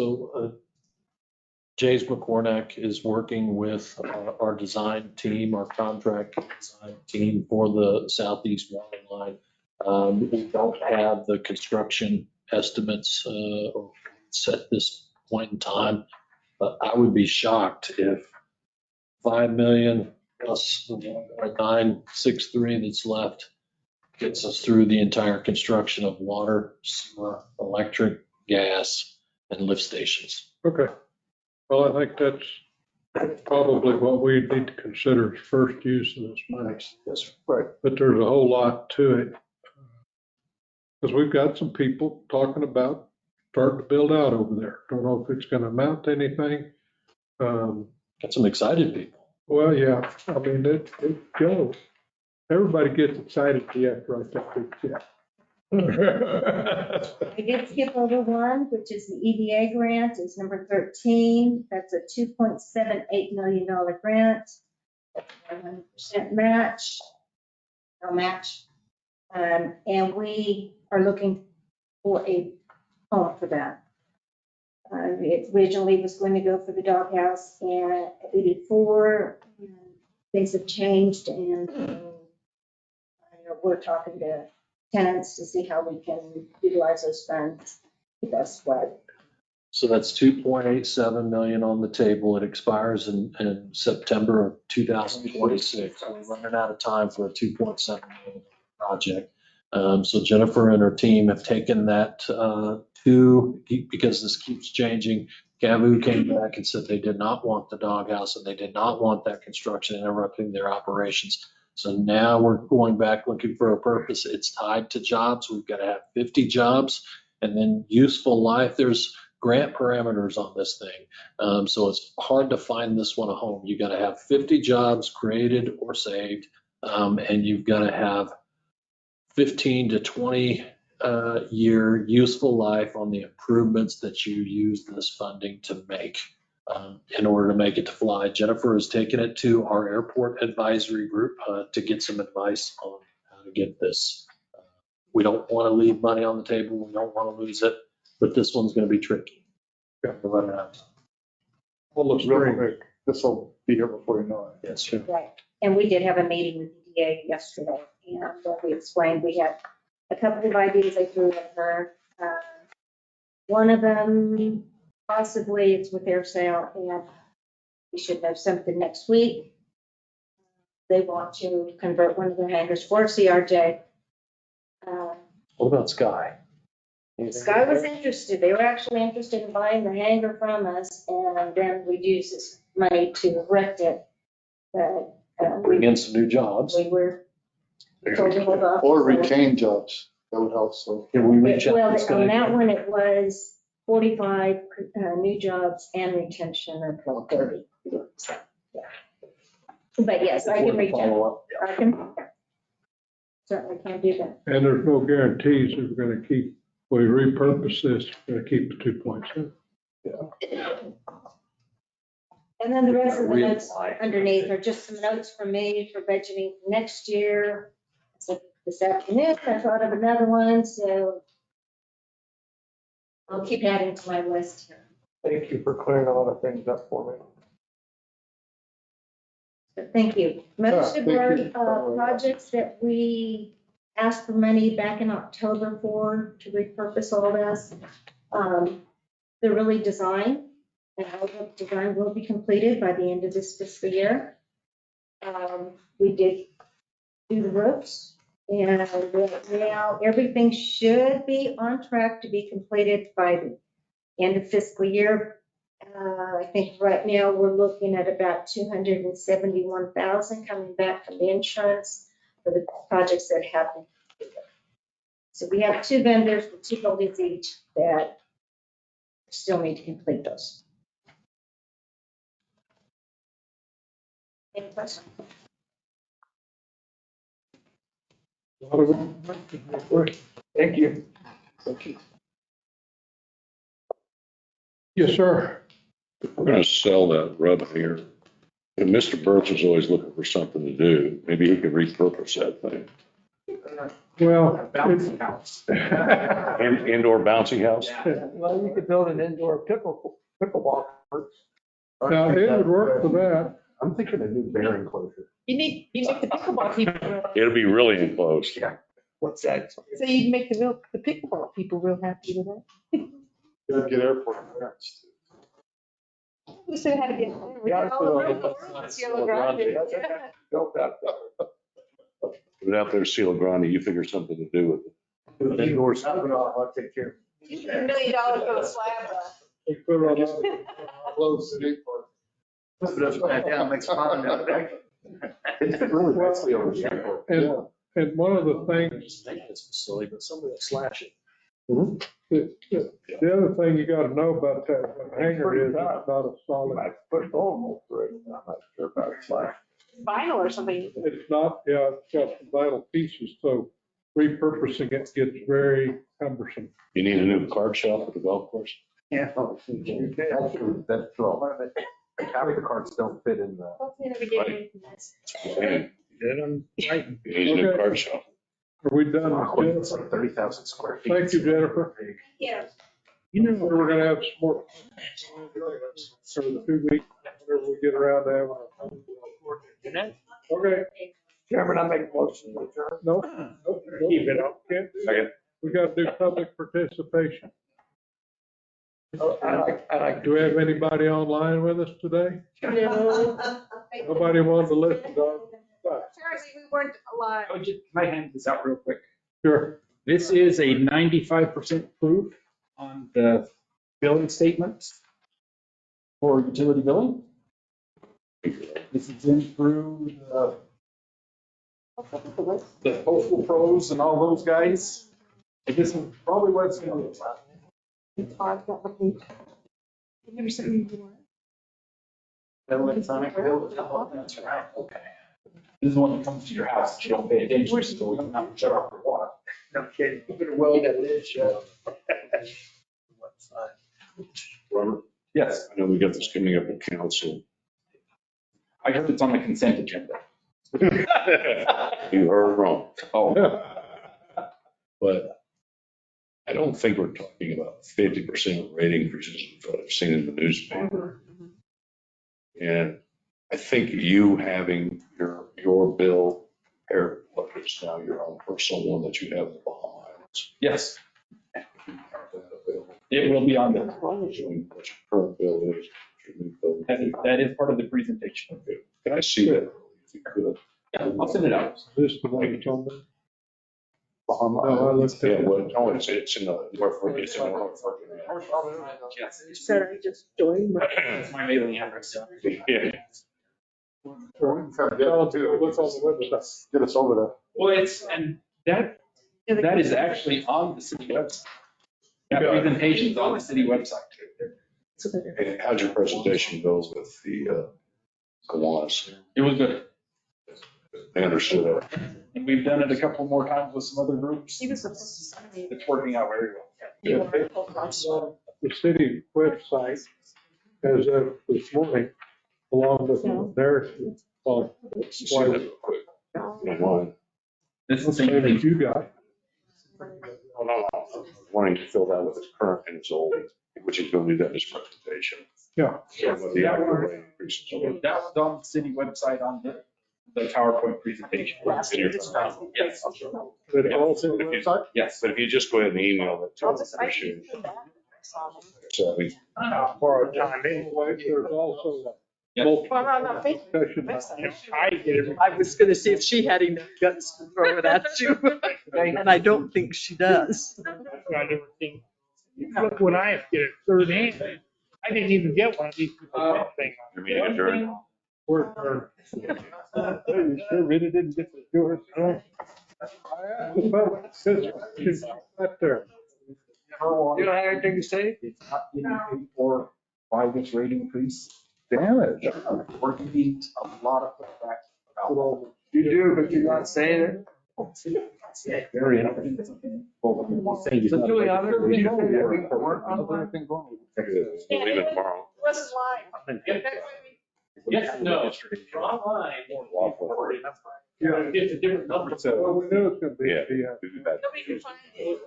James McCornack is working with our design team, our contract design team for the southeast water line. We don't have the construction estimates or at this point in time, but I would be shocked if 5 million plus the 1.963 that's left gets us through the entire construction of water, sewer, electric, gas, and lift stations. Okay. Well, I think that's probably what we need to consider as first use of this money. Yes, right. But there's a whole lot to it. Because we've got some people talking about starting to build out over there. Don't know if it's going to amount to anything. Got some excited people. Well, yeah, I mean, it goes. Everybody gets excited after I take big check. I did skip over one, which is the EDA grant, is number 13. That's a $2.78 million grant. 100% match, no match. And we are looking for a home for that. It originally was going to go for the doghouse and 84, and things have changed, and we're talking to tenants to see how we can utilize those funds the best way. So that's 2.87 million on the table. It expires in September of 2026. We're running out of time for a 2.7 million project. So Jennifer and her team have taken that because this keeps changing. Cavu came back and said they did not want the doghouse and they did not want that construction interrupting their operations. So now we're going back looking for a purpose. It's tied to jobs. We've got to have 50 jobs, and then useful life. There's grant parameters on this thing. So it's hard to find this one a home. You got to have 50 jobs created or saved, and you've got to have 15 to 20 year useful life on the improvements that you use this funding to make in order to make it to fly. Jennifer has taken it to our airport advisory group to get some advice on how to get this. We don't want to leave money on the table. We don't want to lose it, but this one's going to be tricky. We're running out. Well, looks real quick. This will be here before you know it. Yes, sure. Right. And we did have a meeting with the DA yesterday, and we explained, we had a couple of ideas I threw at her. One of them, possibly it's with air sale, and we should have something next week. They want to convert one of their hangars for CRJ. What about Sky? Sky was interested. They were actually interested in buying the hangar from us, and then we'd use this money to erect it. But Bring in some new jobs. we were told to hold off. Or retain jobs. That would help. So Can we reach out Well, to Sky? on that one, it was 45 new jobs and retention of 30. So, yeah. But yes, I can reach out. I can, certainly can do that. And there's no guarantees that we're gonna keep, we repurpose this, we're gonna keep the 2.7. And then the rest of the Real notes life. underneath are just some notes from me for budgeting for next year. So this afternoon, I thought of another one, so I'll keep adding to my list here. Thank you for clearing a lot of things up for me. So thank you. Most of thank our you. projects that we asked for money back in October for to repurpose all this, they're really design, and all the design will be completed by the end of this fiscal year. We did do the roofs, and now everything should be on track to be completed by the end of fiscal year. I think right now we're looking at about 271,000 coming back from the insurance for the projects that have been completed. So we have two vendors with two buildings each that still need to complete those. Any questions? Thank you. Thank you. Yes, sir. We're gonna sell that rub here. And Mr. Burns was always looking for something to do. Maybe he could repurpose that thing. Well, Bouncy house. Indoor bouncy house? Well, you could build an indoor pickleball court. now it would work for that. I'm thinking a new bear enclosure. You make the pickleball people, It'll be really enclosed. What's that? so you'd make the pickleball people real happy with that. Gotta get airport clearance. We should have had to get. Yeah, Cielo Grande. Built that. Put it out there, Cielo Grande, you figure something to do with it. Indoor stuff, I'll take care. $1 million for a slab. We put it on Close city. Put it upside down, makes fun of it. It's been really nicely over here. and one of the things, Just maintenance facility, but somebody will slash it. the other thing you gotta know about that hangar is it's not a solid, Put normal through it. I'm not sure about slash. Vinyl or something. it's not, yeah, it's got some vital pieces, so repurposing it gets very cumbersome. You need a new card shop at the golf course? Yeah. That's true. Half the carts don't fit in the. Hopefully never get away from this. You need a new card shop. Are we done with It's Jennifer? like 30,000 square feet. Thank you, Jennifer. Yeah. You know, we're gonna have some more, for the 2 weeks, whenever we get around to having. Okay, Chairman, I make a motion to adjourn. no. Keep it up. Can't do that. Second. We gotta do public participation. I like. Do we have anybody online with us today? No. Nobody wanted to listen to our Apparently we weren't alive. Can I hand this out real quick? Sure. This is a 95% proof on the billing statements for utility billing. This is in through the Postal Pros and all those guys. And this is probably what it's going to look like. Electronic bill. That's right, okay. This is one that comes to your house, you don't pay attention, so we don't have to shut off your water. No kidding. Well, that is, Robert, Yes, I know we got this coming up at council. I heard it's on the consent agenda. You heard wrong. Oh, But I don't think we're talking about 50% rate increases, what I've seen in the newspaper. And I think you having your bill paired with what is now your own personal one that you have in the Bahama Islands. yes, it will be on there. Showing what your current bill is. Your new bill. That is part of the presentation. Can I see that if you could? Yeah, I'll send it out. This the one that's on there? Bahama No, I Islands. looked at Yeah, it. well, no, it's in the Norfolk, it's in Norfolk. Yes. Said I just joined. That's my mailing address. Yeah. What's on the website? Get us over there. Well, and that is actually on the city website. That presentation's on the city website. Hey, how'd your presentation go with the Kiwanis? It was good. They understood it. And we've done it a couple more times with some other groups. He was supposed to send me. It's working out very well. The city website as of this morning, along with the narrative on See that real quick? You don't mind? This is the same that thing. you got. Oh, no. Wanting to fill that with his current and his old, which he's going to do that in his presentation. Yeah. So what the actual rate increases are. That was on the city website on the PowerPoint presentation. Yes. But also, Yes. But if you just go ahead and email it to us, appreciate it. So we, for a time anyway, there's also Yeah. discussion. I get it. I was gonna see if she had enough guts to throw it at you, and I don't think she does. I never think. Look, when I get it third hand, I didn't even get one of these people thing. your meeting adjourned. We're, You sure really didn't get the yours? right there. You don't have anything to say? It's not getting paid for by this rate increase. Damn it. We're getting a lot of pushback about. You do, but you're not saying it. Very interesting. So Juliana, you know that we work on We'll leave it tomorrow. Wasn't live. Yes, no, online. Yeah. It's a different number. Well, we knew it's gonna be. Yeah. the, We do that. Nobody can find it.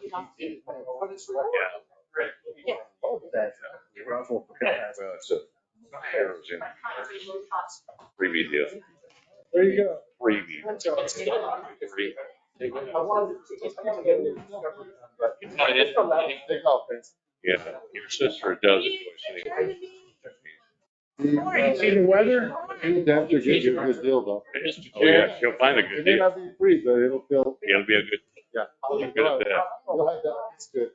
Yeah. Well, it's a arrows in preview deal. There you go. Preview. Free. Yeah, your sister does it. You see the weather? That's a good deal though. Oh, yeah, you'll find a good It may deal. not be free, but it'll feel. It'll be a good, Yeah. good at that. You'll have that. It's good.